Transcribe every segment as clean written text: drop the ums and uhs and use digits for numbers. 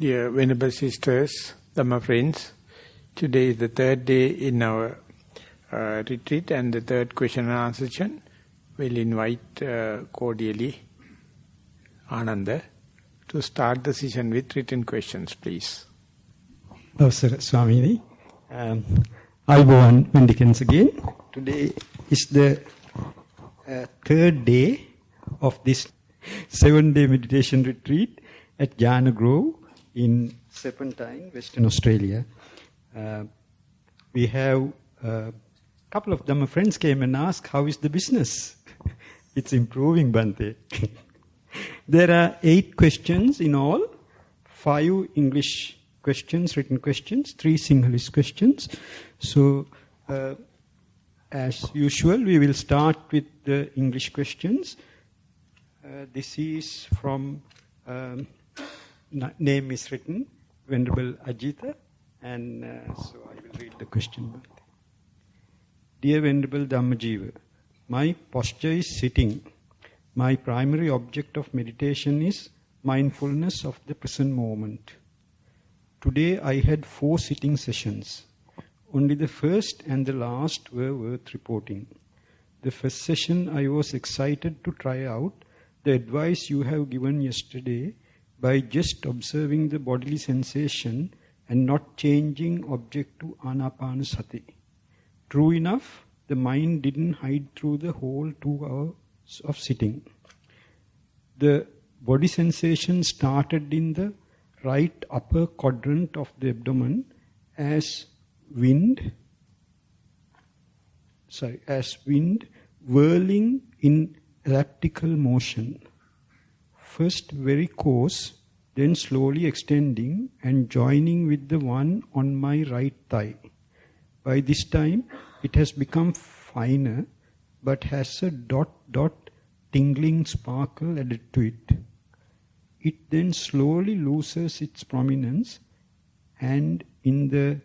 Dear Venerable Sisters, Dhamma friends, today is the third day in our retreat and the third question and answer session. We'll invite cordially Ananda to start the session with written questions, please. Sir Swamini, Ayubowan Mendicants again. Today is the third day of this 7-day meditation retreat at Jhana Grove in Serpentine, Western Australia. We have a couple of Dhamma friends came and asked, how is the business? It's improving, Bhante. There are 8 questions in all, 5 English questions, written questions, 3 Sinhalese questions. So, as usual, we will start with the English questions. This is from... name is written, Venerable Ajita, and so I will read the question. Dear Venerable Dhammajiva, my posture is sitting. My primary object of meditation is mindfulness of the present moment. Today I had 4 sitting sessions. Only the first and the last were worth reporting. The first session I was excited to try out the advice you have given yesterday by just observing the bodily sensation and not changing object to anapanasati. True enough, the mind didn't hide through the whole 2 hours of sitting. The body sensation started in the right upper quadrant of the abdomen as wind whirling in elliptical motion. First very coarse, then slowly extending and joining with the one on my right thigh. By this time, it has become finer, but has a dot tingling sparkle added to it. It then slowly loses its prominence, and in the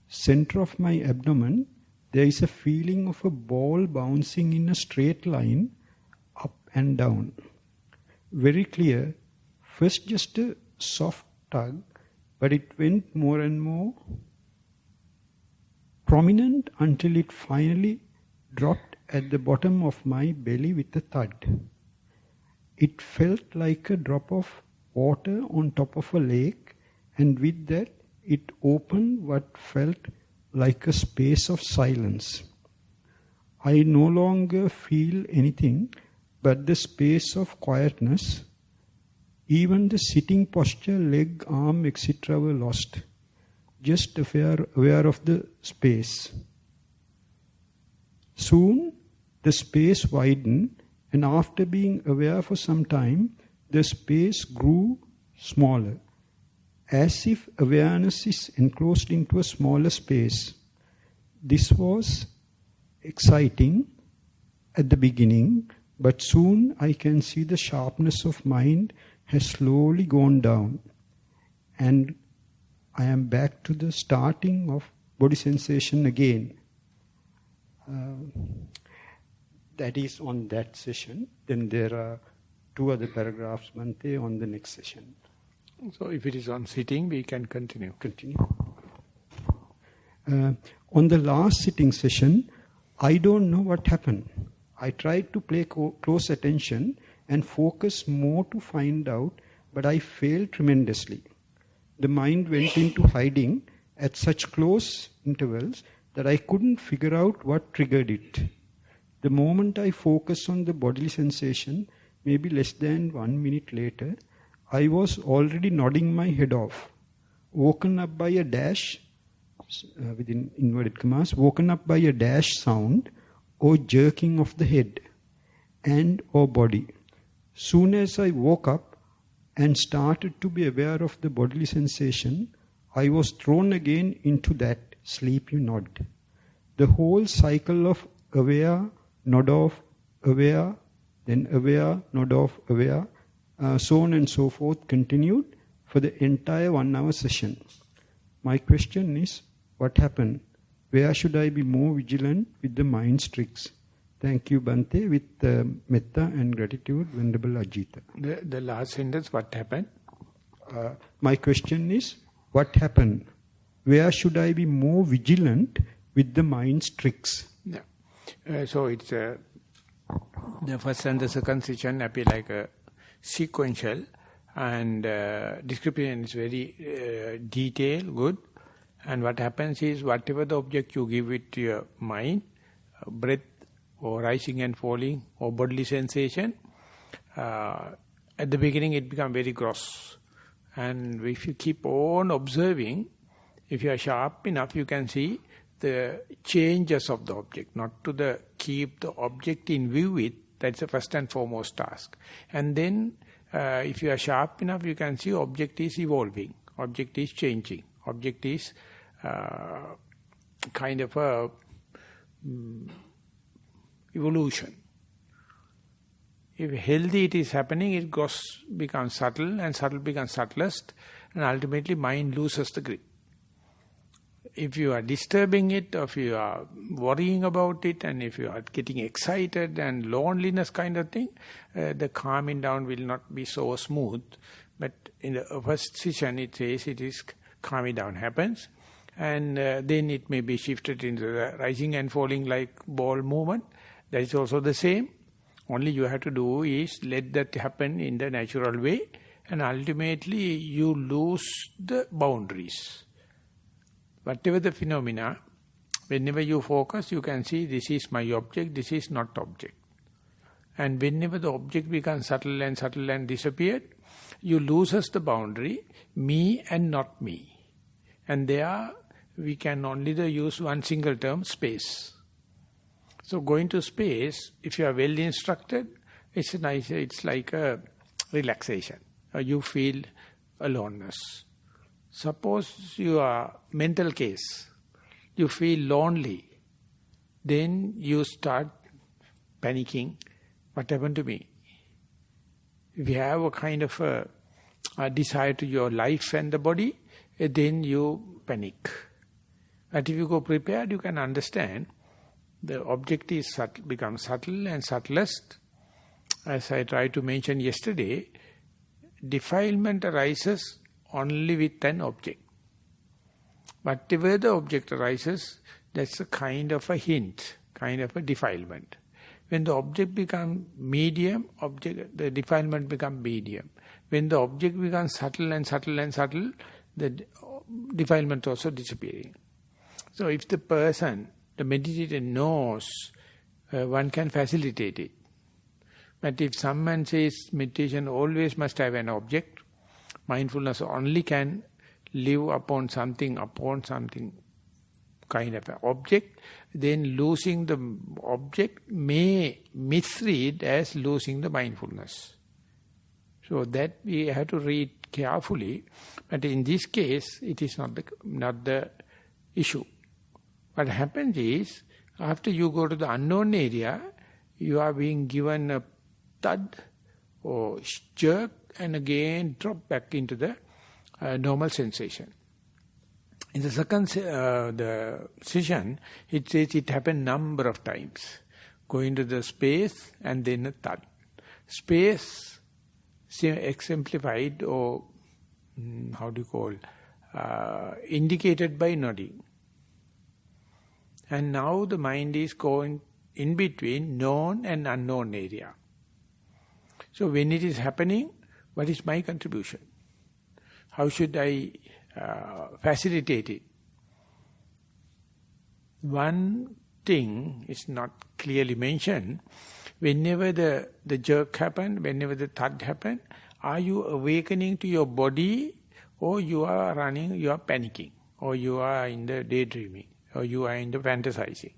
center of my abdomen, there is a feeling of a ball bouncing in a straight line up and down. Very clear, first just a soft tug, but it went more and more prominent until it finally dropped at the bottom of my belly with a thud. It felt like a drop of water on top of a lake, and with that it opened what felt like a space of silence. I no longer feel anything but the space of quietness. Even the sitting posture, leg, arm, etc. were lost. Just aware of the space. Soon the space widened, and after being aware for some time, the space grew smaller, as if awareness is enclosed into a smaller space. This was exciting at the beginning, but soon I can see the sharpness of mind has slowly gone down, and I am back to the starting of body sensation again. That is on that session. Then there are 2 other paragraphs, Bhante, on the next session. So if it is on sitting, we can continue. On the last sitting session, I don't know what happened. I tried to pay close attention and focus more to find out, but I failed tremendously. The mind went into hiding at such close intervals that I couldn't figure out what triggered it. The moment I focused on the bodily sensation, maybe less than 1 minute later, I was already nodding my head off, woken up by a dash, within inverted commas, woken up by a dash sound or jerking of the head and or body. Soon as I woke up and started to be aware of the bodily sensation, I was thrown again into that sleepy nod. The whole cycle of aware, nod off, aware, then aware, nod off, aware, so on and so forth continued for the entire 1-hour session. My question is, what happened? Where should I be more vigilant with the mind's tricks? Thank you, Bhante, with metta and gratitude, Venerable Ajita. The last sentence, what happened? My question is, what happened? Where should I be more vigilant with the mind's tricks? Yeah. So it's the first and the second session appear like a sequential, and description is very detailed, good. And what happens is, whatever the object you give it to your mind, breath or rising and falling or bodily sensation, at the beginning it becomes very gross. And if you keep on observing, if you are sharp enough, you can see the changes of the object, not to keep the object in view with. That's the first and foremost task. And then, if you are sharp enough, you can see object is evolving, object is changing, object is kind of a evolution. If healthy it is happening, it becomes subtle, and subtle becomes subtlest, and ultimately mind loses the grip. If you are disturbing it, or if you are worrying about it, and if you are getting excited and loneliness kind of thing, the calming down will not be so smooth. But in the first session it says it is calming down happens, and then it may be shifted into the rising and falling like ball movement. That is also the same. Only you have to do is let that happen in the natural way, and ultimately you lose the boundaries. Whatever the phenomena, whenever you focus, you can see this is my object, this is not object. And whenever the object becomes subtle and disappeared, you loses the boundary, me and not me. And there we can only use one single term, space. So going to space, if you are well instructed, it's nice. It's like a relaxation. You feel aloneness. Suppose you are mental case, you feel lonely, then you start panicking. What happened to me? If you have a kind of a desire to your life and the body, then you panic. But if you go prepared, you can understand the object is subtle, becomes subtle and subtlest. As I tried to mention yesterday, defilement arises only with an object. Whatever the object arises, that's a kind of a hint, kind of a defilement. When the object becomes medium, the defilement becomes medium. When the object becomes subtle and subtle and subtle, the defilement also disappearing. So if the person, the meditator knows, one can facilitate it. But if someone says meditation always must have an object, mindfulness only can live upon something kind of an object, then losing the object may misread as losing the mindfulness. So that we have to read carefully. But in this case, it is not the issue. What happens is, after you go to the unknown area, you are being given a thud or jerk, and again drop back into the normal sensation. In the second the session, it says it happened number of times. Go into the space and then a thud. Space exemplified or indicated by nodding. And now the mind is going in between known and unknown area. So when it is happening, what is my contribution? How should I facilitate it? One thing is not clearly mentioned. Whenever the jerk happens, whenever the thud happens, are you awakening to your body, or you are running, you are panicking, or you are in the daydreaming, or you are in the fantasizing?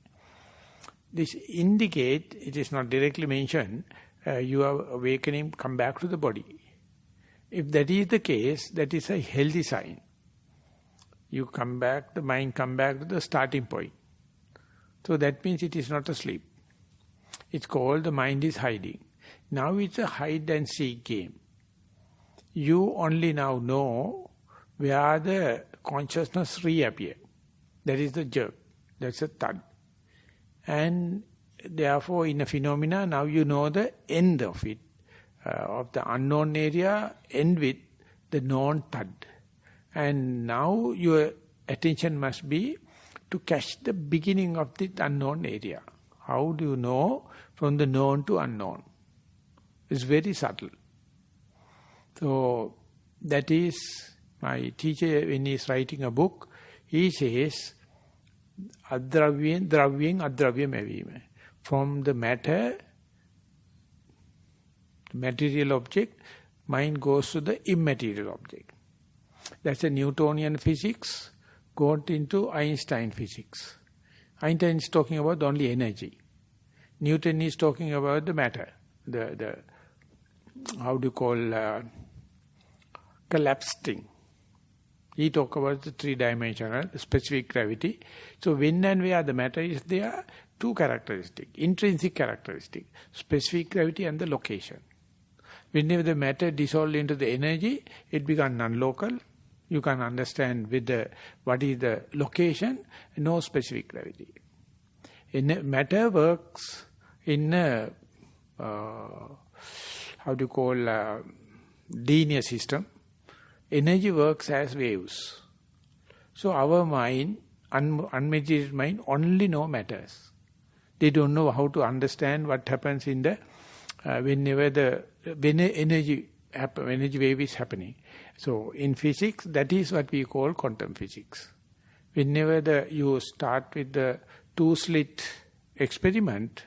This indicate, it is not directly mentioned, you are awakening, come back to the body. If that is the case, that is a healthy sign. You come back, the mind come back to the starting point. So that means it is not asleep. It's called the mind is hiding. Now it's a hide and seek game. You only now know where the consciousness reappear. That is the jerk. That's a thud. And therefore in a phenomena, now you know the end of it. Of the unknown area, end with the known thud. And now your attention must be to catch the beginning of the unknown area. How do you know from the known to unknown? It's very subtle. So that is my teacher when he is writing a book, he says, Adravyen, dravyeng, adravyam evime. From the matter, the material object, mind goes to the immaterial object. That's a Newtonian physics, got into Einstein physics. Einstein is talking about only energy. Newton is talking about the matter, the how do you call, collapsed thing. He talk about the three-dimensional specific gravity. So when and where the matter is there, two characteristics, intrinsic characteristic, specific gravity and the location. Whenever the matter dissolves into the energy, it becomes non-local. You can understand with what is the location, no specific gravity. Matter works in a, how do you call, linear system. Energy works as waves. So our mind, unmediated mind, only know matters. They don't know how to understand what happens in the, when energy wave is happening. So in physics, that is what we call quantum physics. Whenever you start with the two-slit experiment,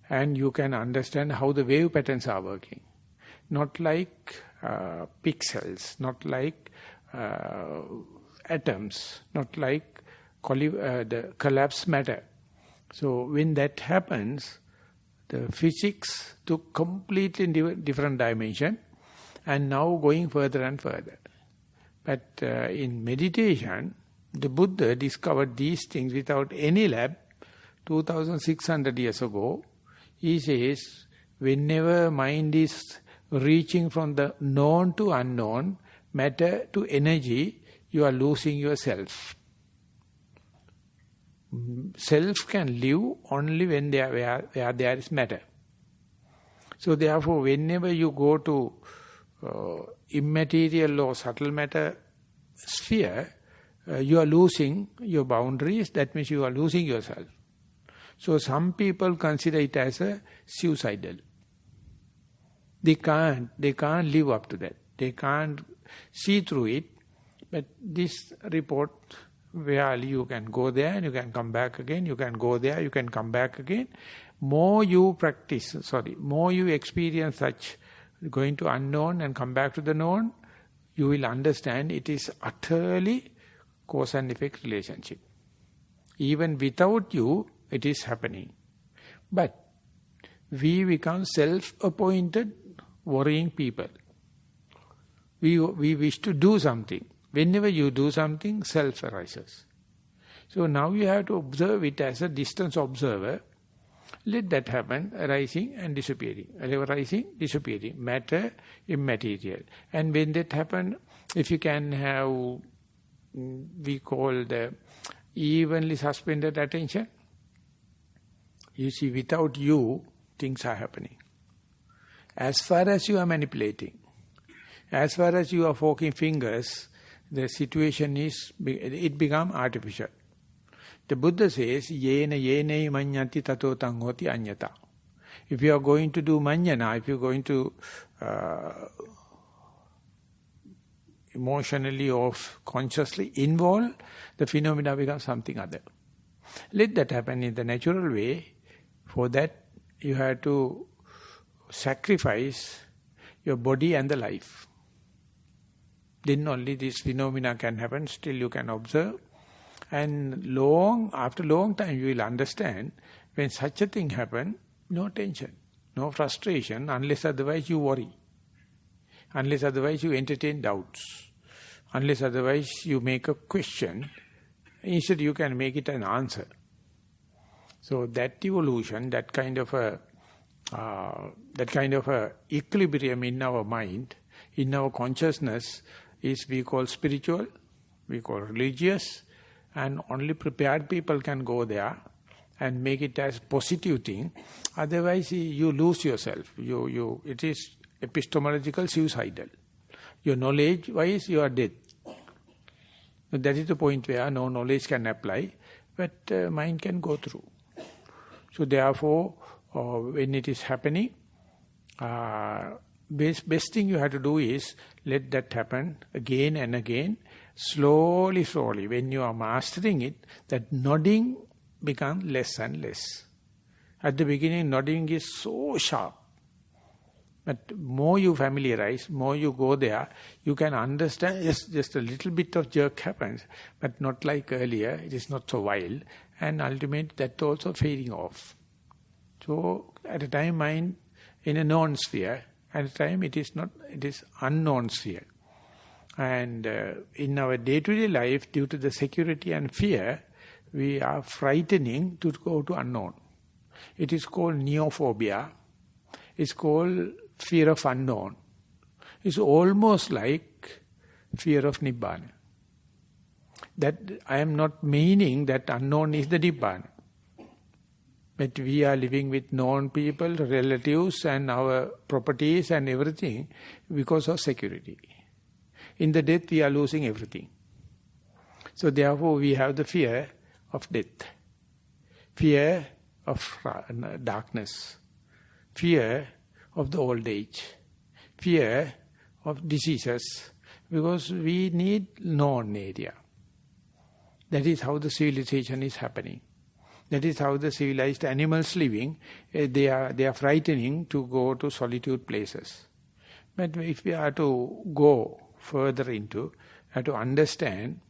and you can understand how the wave patterns are working. Not like pixels, not like atoms, not like the collapsed matter. So when that happens, the physics took completely different dimension and now going further and further. But in meditation, the Buddha discovered these things without any lab 2,600 years ago. He says, whenever mind is reaching from the known to unknown, matter to energy, you are losing yourself. Self can live only when where there is matter. So therefore, whenever you go to immaterial or subtle matter sphere, you are losing your boundaries. That means you are losing yourself. So some people consider it as a suicidal. They can't live up to that. They can't see through it. But this report, where you can go there and you can come back again, you can go there, you can come back again. More you more you experience such going to unknown and come back to the known, you will understand it is utterly cause and effect relationship. Even without you, it is happening. But we become self-appointed worrying people. We wish to do something. Whenever you do something, self arises. So now you have to observe it as a distance observer. Let that happen, arising and disappearing. Arising, disappearing. Matter, immaterial. And when that happens, if you can have, we call the evenly suspended attention, you see, without you, things are happening. As far as you are manipulating, as far as you are forking fingers, the situation is, it becomes artificial. The Buddha says, yena yene manyati tato tang hoti anyata. If you are going to do manyana, if you are going to emotionally or consciously involve, the phenomena becomes something other. Let that happen in the natural way. For that, you have to sacrifice your body and the life. Then only this phenomena can happen, still you can observe. And after long time you will understand, when such a thing happens, no tension, no frustration, unless otherwise you worry. Unless otherwise you entertain doubts. Unless otherwise you make a question, instead you can make it an answer. So that evolution, that kind of a equilibrium in our mind, in our consciousness, is we call spiritual, we call religious, and only prepared people can go there and make it as positive thing. Otherwise, you lose yourself. It is epistemological suicidal. Your knowledge-wise, you are dead. But that is the point where no knowledge can apply, but mind can go through. So therefore, when it is happening, best thing you have to do is let that happen again and again, slowly. When you are mastering it, that nodding becomes less and less. At the beginning, nodding is so sharp. But more you familiarize, more you go there, you can understand, yes, just a little bit of jerk happens, but not like earlier, it is not so wild, and ultimately that also fading off. So at a time mind in a known sphere, at a time it is not, it is unknown sphere. And in our day-to-day life, due to the security and fear, we are frightening to go to unknown. It is called neophobia. It's called fear of unknown. It's almost like fear of Nibbana. That I am not meaning that unknown is the Nibbana. But we are living with known people, relatives and our properties and everything because of security. In the death we are losing everything. So therefore we have the fear of death, fear of darkness, fear of the old age, fear of diseases, because we need known area. That is how the civilization is happening. That is how the civilized animals living, they are frightening to go to solitude places. But if we are to go further into, have to understand,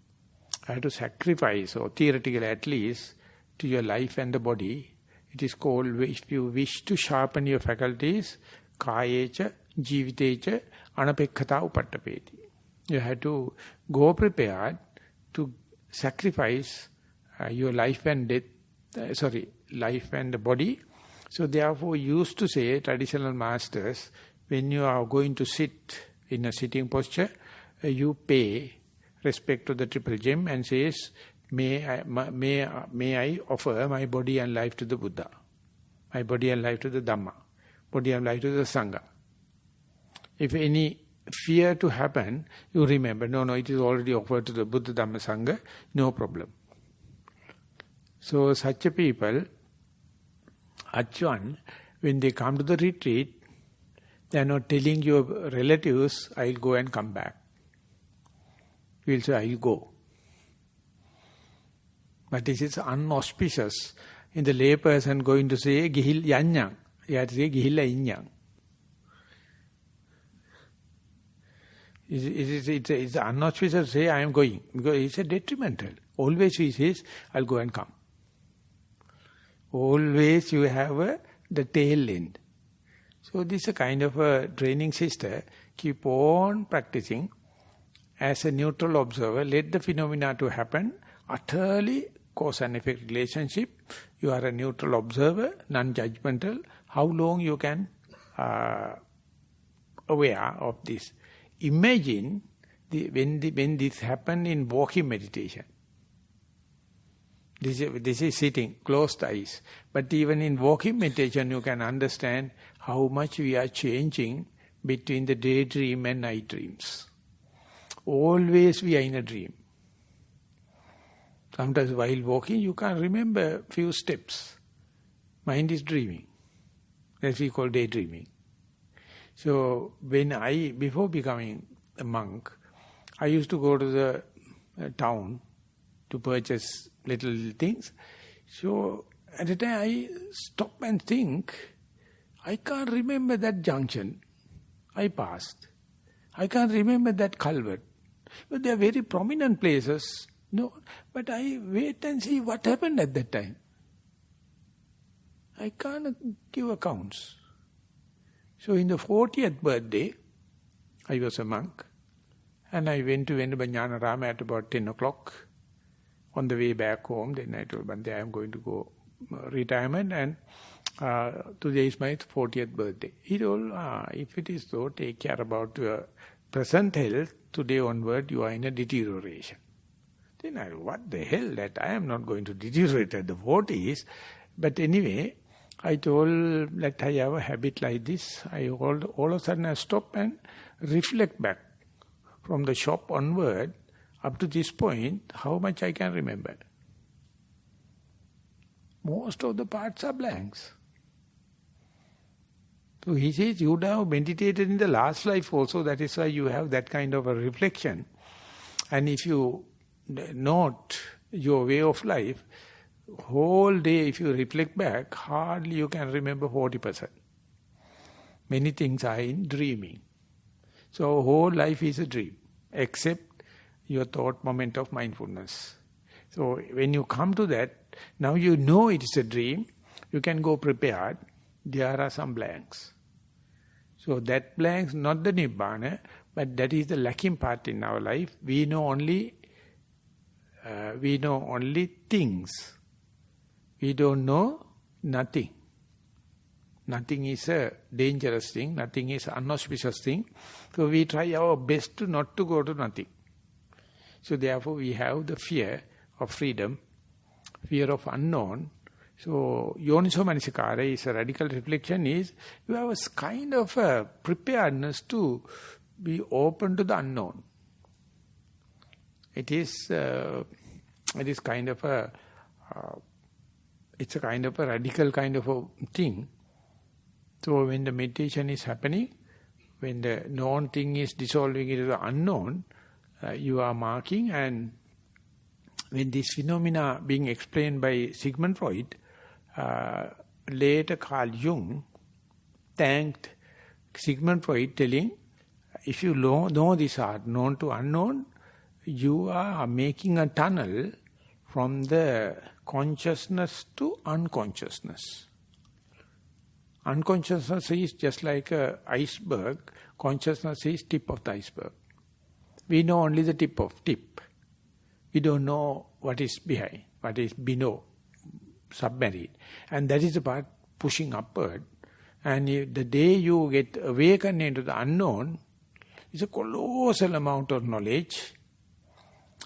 have to sacrifice, or theoretically at least, to your life and the body, it is called, if you wish to sharpen your faculties, kayecha, jivitecha, anapekkata upattapeti. You have to go prepared to sacrifice your life and death, life and the body. So therefore used to say, traditional masters, when you are going to sit in a sitting posture, you pay respect to the triple gem and says, may I offer my body and life to the Buddha, my body and life to the Dhamma, body and life to the Sangha. If any fear to happen, you remember, no, it is already offered to the Buddha, Dhamma, Sangha, no problem. So such a people, Achwan, when they come to the retreat, they are not telling your relatives, I'll go and come back. You will say, I'll go. But this is unauspicious. In the lay person going to say, Gihil Yanyang. You have to say, Gihilla Inyang. It's unauspicious to say, I am going. Because it's a detrimental. Always he says, I'll go and come. Always you have the tail end. So this is a kind of a training sister. Keep on practicing. As a neutral observer, let the phenomena to happen. Utterly cause and effect relationship. You are a neutral observer, non-judgmental. How long you can aware of this? Imagine when this happen in walking meditation. This is sitting, closed eyes. But even in walking meditation, you can understand how much we are changing between the daydream and night dreams. Always we are in a dream. Sometimes while walking, you can't remember few steps. Mind is dreaming. That we call daydreaming. So when before becoming a monk, I used to go to the town to purchase little things. So at the time I stop and think, I can't remember that junction I passed. I can't remember that culvert. But they are very prominent places. No, but I wait and see what happened at that time. I can't give accounts. So in the 40th birthday, I was a monk. And I went to Vanaya at about 10 o'clock. On the way back home, then I told Bante, I am going to go retirement and today is my 40th birthday. He told, if it is so, take care about your present health. Today onward, you are in a deterioration. Then I, what the hell, that I am not going to deteriorate at the 40s. But anyway, I told that I have a habit like this. All of a sudden I stop and reflect back. from the shop onward, up to this point, how much I can remember? Most of the parts are blanks. So he says, you would have meditated in the last life also, that is why you have that kind of a reflection. And if you note your way of life, whole day if you reflect back, hardly you can remember 40%. Many things are in dreaming. So whole life is a dream, except your thought moment of mindfulness. So when you come to that, now you know it is a dream, you can go prepared, there are some blanks. So that blanks, not the Nibbana, but that is the lacking part in our life. We know only things. We don't know nothing. Nothing is a dangerous thing, nothing is an unauspicious thing. So we try our best to not to go to nothing. So therefore we have the fear of freedom, fear of unknown. So Yoniso Manasikara is a radical reflection is, you have a kind of a preparedness to be open to the unknown. It is kind of a, it's a kind of a radical kind of a thing. So when the meditation is happening, when the known thing is dissolving into the unknown, you are marking, and when this phenomena being explained by Sigmund Freud, later Carl Jung thanked Sigmund Freud, telling, if you know this art, known to unknown, you are making a tunnel from the consciousness to unconsciousness. Unconsciousness is just like an iceberg, consciousness is tip of the iceberg. We know only the tip of tip. We don't know what is behind, what is below, submarine. And that is the part pushing upward. And the day you get awakened into the unknown, it's a colossal amount of knowledge.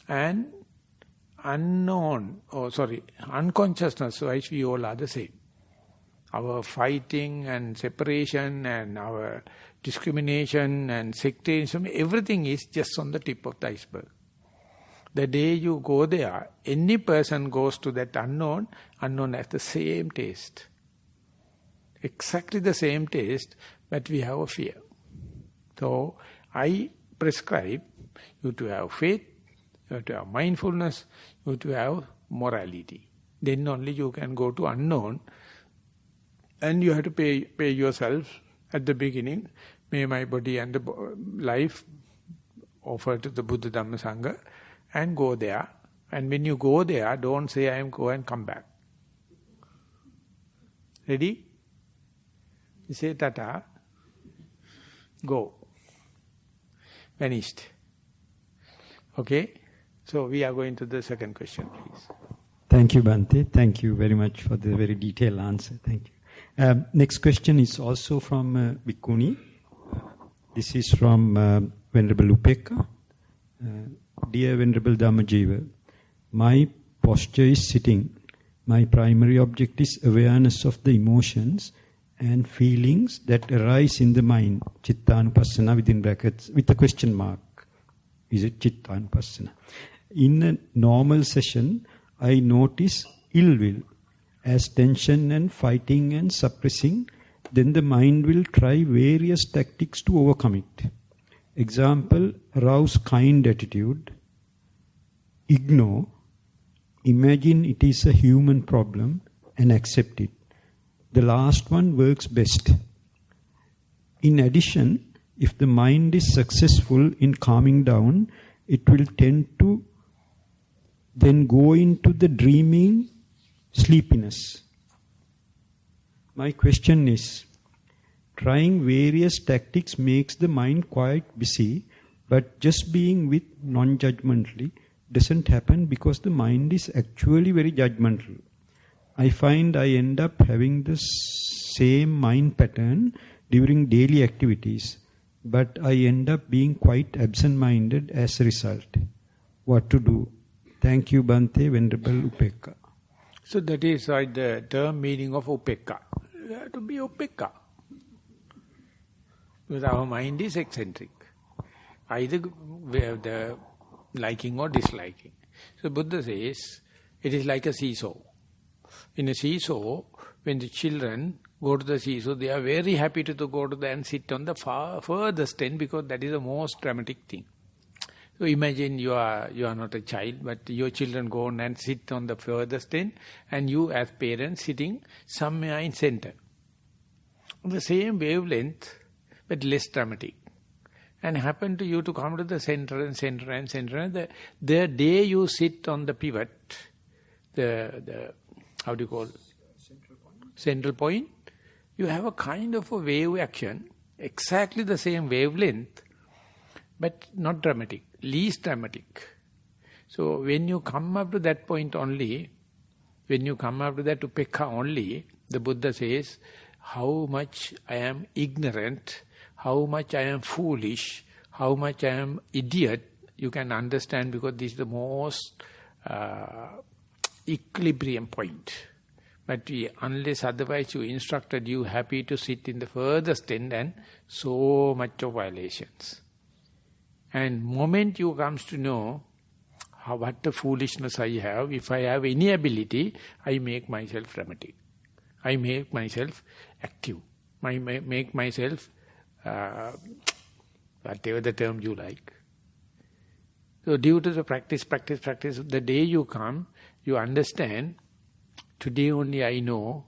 And unconsciousness-wise we all are the same. Our fighting and separation and our discrimination and sectarianism, everything is just on the tip of the iceberg. The day you go there, any person goes to that unknown has the same taste. Exactly the same taste, but we have a fear. So, I prescribe you to have faith, you have to have mindfulness, you have to have morality. Then only you can go to unknown, and you have to pay yourself at the beginning. May my body and the life offer to the Buddha Dhamma Sangha, and go there. And when you go there, don't say, I am go and come back. Ready? You say, Tata, go. Vanished. Okay? So we are going to the second question, please. Thank you, Bhante. Thank you very much for the very detailed answer. Thank you. Next question is also from Bhikkhuni. This is from Venerable Upekka. Dear Venerable Dhammajiva, my posture is sitting. My primary object is awareness of the emotions and feelings that arise in the mind. Chittanupassana within brackets with a question mark. Is it Chittanupassana? In a normal session, I notice ill will as tension and fighting and suppressing. Then the mind will try various tactics to overcome it. Example, arouse kind attitude, ignore, imagine it is a human problem and accept it. The last one works best. In addition, if the mind is successful in calming down, it will tend to then go into the dreaming sleepiness. My question is, trying various tactics makes the mind quite busy, but just being with non-judgmentally doesn't happen because the mind is actually very judgmental. I find I end up having the same mind pattern during daily activities, but I end up being quite absent-minded as a result. What to do? Thank you, Bhante, Venerable Upekka. So that is the term meaning of Upekka. You have to be Upekka. Because our mind is eccentric. either the liking or disliking. So Buddha says, it is like a seesaw. In a seesaw, when the children go to the seesaw, they are very happy to go to the and sit on the furthest end, because that is the most dramatic thing. So imagine you are not a child, but your children go on and sit on the furthest end, and you as parents sitting somewhere in center. On the same wavelength, but less dramatic. And happen to you to come to the center and center and center. And the day you sit on the pivot, the how do you call it? Central point, you have a kind of a wave action, exactly the same wavelength, but not dramatic, least dramatic. So when you come up to that point only, when you come up to that upekha only, the Buddha says, how much I am ignorant, how much I am foolish, how much I am idiot, you can understand, because this is the most equilibrium point. But unless otherwise you instructed, you happy to sit in the furthest end, and so much of violations. And moment you comes to know what the foolishness I have, if I have any ability, I make myself dramatic. I make myself active. I make myself, whatever the term you like. So due to the practice, the day you come, you understand, today only I know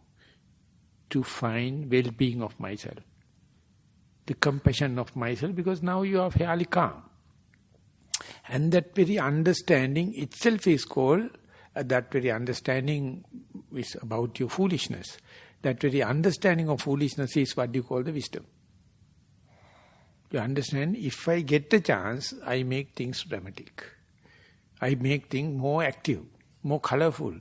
to find well-being of myself, the compassion of myself, because now you are fairly calm. And that very understanding itself is called, that very understanding is about your foolishness. That very understanding of foolishness is what you call the wisdom. You understand, if I get the chance, I make things dramatic. I make things more active, more colorful.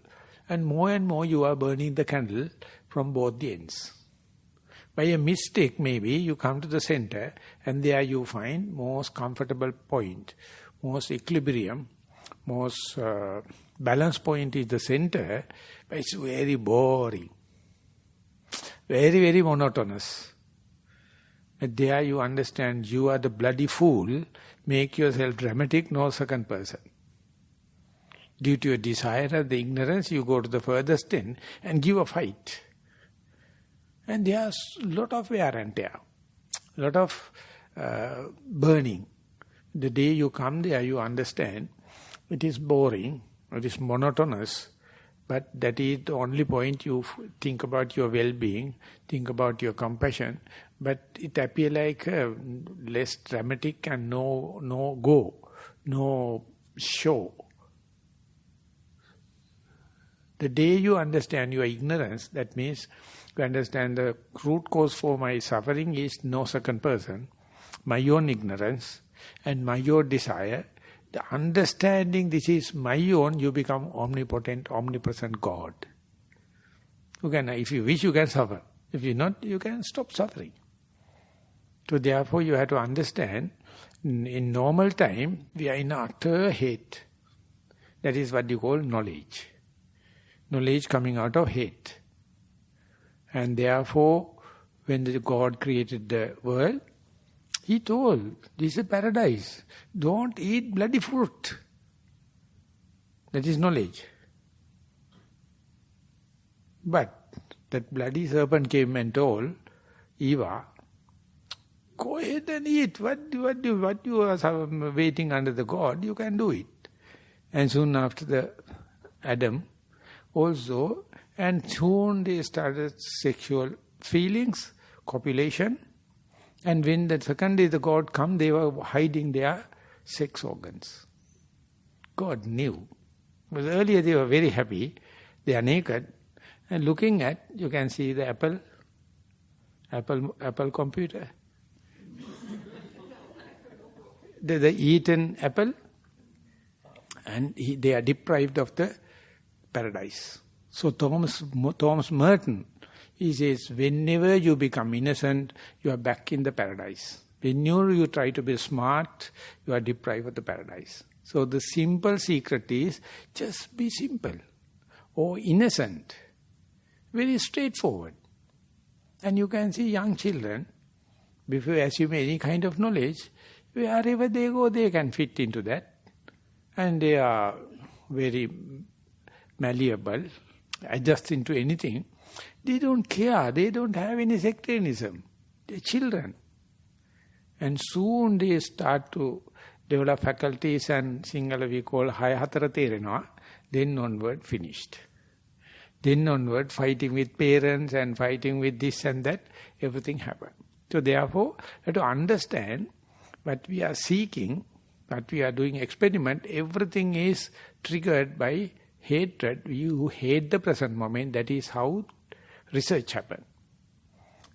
And more you are burning the candle from both the ends. By a mistake maybe, you come to the center, and there you find most comfortable point, most equilibrium, most balance point is the center, but it's very boring. Very, very monotonous. But there you understand, you are the bloody fool, make yourself dramatic, no second person. Due to your desire or the ignorance, you go to the furthest end and give a fight. And there's a lot of wear and tear, a lot of burning. The day you come there, you understand, it is boring, it is monotonous, but that is the only point you think about your well-being, think about your compassion, but it appears like less dramatic and no show. The day you understand your ignorance, that means you understand the root cause for my suffering is no second person, my own ignorance and my own desire. The understanding this is my own, you become omnipotent, omnipresent God. You can, if you wish, you can suffer. If you not, you can stop suffering. So therefore you have to understand, in normal time, we are in utter hate. That is what you call knowledge. Knowledge coming out of hate. And therefore, when the God created the world, He told, this is a paradise. Don't eat bloody fruit. That is knowledge. But that bloody serpent came and told Eva, go ahead and eat. What you are waiting under the God, you can do it. And soon after the Adam also, and soon they started sexual feelings, copulation. And when the second day the God come, they were hiding their sex organs. God knew. Because earlier they were very happy, they are naked, and looking at, you can see the Apple computer. the eaten apple, and they are deprived of the paradise. So Thomas Merton, he says, whenever you become innocent, you are back in the paradise. Whenever you try to be smart, you are deprived of the paradise. So the simple secret is, just be simple or innocent. Very straightforward. And you can see young children, before you assume any kind of knowledge, Wherever they go, they can fit into that. And they are very malleable, adjust into anything. They don't care, they don't have any sectarianism. They're children. And soon they start to develop faculties, and Sinhala we call Haya Hatara Therenawa. Then onward, finished. Then onward, fighting with parents and fighting with this and that, everything happens. So therefore, you have to understand what we are seeking, what we are doing experiment, everything is triggered by hatred. You hate the present moment, that is how research happens.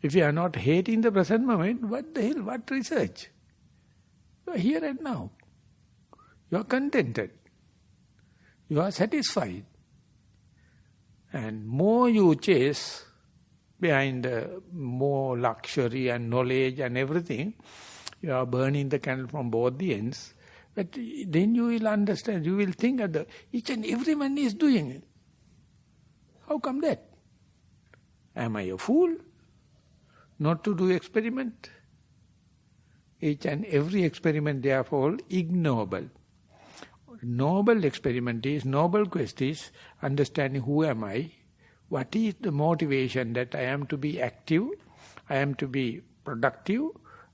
If you are not hating the present moment, what the hell, what research? You are here and now. You are contented. You are satisfied. And more you chase behind more luxury and knowledge and everything, you are burning the candle from both the ends. But then you will understand, you will think that each and everyone is doing it. How come that? Am I a fool not to do experiment? Each and every experiment therefore ignoble. Noble experiment is, noble quest is understanding who am I, what is the motivation that I am to be active, I am to be productive,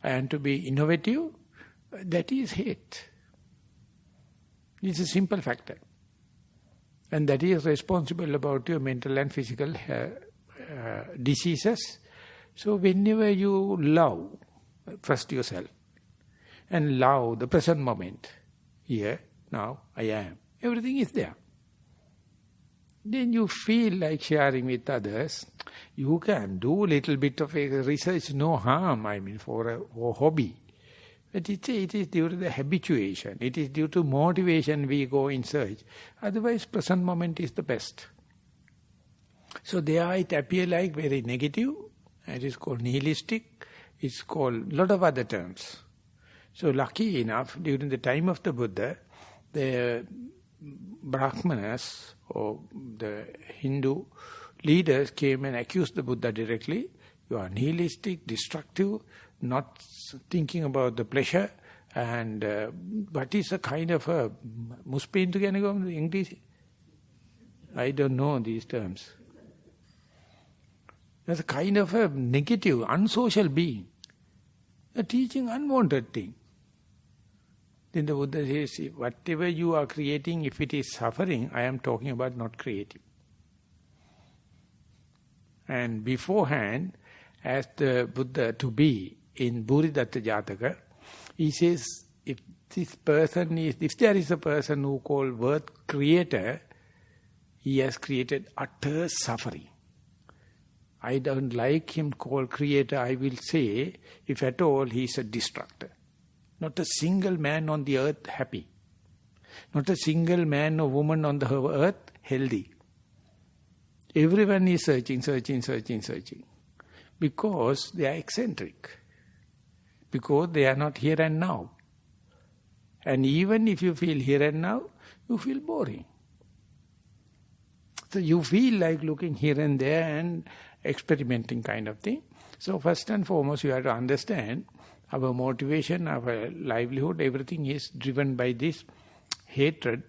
I am to be innovative. That is hate. It's a simple factor. And that is responsible about your mental and physical diseases. So whenever you love, first yourself, and love the present moment, here, now, I am, everything is there. Then you feel like sharing with others. You can do a little bit of a research, no harm, I mean, for a hobby. But it is due to the habituation, it is due to motivation we go in search. Otherwise, present moment is the best. So there it appears like very negative, it is called nihilistic, it's called a lot of other terms. So lucky enough, during the time of the Buddha, the Brahmanas or the Hindu leaders came and accused the Buddha directly. You are nihilistic, destructive, not thinking about the pleasure, and what is a kind of a muspin to English? I don't know these terms. There's a kind of a negative, unsocial being, a teaching unwanted thing. Then the Buddha says, whatever you are creating, if it is suffering, I am talking about not creating. And beforehand, as the Buddha to be in Buridatta Jataka, he says, if there is a person who called worth creator, he has created utter suffering. I don't like him called creator, I will say, if at all, he is a destructor. Not a single man on the earth happy. Not a single man or woman on the earth healthy. Everyone is searching. Because they are eccentric. Because they are not here and now. And even if you feel here and now, you feel boring. So you feel like looking here and there and experimenting kind of thing. So first and foremost, you have to understand our motivation, our livelihood, everything is driven by this hatred.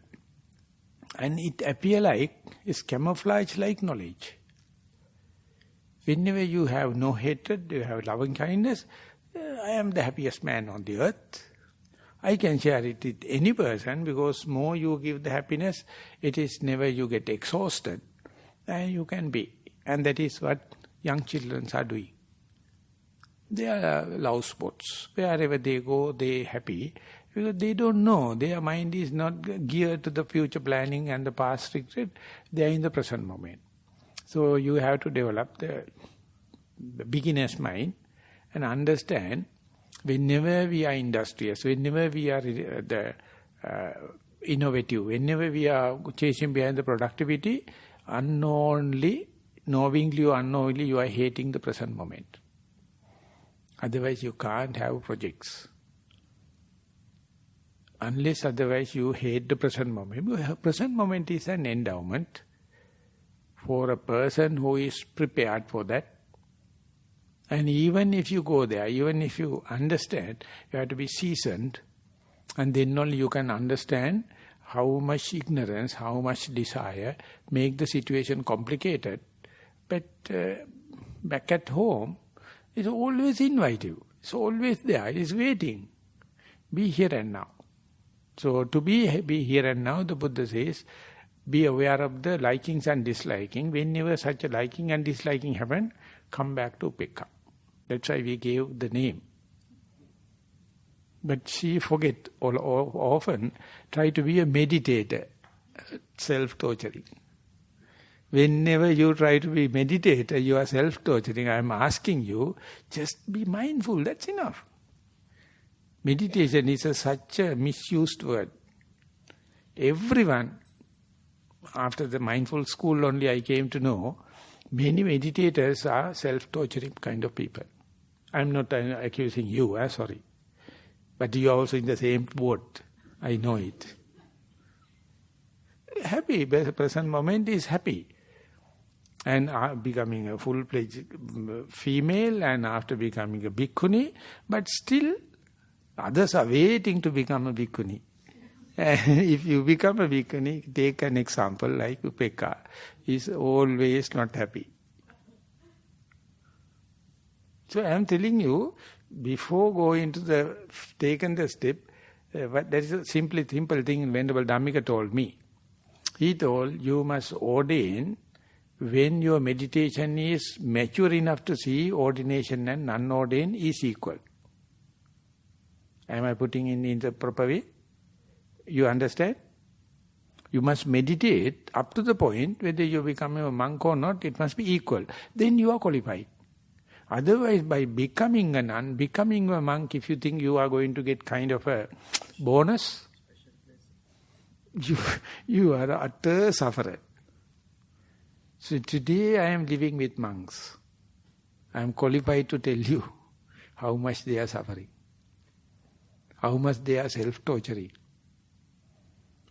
And it appears like, it's camouflage like knowledge. Whenever you have no hatred, you have loving kindness, I am the happiest man on the earth. I can share it with any person, because more you give the happiness, it is never you get exhausted, and you can be. And that is what young children are doing. They are love spots. Wherever they go, they are happy. Because they don't know. Their mind is not geared to the future planning and the past regret. They are in the present moment. So you have to develop the beginner's mind and understand, whenever we are industrious, whenever we are innovative, whenever we are chasing behind the productivity, unknowingly, knowingly or unknowingly, you are hating the present moment. Otherwise, you can't have projects. Unless otherwise you hate the present moment. Present moment is an endowment for a person who is prepared for that. And even if you go there, even if you understand, you have to be seasoned, and then only you can understand how much ignorance, how much desire make the situation complicated. But back at home, it's always invite you. It's always there. It is waiting. Be here and now. So to be here and now, the Buddha says, be aware of the likings and disliking. Whenever such a liking and disliking happen, come back to Upekkha. That's why we gave the name. But she forget often, try to be a meditator, self-torturing. Whenever you try to be meditator, you are self-torturing. I am asking you, just be mindful, that's enough. Meditation is such a misused word. Everyone, after the mindful school only I came to know, many meditators are self-torturing kind of people. I am not accusing you, sorry. But you are also in the same boat. I know it. Happy, present moment is happy. And becoming a full-fledged female, and after becoming a bhikkhuni, but still others are waiting to become a bhikkhuni. And if you become a bhikkhuni, take an example like Upekkha, is always not happy. So I am telling you, before going to taking the step, but there is a simple thing Venerable Dhammika told me. He told, you must ordain when your meditation is mature enough to see ordination and non-ordained is equal. Am I putting in the proper way? You understand? You must meditate up to the point, whether you become a monk or not, it must be equal. Then you are qualified. Otherwise, by becoming a nun, becoming a monk, if you think you are going to get kind of a bonus, you are an utter sufferer. So today I am living with monks. I am qualified to tell you how much they are suffering, how much they are self-torturing.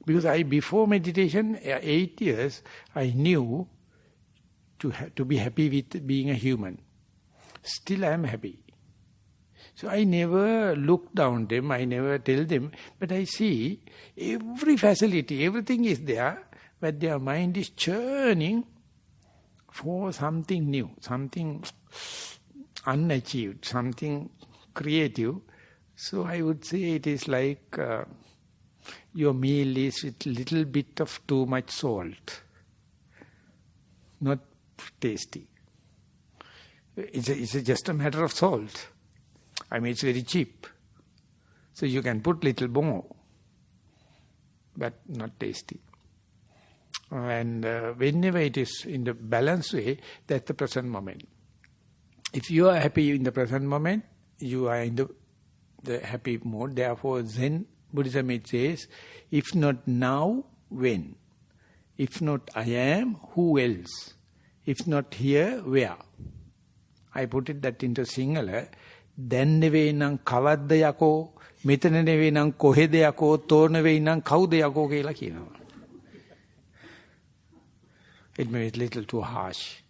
Because before meditation, 8 years, I knew to be happy with being a human. Still I am happy. So I never look down them, I never tell them, but I see every facility, everything is there, but their mind is churning for something new, something unachieved, something creative. So I would say it is like your meal is with little bit of too much salt, not tasty. It's just a matter of salt. I mean, it's very cheap. So you can put little more, but not tasty. And whenever it is in the balanced way, that's the present moment. If you are happy in the present moment, you are in the happy mode. Therefore, Zen Buddhism, it says, if not now, when? If not I am, who else? If not here, where? I put it that into Sinhala. දැන් නෙවෙයි නම් කවද්ද යකෝ මෙතන නෙවෙයි නම් කොහෙද යකෝ තෝරන වෙයි නම් කවුද යකෝ කියලා කියනවා. It may be a little too harsh.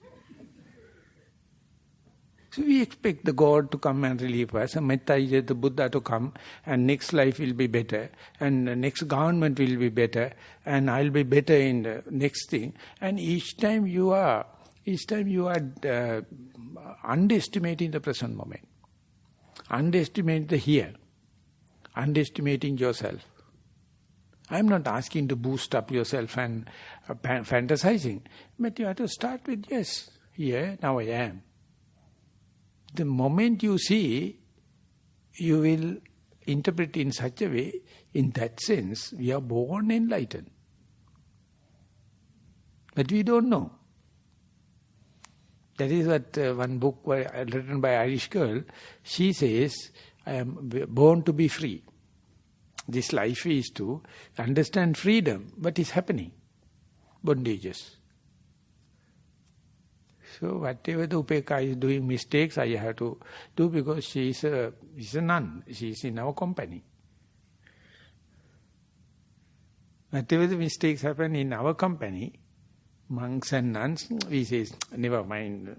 So we expect the God to come and relieve us, and the Buddha to come, and next life will be better, and the next government will be better, and I'll be better in the next thing. And each time you are underestimating the present moment. Underestimate the here. Underestimating yourself. I am not asking to boost up yourself and fantasizing. But you have to start with, yes, here, now I am. The moment you see, you will interpret in such a way, in that sense, we are born enlightened. But we don't know. That is what one book written by Irish girl, she says, I am born to be free. This life is to understand freedom, what is happening, bondages. So whatever the Upekkha is doing mistakes, I have to do because she is a nun, she is in our company. Whatever the mistakes happen in our company, monks and nuns, we say, never mind,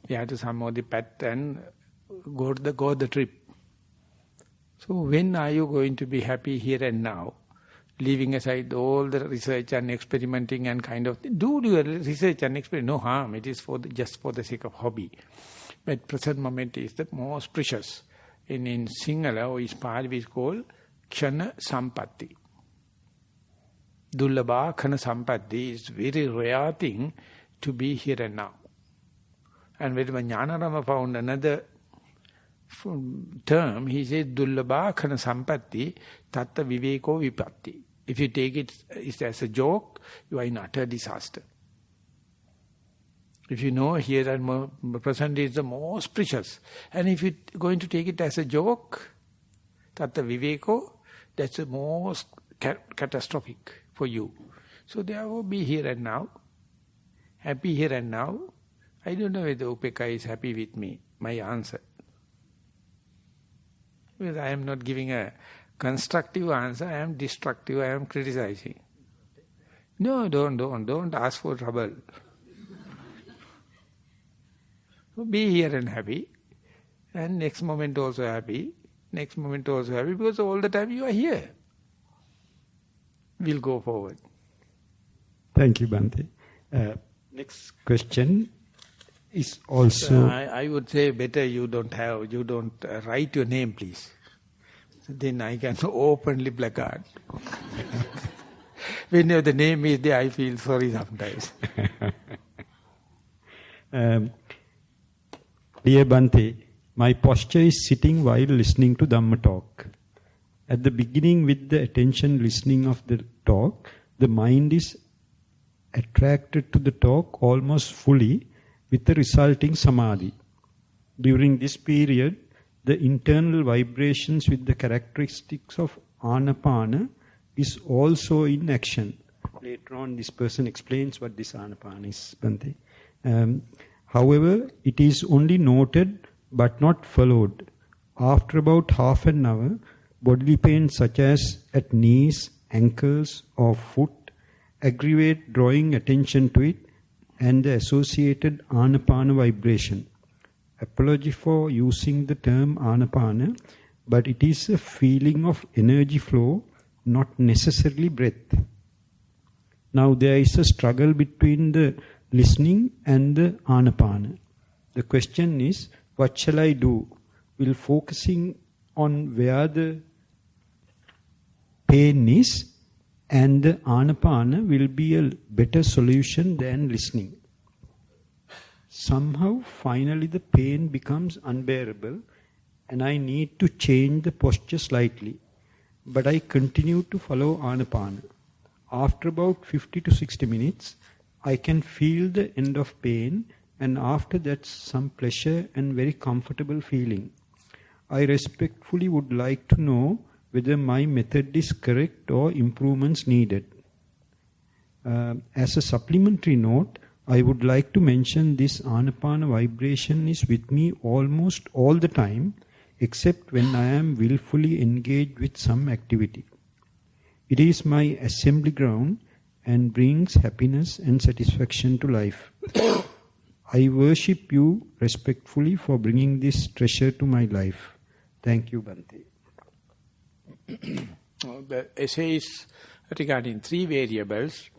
We have to somehow the pat and go the trip. So when are you going to be happy here and now? Leaving aside all the research and experimenting and kind of... Do your research and experiment. No harm. It is just for the sake of hobby. But present moment is the most precious. In Sinhala or Pali we call Kshana Sampatti. Dullabha Khana Sampatti is very rare thing to be here and now. And when Jnanarama found another term, he says Dullabha Khana Sampatti Tatta Viveko Vipatti. If you take it as a joke, you are in utter disaster. If you know here and present is the most precious. And if you're going to take it as a joke, Tatta Viveko, that's the most catastrophic for you. So therefore be here and now, happy here and now. I don't know whether Upeka is happy with me, my answer. Because I am not giving a constructive answer, I am destructive, I am criticizing. No, don't ask for trouble. So be here and happy, and next moment also happy, next moment also happy, because all the time you are here. We'll go forward. Thank you, Bhante. Next question is also... I would say better you don't write your name, please. Then I can openly placard. Whenever the name is there, I feel sorry sometimes. Dear Bhante, my posture is sitting while listening to Dhamma talk. At the beginning, with the attention listening of the talk, the mind is attracted to the talk almost fully with the resulting samadhi. During this period, the internal vibrations with the characteristics of Anapana is also in action. Later on, this person explains what this Anapana is, Bhante. However, it is only noted but not followed. After about half an hour, bodily pains such as at knees, ankles or foot aggravate drawing attention to it and the associated Anapana vibration. Apology for using the term Anapana, but it is a feeling of energy flow, not necessarily breath. Now there is a struggle between the listening and the Anapana. The question is, what shall I do? Will focusing on where the pain is and the Anapana will be a better solution than listening. Somehow, finally the pain becomes unbearable and I need to change the posture slightly. But I continue to follow Anapana. After about 50 to 60 minutes, I can feel the end of pain, and after that some pleasure and very comfortable feeling. I respectfully would like to know whether my method is correct or improvements needed. As a supplementary note, I would like to mention this Anapana vibration is with me almost all the time, except when I am willfully engaged with some activity. It is my assembly ground and brings happiness and satisfaction to life. I worship you respectfully for bringing this treasure to my life. Thank you, Bhante. The essay is regarding 3 variables,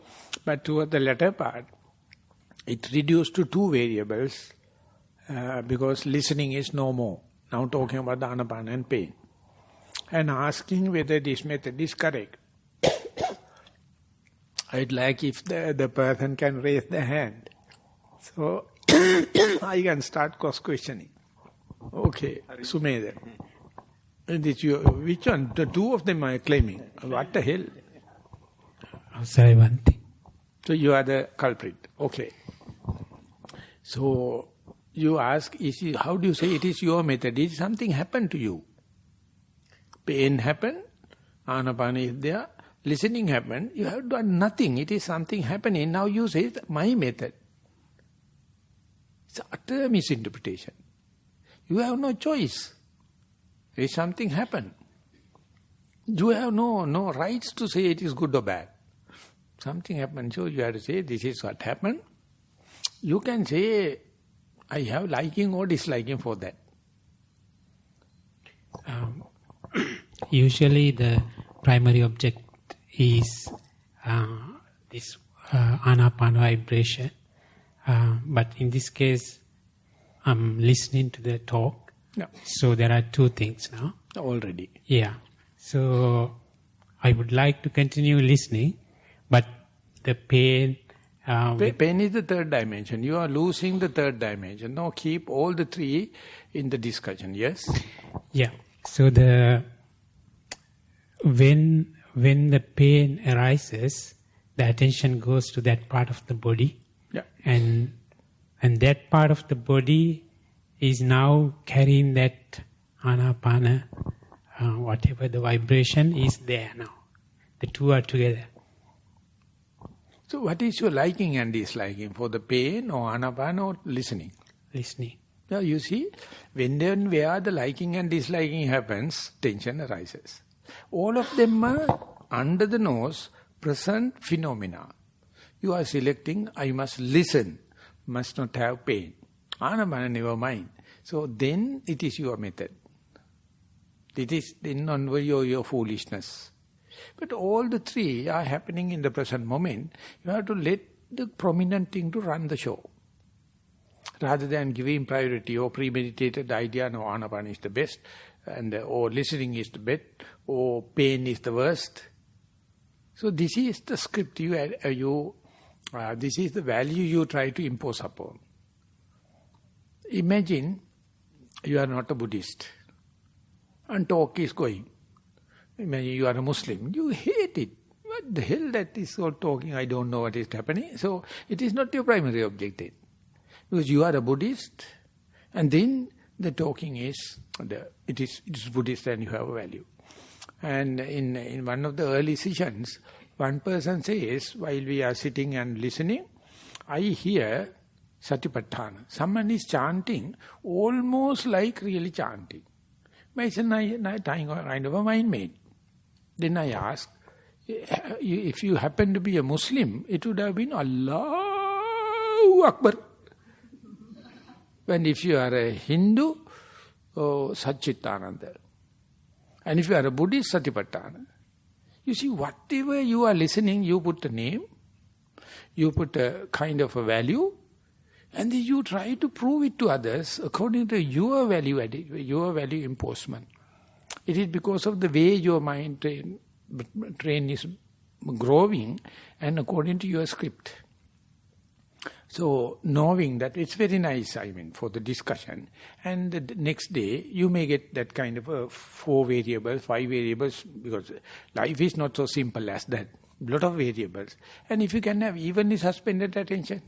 but toward the latter part, it reduced to 2 variables because listening is no more. Now talking about the Anapana and pain. And asking whether this method is correct. I'd like if the person can raise the hand. So, I can start cross-questioning. Okay, Sumedha. Which one? The 2 of them are claiming. What the hell? Saravanti. So you are the culprit. Okay. So, you ask, how do you say it is your method? Did something happen to you? Pain happened, Anapana is there, listening happened, you have done nothing, it is something happening, now you say my method. It's utter misinterpretation. You have no choice. If something happened, you have no rights to say it is good or bad. Something happened, so you have to say this is what happened. You can say, I have liking or disliking for that. Usually the primary object is this anapana vibration. But in this case, I'm listening to the talk. No. So there are two things now. Already. Yeah. So I would like to continue listening, but the pain... pain is the third dimension. You are losing the third dimension. Now keep all the three in the discussion, yes? Yeah. So when the pain arises, the attention goes to that part of the body. Yeah. And that part of the body is now carrying that anapana, whatever the vibration is there now. The two are together. So what is your liking and disliking for the pain or anapana or listening? Listening. Now you see, when and where the liking and disliking happens, tension arises. All of them are under the nose, present phenomena. You are selecting, I must listen, must not have pain. Anapana, never mind. So then it is your method. It is then only your foolishness. But all the three are happening in the present moment. You have to let the prominent thing to run the show. Rather than giving priority or premeditated idea, no, anapana is the best, and or listening is the best, or pain is the worst. So this is the script this is the value you try to impose upon. Imagine you are not a Buddhist and talk is going. Imagine you are a Muslim. You hate it. What the hell that is all talking? I don't know what is happening. So it is not your primary objective. Because you are a Buddhist and then the talking is, it is Buddhist and you have a value. And in one of the early sessions, one person says, while we are sitting and listening, I hear Satisampajanna. Someone is chanting almost like really chanting. But it's a kind of a mind made. Then I ask, if you happen to be a Muslim, it would have been Allahu Akbar. And if you are a Hindu, Satchitananda. And if you are a Buddhist, Satisampajanna. You see, whatever you are listening, you put a name, you put a kind of a value, and then you try to prove it to others according to your value imposement. It is because of the way your mind train is growing and according to your script. So, knowing that it's very nice, for the discussion. And the next day, you may get that kind of 4 variables, 5 variables, because life is not so simple as that. A lot of variables. And if you can have evenly suspended attention,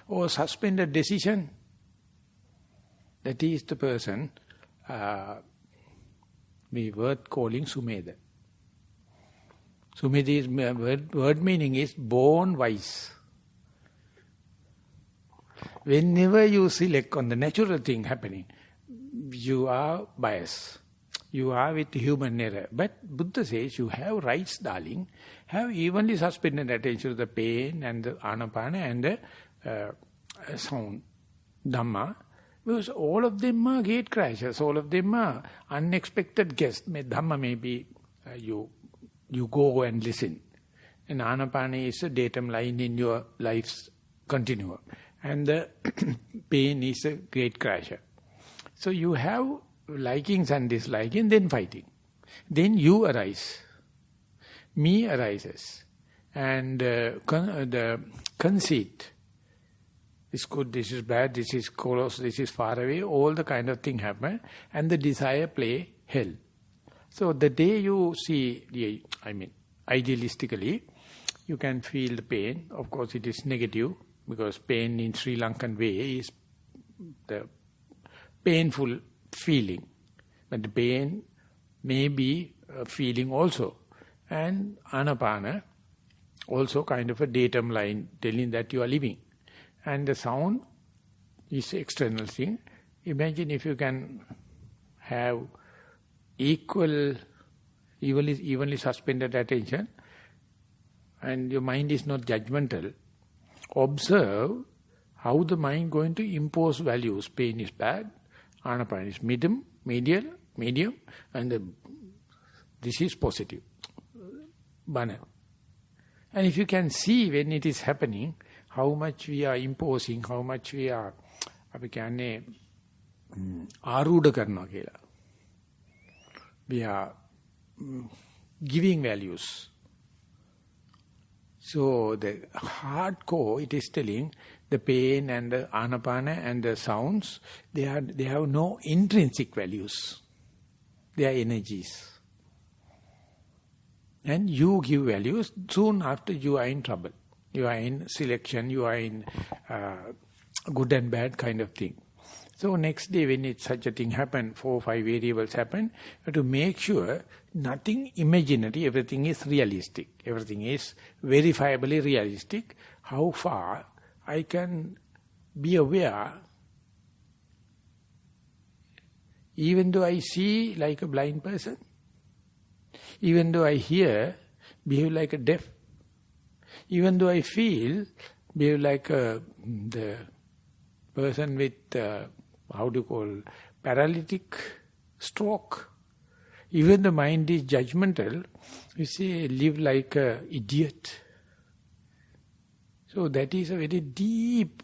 or suspended decision, that is the person we worth calling Sumedha. Sumedha's word meaning is born wise. Whenever you select on the natural thing happening, you are biased. You are with human error. But Buddha says you have rights, darling. Have evenly suspended attention to the pain and the anapana and the sound, Dhamma. Because all of them are gate crashers. All of them are unexpected guests. Dhamma may be you go and listen. And anapana is a datum line in your life's continuum. And the pain is a great crasher. So you have likings and dislikings, then fighting. Then you arise. Me arises. And the conceit, this is good, this is bad, this is close, this is far away, all the kind of thing happen. And the desire play hell. So the day you see, idealistically, you can feel the pain. Of course it is negative, because pain in Sri Lankan way is the painful feeling. But the pain may be a feeling also. And anapana, also kind of a datum line telling that you are living. And the sound is external thing. Imagine if you can have evenly suspended attention and your mind is not judgmental. Observe how the mind going to impose values. Pain is bad, Anapana is medium, and this is positive. Bana. And if you can see when it is happening, how much we are imposing, how much we are, ආරූඪ කරනවා කියලා. We are giving values. So the hardcore, it is telling, the pain and the anapana and the sounds, they have no intrinsic values. They are energies. And you give values, soon after you are in trouble. You are in selection, you are in good and bad kind of thing. So next day when such a thing happen, 4 or 5 variables happen, you have to make sure nothing imaginary, everything is realistic. Everything is verifiably realistic. How far I can be aware, even though I see like a blind person, even though I hear, behave like a deaf, even though I feel, behave like the person with, paralytic stroke. Even the mind is judgmental, you say, live like an idiot. So that is a very deep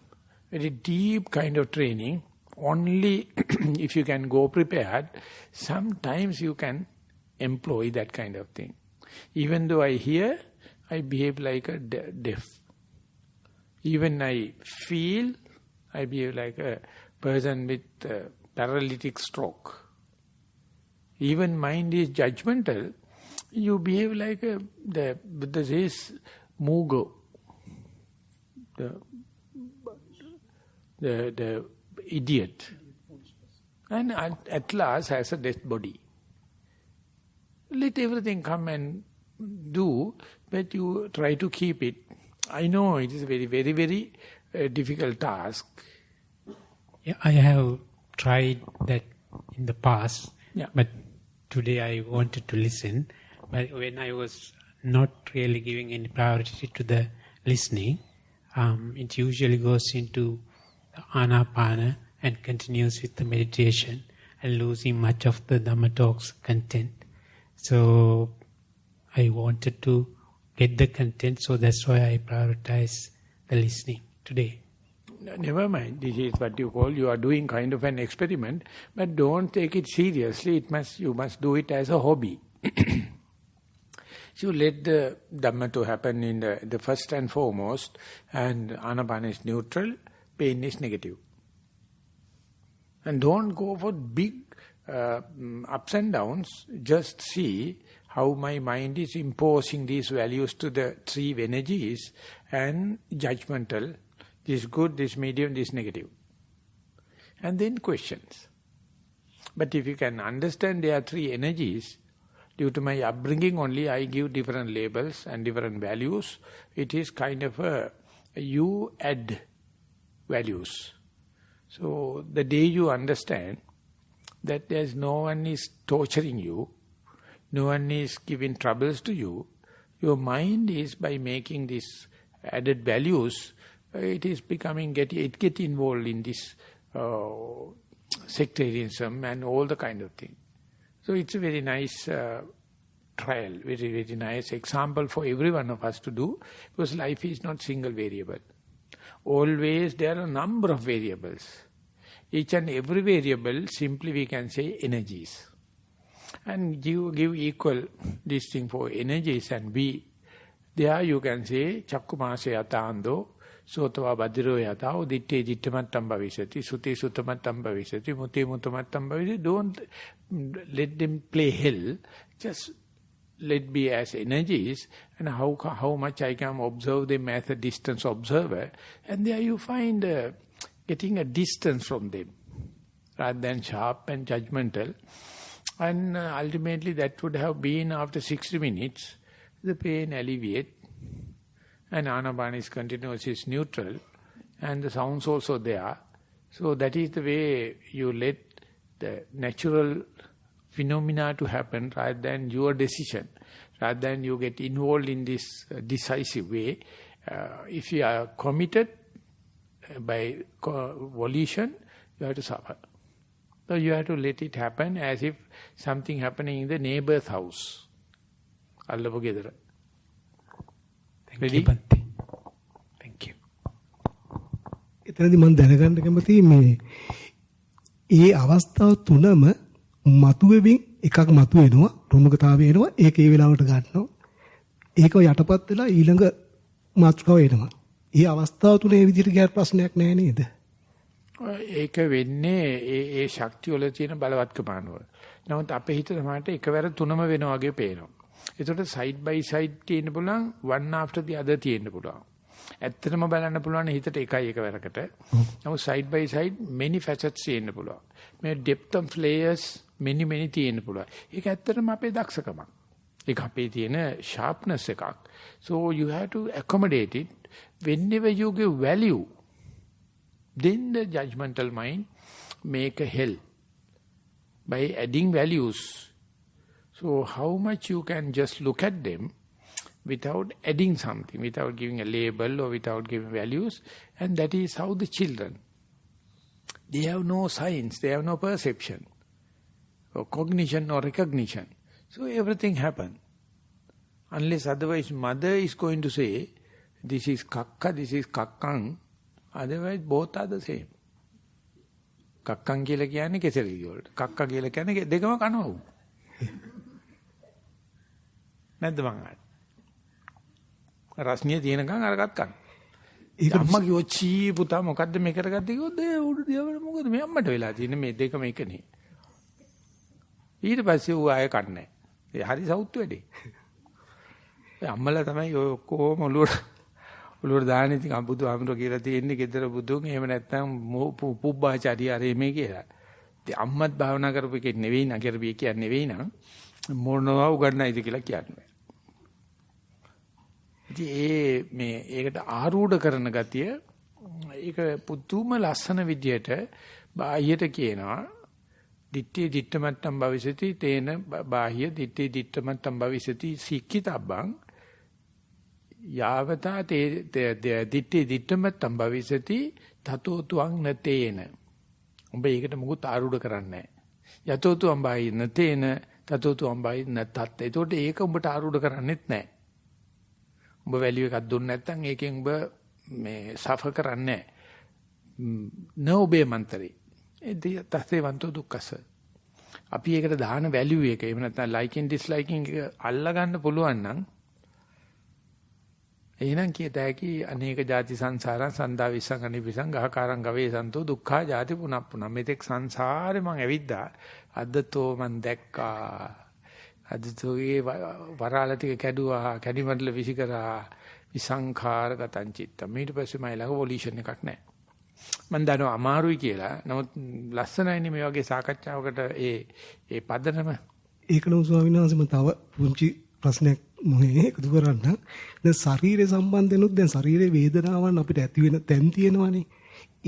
kind of training. Only if you can go prepared, sometimes you can employ that kind of thing. Even though I hear, I behave like a deaf. Even I feel, I behave like a person with paralytic stroke. Even mind is judgmental, you behave like the Buddha says, Mugo. The idiot. And at last has a death body. Let everything come and do, but you try to keep it. I know it is a very, very, very difficult task. Yeah, I have tried that in the past, but today I wanted to listen. But when I was not really giving any priority to the listening, it usually goes into the anapana and continues with the meditation and losing much of the Dhamma talks content. So I wanted to get the content, so that's why I prioritize the listening today. Never mind, this is what you call, you are doing kind of an experiment, but don't take it seriously, you must do it as a hobby. So let the Dhamma to happen in the first and foremost, and Anapana is neutral, pain is negative. And don't go for big ups and downs, just see how my mind is imposing these values to the 3 energies and judgmental, this good, this medium, this negative. And then questions. But if you can understand there are 3 energies, due to my upbringing only I give different labels and different values. It is kind of you add values. So the day you understand that there's no one is torturing you, no one is giving troubles to you, your mind is by making these added values, it is becoming, it get involved in this sectarianism and all the kind of thing. So it's a very nice trial, very, very nice example for every one of us to do, because life is not single variable. Always there are a number of variables. Each and every variable, simply we can say energies. And give equal this thing for energies and be. There you can say, Chakkumase yatando, Sotava badiro yatao, ditte dittamattam bhavisati, sute sutamattam bhavisati, mute mutamattam bhavisati. Don't let them play hell. Just let be as energies, and how much I can observe them as a distance observer. And there you find getting a distance from them, rather than sharp and judgmental. And ultimately that would have been after 60 minutes, the pain alleviate, and Anapana is continuous, is neutral, and the sounds also there. So that is the way you let the natural phenomena to happen rather than your decision, rather than you get involved in this decisive way. If you are committed, volition, you have to suffer. So you have to let it happen as if something happening in the neighbor's house. Thank you, Bhante. Thank you. එතනදී මම දැනගන්න කැමතියි මේ ඒ අවස්ථාව තුනම මතුවෙමින් එකක් මතුවෙනවා ප්‍රමුඛතාවය එනවා ඒක ඒ වෙලාවට ගන්නවා ඒක යටපත් වෙලා ඊළඟ මාතෘකාව එනවා. ඒ අවස්ථාව තුන ඒ විදිහට ගියාට ප්‍රශ්නයක් නැහැ නේද? ඒක වෙන්නේ ඒ ශක්තිය වල තියෙන බලවත්කම අනුව. නමුත් අපේ හිත තමයි එකවර තුනම වෙනවා වගේ පේනවා. ඒකට side by side තියෙන්න පුළුවන්, one after the other තියෙන්න පුළුවන්. ඇත්තටම බලන්න පුළුවන් හිතට එකයි එකවරකට. නමුත් side by side many facets තියෙන්න පුළුවන්. මේ depth of layers many තියෙන්න පුළුවන්. ඒක ඇත්තටම අපේ දක්ෂකමක්. ඒක අපේ තියෙන sharpness එකක්. So you have to accommodate it. Whenever you give value, then the judgmental mind make a hell by adding values. So how much you can just look at them without adding something, without giving a label or without giving values, and that is how the children, they have no science, they have no perception, or cognition or recognition. So everything happens. Unless otherwise mother is going to say, this is kakka, this is kakkang, otherwise both are the same. Kakkang කියලා කියන්නේ කෙසෙලි වලට. කක්කා කියලා කියන්නේ දෙකම කනවා උ. නැද්ද මං අහන්නේ? රස්නිය තියෙනකන් අරකට කන. ඒක අම්මා කිව්ව චී පුතා මොකද්ද මේ කරගත්තේ කිව්වොත් ඒ උඩ දියවල මොකද මේ අම්මට වෙලා තියෙන්නේ මේ දෙකම එකනේ. ඊට පස්සේ ඌ ආයෙ කන්නේ. ඒ හරි සවුත් වැඩේ. ඒ අම්මලා තමයි ඔය ඔක්කොම ඔළුවට දාන්නේ ඉතින් අබුදු ආමර කියලා තියෙන්නේ gedara බුදුන් එහෙම නැත්නම් පුබ්බාචාරී ආරේ මේ කියලා. ඉතින් අම්මත් භාවනා කරපු එකෙක් නෙවෙයි නා කරපු එක කියන්නේ නෙවෙයි නා මොනවා උගන්නයිද කියලා කියන්නේ. ඉතින් ඒකට ආරූඪ කරන ගතිය ඒක පුදුම ලස්සන විදියට බාහියට කියනවා දිට්ඨි දිට්ඨමත්තම් භවිසති තේන බාහිය දිට්ඨි දිට්ඨමත්තම් භවිසති සික්කිතබ්බං යාවතා දිට්ඨි දිට්ඨමත්තම් භවිසති තතෝ තුං නතේන. උඹ ඒකට මොකුත් ආරූඪ කරන්නේ නැහැ. යතෝ තුං බාහිය නතේන තතෝ තුං බාහිය නතත්. ඒතකොට ඒක උඹට ආරූඪ කරන්නේත් නැහැ. උඹ වැලියු එකක් දුන්නේ නැත්නම් ඒකෙන් උඹ මේ සෆර් කරන්නේ නැහැ. නොබේ මන්තරේ. ඒ තස්සේ වන්තෝ දුක්ඛස. අපි ඒකට දාන වැලියු එක එහෙම නැත්නම් ලයිකින් ඩිස්ලයිකින් එක අල්ලා ගන්න පුළුවන් නම් එහෙනම් කියත හැකි අනේක ಜಾති සංසාරං සන්දා විසං අනිවිසං ගහකාරං ගවේ සන්තෝ දුක්ඛා ಜಾති පුනප්පුන. මෙතෙක් සංසාරේ මං ඇවිද්දා අදතෝ මං දැක්කා. අදතෝගේ වරාල ටික කැඩුවා කැඩිමඩල විසි කරා විසංඛාරගතං චිත්තම්. ඊට පස්සේ මයි ළඟ වොලිෂන් එකක් නැහැ. මම දන්නවා අමාරුයි කියලා. නමුත් ලස්සනයිනේ මේ වගේ සාකච්ඡාවකට ඒ පදනම. ඒක නම් ස්වාමීන් වහන්සේ මම තව පුංචි ප්‍රශ්නයක් මොහේ එකතු කරන්න. දැන් ශරීරය සම්බන්ධෙනුත් දැන් ශරීරයේ වේදනාවන් අපිට ඇති වෙන තැන් තියෙනවානේ.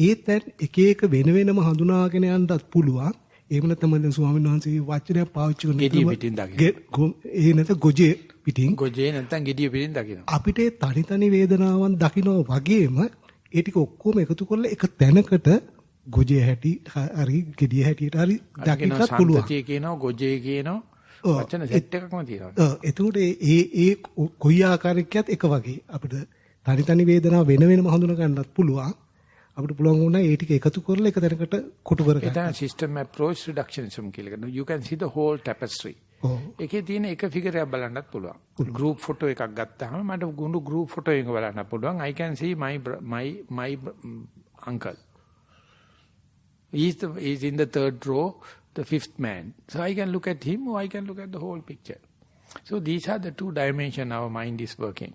ඒ තැන් එක එක වෙන වෙනම හඳුනාගෙන යන්නත් පුළුවන්. එහෙම නැත්නම් දැන් ස්වාමීන් වහන්සේ වචනයක් පාවිච්චි කරන ගෙඩිය පිටින් දකින්න. ඒ නැත්නම් ගොජේ පිටින්. ගොජේ නැත්නම් ගෙඩිය පිටින් දකින්න. අපිට තනි තනි වේදනාවන් දකින්න වගේම ඒ ටික ඔක්කොම එකතු කරලා එක තැනකට ගොජේ හැටි හරි ගෙඩිය හැටියට හරි දකින්නත් පුළුවන්. සම්පතිය කියනවා ගොජේ කියනවා වචන සෙට් එකක්ම තියෙනවා. එතකොට ඒ කොයි ආකාරයකත් එක වගේ අපිට තනි තනි වේදනාව වෙන වෙනම හඳුනා ගන්නත් පුළුවන්. අපිට පුළුවන් වුණා ඒ ටික එකතු කරලා එක තැනකට කොටු කරගන්න. ඒක තමයි system approach reductionism කියලා කියනවා. You can see the whole tapestry. එකේ තියෙන එක ෆිගර් එකක් බලන්නත් පුළුවන්. group photo එකක් ගත්තාම මට ගුණු group photo එක බලන්න පුළුවන්. I can see my uncle. He is in the third row, the fifth man. So I can look at him or I can look at the whole picture. So these are the two dimensions our mind is working.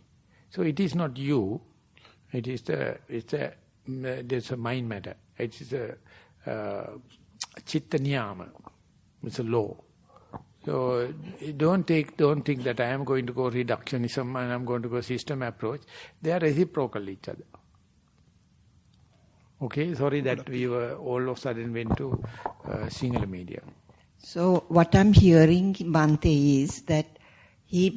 So it is not you. It is there's a mind matter. It is a chitta niyama. It's a law. So don't think that I am going to go reductionism and I am going to go system approach. They are reciprocal each other. Okay, sorry that we were all of a sudden went to single medium. So what I'm hearing, Bhante, is that we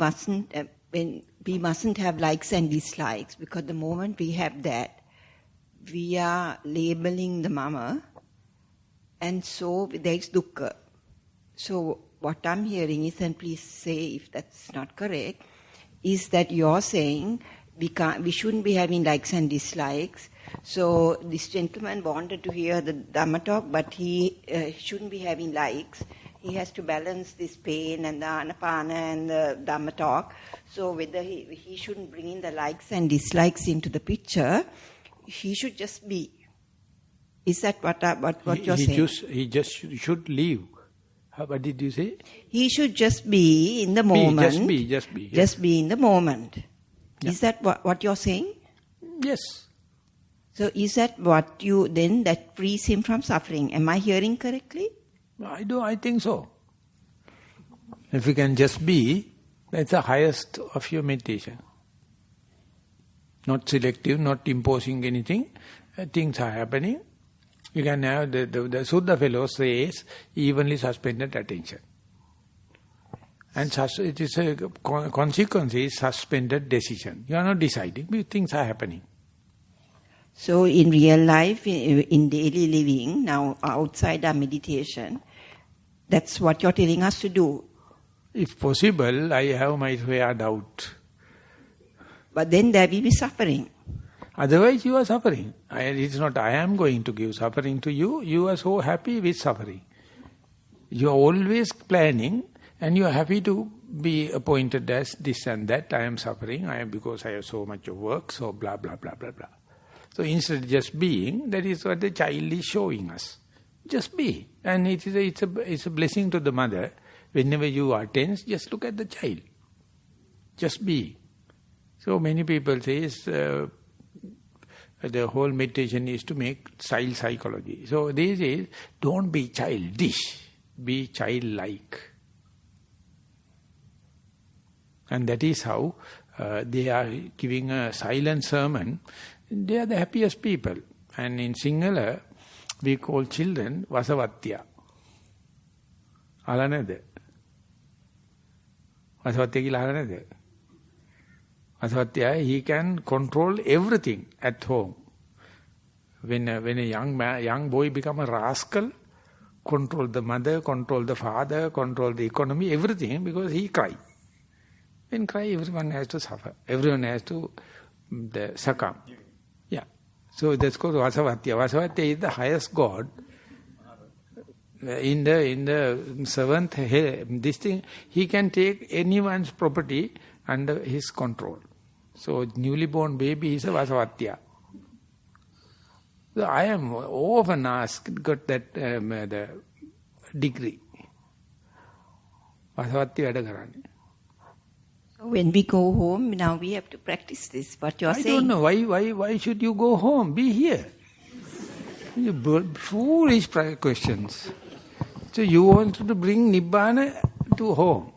mustn't have likes and dislikes, because the moment we have that, we are labeling the mama, and so there is dukkha. So what I'm hearing is, and please say if that's not correct, is that you're saying we shouldn't be having likes and dislikes. So this gentleman wanted to hear the Dhamma talk, but he shouldn't be having likes. He has to balance this pain and the Anapana and the Dhamma talk. So whether he shouldn't bring in the likes and dislikes into the picture, he should just be. Is that what you're saying? He just should leave. What did you say? He should just be in the moment. Just be. Just be in the moment. Yeah. Is that what you're saying? Yes. So is that what that frees him from suffering? Am I hearing correctly? I think so. If you can just be, that's the highest of your meditation. Not selective, not imposing anything. Things are happening. You can have, the Sutta fellow says, evenly suspended attention. And it is a consequence is suspended decision. You are not deciding, but things are happening. So in real life, in daily living, now outside our meditation, that's what you're telling us to do. If possible, I have my fair doubt. But then there will be suffering. Otherwise you are suffering. It's not I am going to give suffering to you. You are so happy with suffering. You are always planning and you are happy to be appointed as this and that. I am suffering because I have so much of work, so blah, blah, blah, blah, blah. So instead of just being, that is what the child is showing us. Just be. And it's a blessing to the mother. Whenever you are tense, just look at the child. Just be. So many people say the whole meditation is to make child psychology. So they say, don't be childish, be childlike. And that is how they are giving a silent sermon. They are the happiest people. And in Sinhala, we call children Vasavatya. Alanada. Vasavatya kila alanada. Vasavatya, he can control everything at home. When a young boy become a rascal, control the mother, control the father, control the economy, everything, because he cry. When cry, everyone has to suffer. Everyone has to succumb. Yeah. So that's called Vasavatya. Vasavatya is the highest god. In the seventh, this thing, he can take anyone's property under his control. So newly born baby is a Vasavatya. So I am often asked, got that the degree. Vasavatya vada karane. When we go home, now we have to practice this, what you are saying. I don't know, why should you go home? Be here. Foolish questions. So you want to bring Nibbana to home.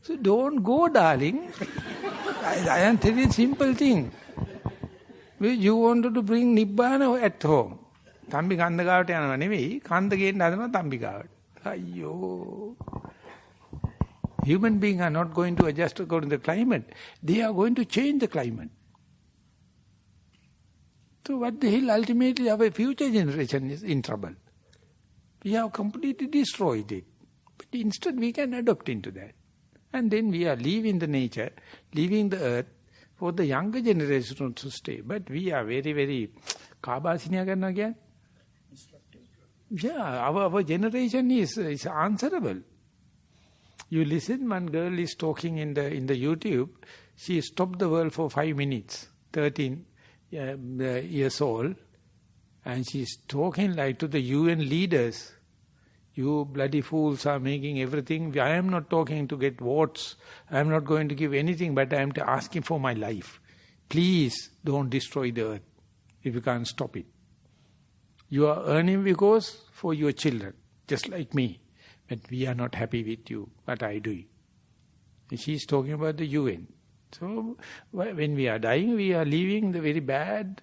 So don't go, darling. I am telling you a simple thing. You wanted to bring Nibbana at home. Thambi kanda gawata yanawa neveyi, kanda geyන්න හදනවා thambi gawata. Ayyo. Human beings are not going to adjust according to the climate. They are going to change the climate. So what the hell, ultimately our future generation is in trouble. We have completely destroyed it. But instead we can adopt into that. And then we are leaving the nature, leaving the earth for the younger generation to stay. But we are very, very... Kabasiniya karna again? Yeah, our generation is answerable. You listen, one girl is talking in the YouTube, she stopped the world for 5 minutes, 13 years old, and she's talking like to the UN leaders. You bloody fools are making everything. I am not talking to get votes. I am not going to give anything, but I am asking for my life. Please don't destroy the earth if you can't stop it. You are earning because for your children, just like me. But we are not happy with you, what I do. She is talking about the UN. So when we are dying, we are leaving the very bad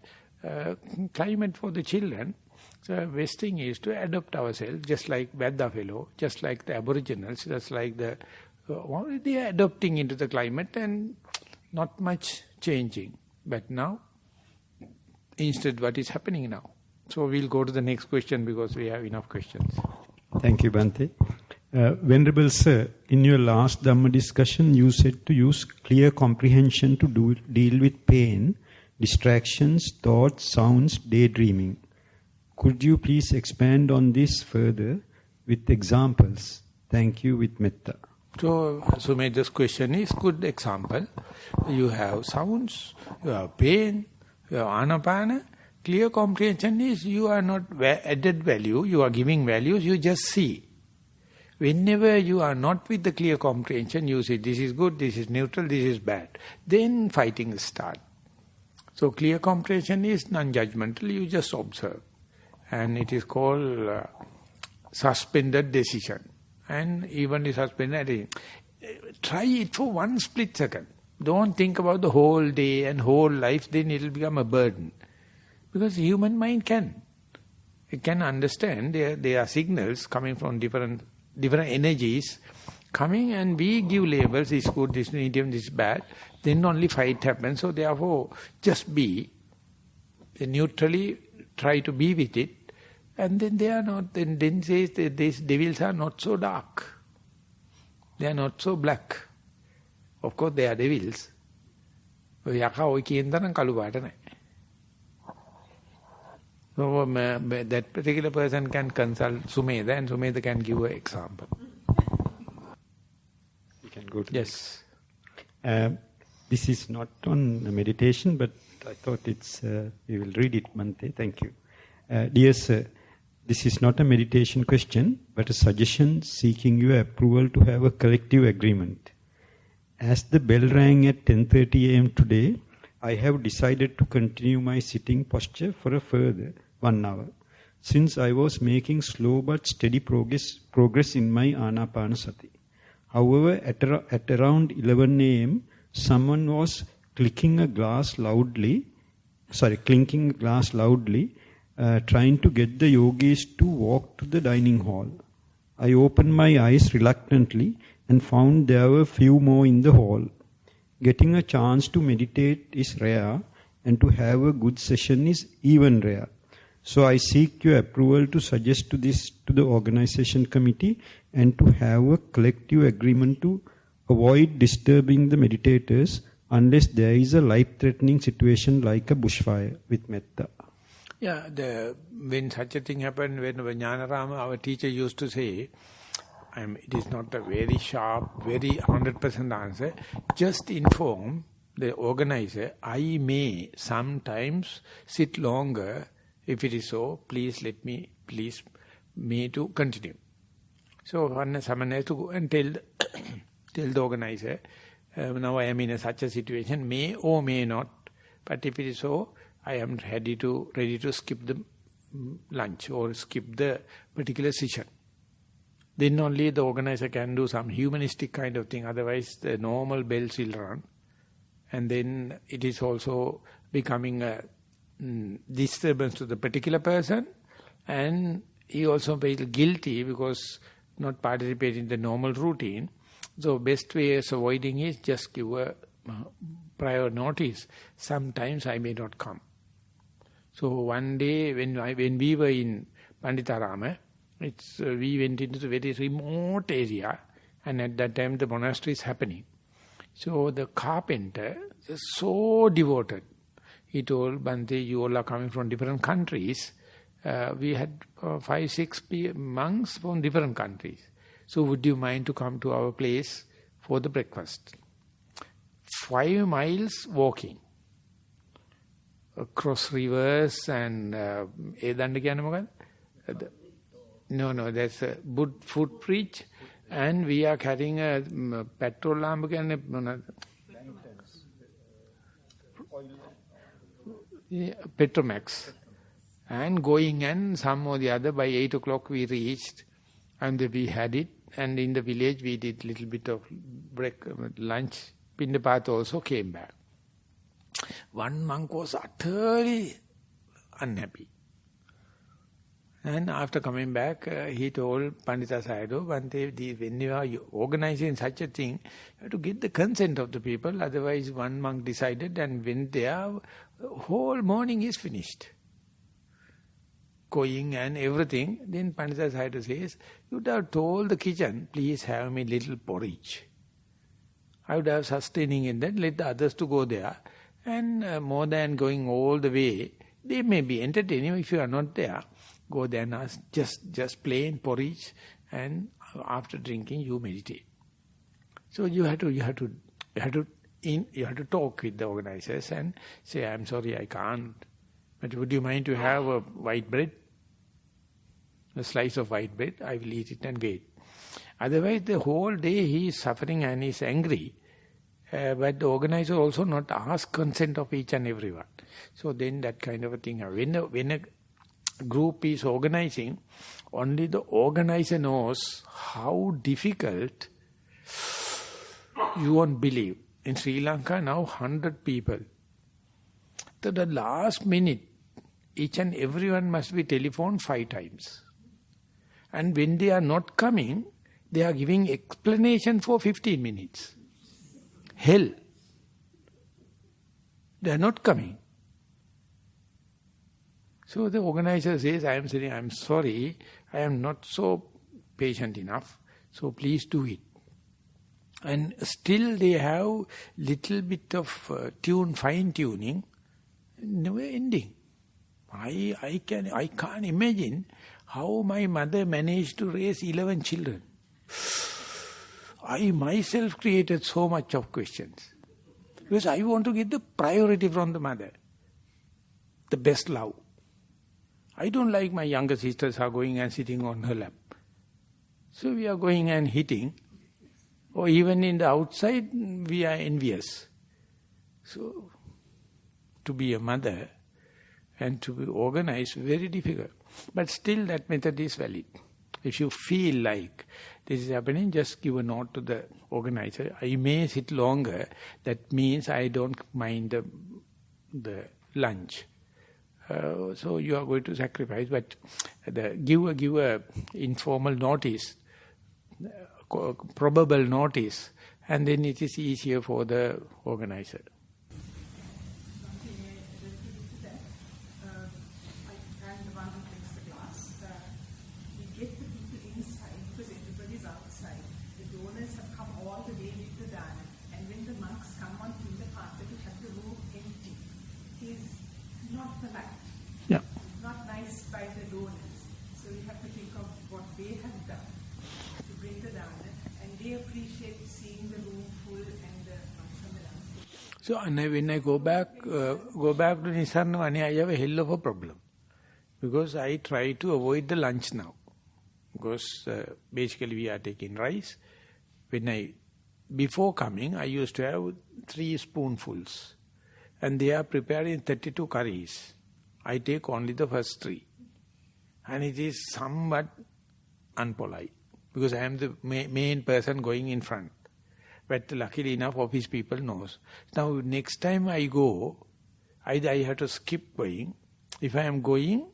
climate for the children. So best thing is to adopt ourselves, just like Vedda fellow, just like the Aboriginals, just like the They are adopting into the climate and not much changing. But now, instead what is happening now? So we'll go to the next question because we have enough questions. Thank you, Bhante. Venerable Sir, in your last Dhamma discussion, you said to use clear comprehension to deal with pain, distractions, thoughts, sounds, daydreaming. Could you please expand on this further with examples? Thank you, with metta. So Sumeda's question is good example. You have sounds, you have pain, you have anapana. Clear comprehension is you are not added value, you are giving values, you just see. Whenever you are not with the clear comprehension, you say this is good, this is neutral, this is bad. Then fighting starts. So clear comprehension is non-judgmental, you just observe. And it is called suspended decision. And even the suspended, try it for 1 split second. Don't think about the whole day and whole life, then it will become a burden. Because the human mind can. It can understand, there are signals coming from different energies coming, and we give labels, this is good, this is medium, this is bad. Then only fight happens. So therefore, just be. Neutrally try to be with it. And then they are not, then says that these devils are not so dark. They are not so black. Of course they are devils. So that particular person can consult Sumedha and Sumedha can give an example. You can go to yes. This is not on meditation, but I thought it's, we will read it, Bhante. Thank you. Dear Sir, this is not a meditation question, but a suggestion seeking your approval to have a collective agreement. As the bell rang at 10:30 a.m. today, I have decided to continue my sitting posture for a further 1 hour, since I was making slow but steady progress in my Anapanasati. However, at around 11 a.m., someone was clinking a glass loudly, trying to get the yogis to walk to the dining hall. I opened my eyes reluctantly and found there were few more in the hall. Getting a chance to meditate is rare, and to have a good session is even rare. So I seek your approval to suggest to the organization committee and to have a collective agreement to avoid disturbing the meditators unless there is a life-threatening situation like a bushfire, with metta. Yeah, when such a thing happened, when Jnanarama, our teacher used to say, it is not a very sharp, very 100% answer, just inform the organizer, I may sometimes sit longer. If it is so, please let me, to continue. So someone has to go and tell the organizer, now I am in such a situation, may or may not, but if it is so, I am ready to skip the lunch or skip the particular session. Then only the organizer can do some humanistic kind of thing, otherwise the normal bells will run. And then it is also becoming a disturbance to the particular person, and he also feels guilty because not participating in the normal routine. So best way of avoiding is just give a prior notice. Sometimes I may not come. So one day when we were in Panditarama, we went into the very remote area, and at that time the monastery is happening. So the carpenter is so devoted. He told Bhante, you all are coming from different countries. We had 5-6 monks from different countries. So would you mind to come to our place for the breakfast? 5 miles walking. Across rivers and... No, that's a footbridge. And we are carrying a petrol lamp and Petromax. And going, and some or the other, by 8 o'clock we reached, and we had it. And in the village we did little bit of lunch. Pindapat also came back. One monk was utterly unhappy. And after coming back, he told Pandita Sayadaw, when you are organizing such a thing, you have to get the consent of the people. Otherwise, one monk decided and went there, whole morning is finished. Going and everything. Then Pandita Sayadaw says, you would have told the kitchen, please have me little porridge. I would have sustaining in that, let the others to go there. And more than going all the way, they may be entertaining if you are not there. Go there and ask, just plain porridge, and after drinking you meditate. So you have to talk with the organizers and say, I'm sorry, I can't. But would you mind to have a white bread? A slice of white bread, I will eat it and wait. Otherwise the whole day he is suffering and he is angry. But the organizer also not ask consent of each and everyone. So then that kind of a thing. When a group is organizing, only the organizer knows how difficult, you won't believe. In Sri Lanka now 100 people. To the last minute, each and everyone must be telephoned 5 times. And when they are not coming, they are giving explanation for 15 minutes. Hell. They are not coming. So the organizer says, I am saying, I am sorry, I am not so patient enough, so please do it. And still they have little bit of fine tuning, never ending. I can't imagine how my mother managed to raise 11 children. I myself created so much of questions. Because I want to get the priority from the mother. The best love. I don't like my younger sisters are going and sitting on her lap. So we are going and hitting. Or even in the outside, we are envious. So, to be a mother and to be organized, very difficult. But still that method is valid. If you feel like this is happening, just give a note to the organizer. I may sit longer. That means I don't mind the lunch. So you are going to sacrifice, but give a informal notice, probable notice, and then it is easier for the organizer. So when I go back to Nissarana, Vanaya, I have a hell of a problem. Because I try to avoid the lunch now. Because basically we are taking rice. Before coming, I used to have 3 spoonfuls. And they are preparing 32 curries. I take only the first 3. And it is somewhat unpolite. Because I am the main person going in front. But luckily enough, office people knows. Now, next time I go, either I have to skip going. If I am going,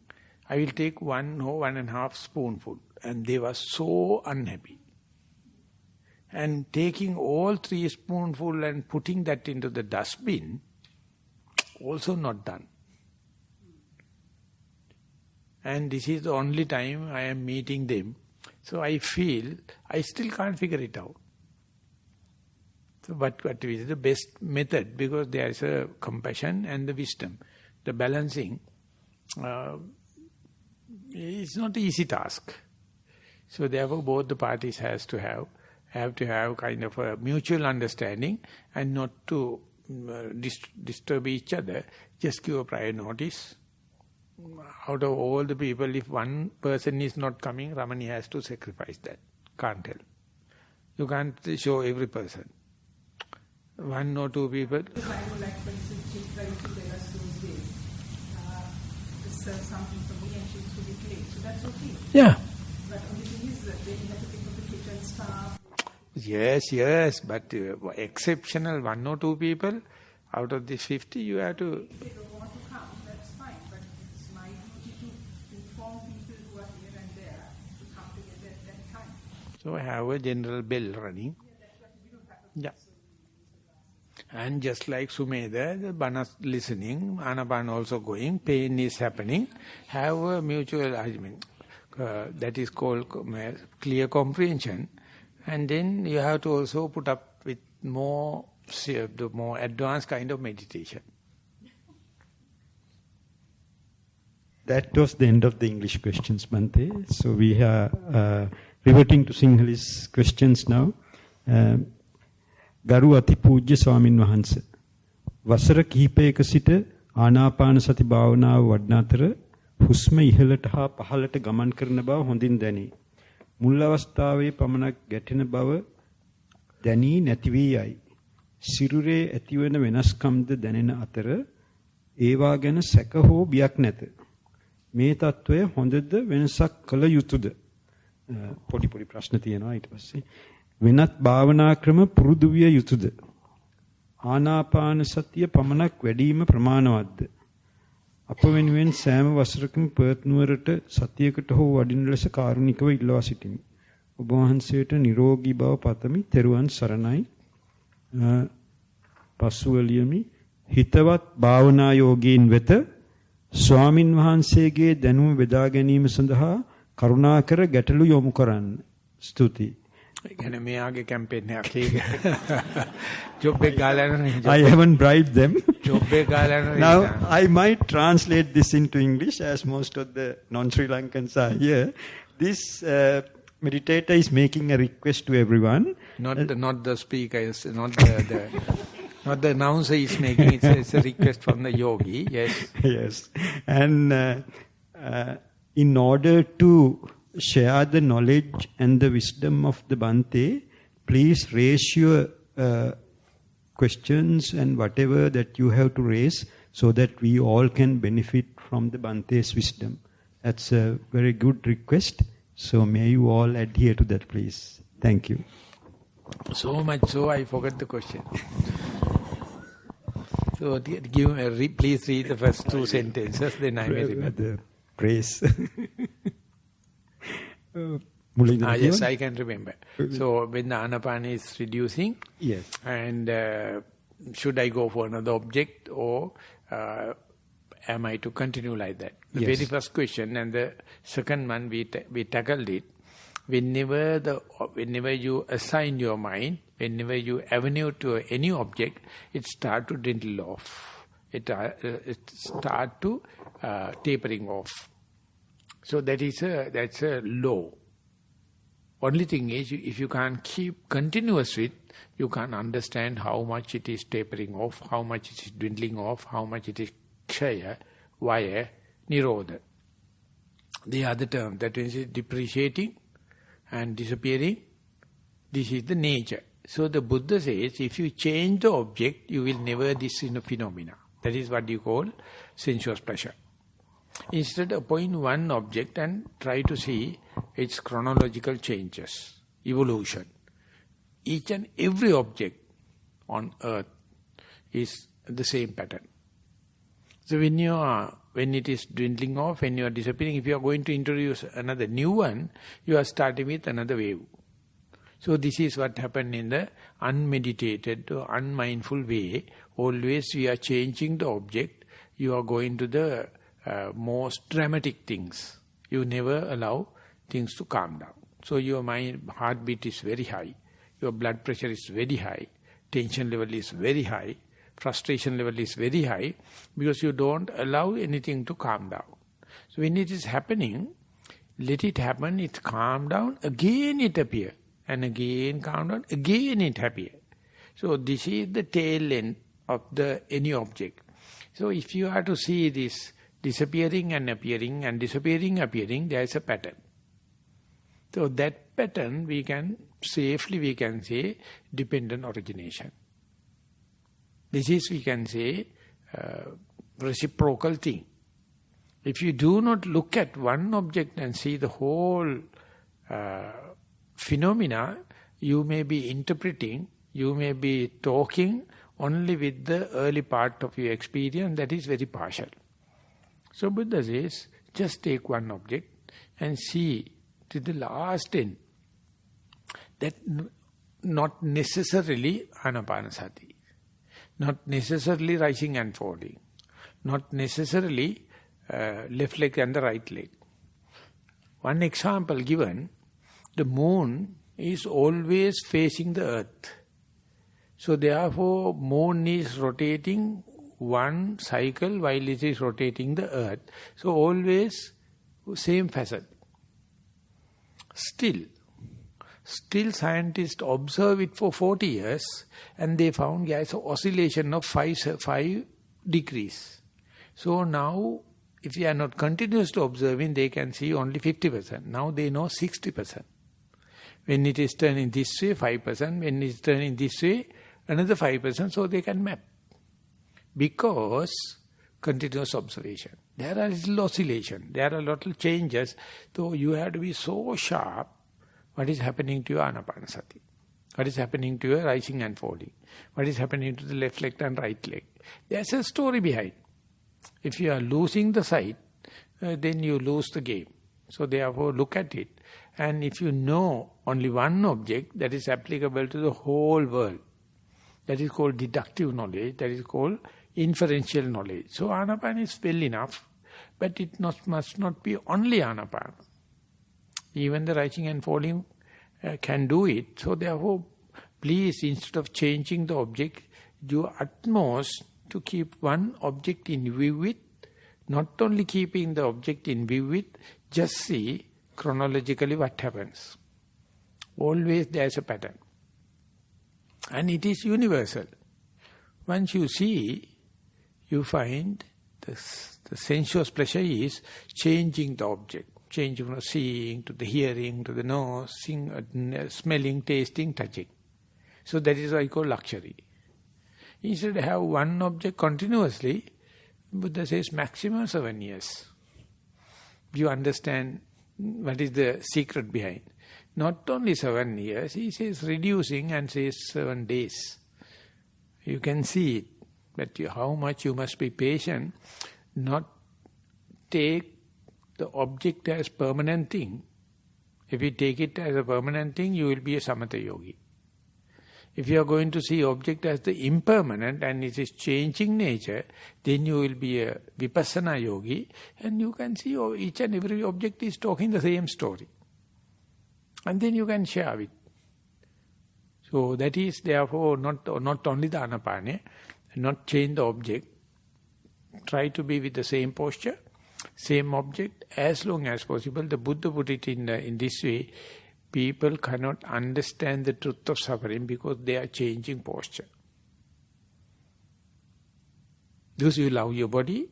I will take 1 or 1.5 spoonful. And they were so unhappy. And taking all 3 spoonful and putting that into the dustbin, also not done. And this is the only time I am meeting them. So I feel, I still can't figure it out. So what is the best method? Because there is a compassion and the wisdom. The balancing is not an easy task. So therefore both the parties have to have kind of a mutual understanding and not to disturb each other. Just give a prior notice. Out of all the people, if one person is not coming, Ramani has to sacrifice that. Can't help. You can't show every person. 1 or 2 people. Because I would like, for instance, she tried to tell us those days. To serve something for me and she was too late. So that's okay. Yeah. But only thing is that then you have to think of the kitchen staff. Yes, but exceptional 1 or 2 people, out of the 50 you have to... If they don't want to come, that's fine. But it's my duty to inform people who are So have a general bell running. Yeah. And just like Sumedha, the Banas listening, Anapan also going, pain is happening, have a mutual argument. That is called clear comprehension. And then you have to also put up with the more advanced kind of meditation. That was the end of the English questions, Bhante. So we are reverting to Sinhalese questions now. Garu Atipujya Swamin Wahansa. වසර කිහිපයක සිට ආනාපාන සති භාවනාව වඩන අතර හුස්ම ඉහළට හා පහළට ගමන් කරන බව හොඳින් දැනේ. මුල් අවස්ථාවේ පමණක් ගැටෙන බව දැනී නැති වී යයි. සිරුරේ ඇතිවන වෙනස්කම්ද දැනෙන අතර ඒවා ගැන සැක හෝ බියක් නැත. මේ తত্ত্বය හොඳද වෙනසක් කළ යුතුද? පොඩි ප්‍රශ්න තියෙනවා ඊට පස්සේ. වෙනත් භාවනා ක්‍රම පුරුදු විය යුතුද? ආනාපාන සතිය පමණක් වැඩිම ප්‍රමාණවත්ද? අප වෙනුවෙන් සෑම වසරකම පර්ත් නුවරට සතියකට හෝ වඩින ලෙස කාරුණිකව ඉල්ලා සිටිමි. ඔබ වහන්සේට නිරෝගී බව පතමි. තෙරුවන් සරණයි. පසුවලියමි හිතවත් භාවනා යෝගීන් වෙත ස්වාමින් වහන්සේගේ දැනුම බෙදා ගැනීම සඳහා කරුණාකර ගැටළු යොමු කරන්න. ස්තුතියි. I haven't bribed them. Now I might translate this into English, as most of the non-Sri Lankans are here. This meditator is making a request to everyone. Not the speaker, not the announcer is making. It's a request from the yogi. Yes. Yes. And in order to share the knowledge and the wisdom of the Bhante, please raise your questions and whatever that you have to raise so that we all can benefit from the Bhante's wisdom. That's a very good request. So may you all adhere to that, please. Thank you. So much so I forgot the question. So please read the first two sentences, then I may remember. The praise. Yes, I can remember. So when the Anapana is reducing, yes, and should I go for another object or am I to continue like that? The yes. very first question and the second one we tackled it. Whenever you assign your mind, whenever you avenue to any object, it start to dwindle off. It start to tapering off. So that's a law. Only thing is, if you can't keep continuous with, you can't understand how much it is tapering off, how much it is dwindling off, how much it is kshaya, vaya, nirodha. The other term, that is depreciating and disappearing, this is the nature. So the Buddha says, if you change the object, you will never this in a phenomena. That is what you call sensuous pleasure. Instead, appoint one object and try to see its chronological changes, evolution. Each and every object on earth is the same pattern. So when it is dwindling off, when you are disappearing, if you are going to introduce another new one, you are starting with another wave. So this is what happened in the unmeditated or unmindful way. Always we are changing the object. You are going to the most dramatic things. You never allow things to calm down. So your mind, heartbeat is very high. Your blood pressure is very high. Tension level is very high. Frustration level is very high. Because you don't allow anything to calm down. So when it is happening, let it happen, it calm down, again it appear. And again calm down, again it appear. So this is the tail end of any object. So if you are to see this disappearing and appearing and disappearing, appearing, there is a pattern. So that pattern we can say dependent origination. This is, we can say, reciprocal thing. If you do not look at one object and see the whole phenomena, you may be interpreting, you may be talking only with the early part of your experience that is very partial. So Buddha says, just take one object and see to the last end That not necessarily anapanasati, not necessarily rising and falling, not necessarily left leg and the right leg. One example given, the moon is always facing the earth. So therefore, moon is rotating one cycle while it is rotating the earth. So always same facet. Still scientists observe it for 40 years and they found an oscillation of 5 degrees. So now, if you are not continuously observing, they can see only 50%. Now they know 60%. When it is turning this way, 5%. When it is turning this way, another 5%. So they can map. Because continuous observation. There are little oscillation. There are little changes. So you have to be so sharp. What is happening to your anapanasati? What is happening to your rising and falling? What is happening to the left leg and right leg? There's a story behind. If you are losing the sight, then you lose the game. So therefore look at it. And if you know only one object that is applicable to the whole world, that is called deductive knowledge, that is called inferential knowledge. So Anapana is well enough, but it must not be only Anapana. Even the rising and falling can do it. So therefore, please, instead of changing the object, do utmost to keep one object in view with, not only keeping the object in view with, just see chronologically what happens. Always there is a pattern. And it is universal. Once you see, you find the sensuous pleasure is changing the object. Changing from seeing to the hearing, to the nose, smelling, tasting, touching. So that is what I call luxury. Instead of have one object continuously, Buddha says maximum 7 years. You understand what is the secret behind. Not only 7 years, he says reducing and says 7 days. You can see it, but how much you must be patient, not take the object as permanent thing. If you take it as a permanent thing, you will be a samatha yogi. If you are going to see object as the impermanent and it is changing nature, then you will be a vipassana yogi and you can see each and every object is talking the same story. And then you can share it. So that is therefore not only the anapane, not change the object. Try to be with the same posture, same object as long as possible. The Buddha put it in this way. People cannot understand the truth of suffering because they are changing posture. Because you love your body,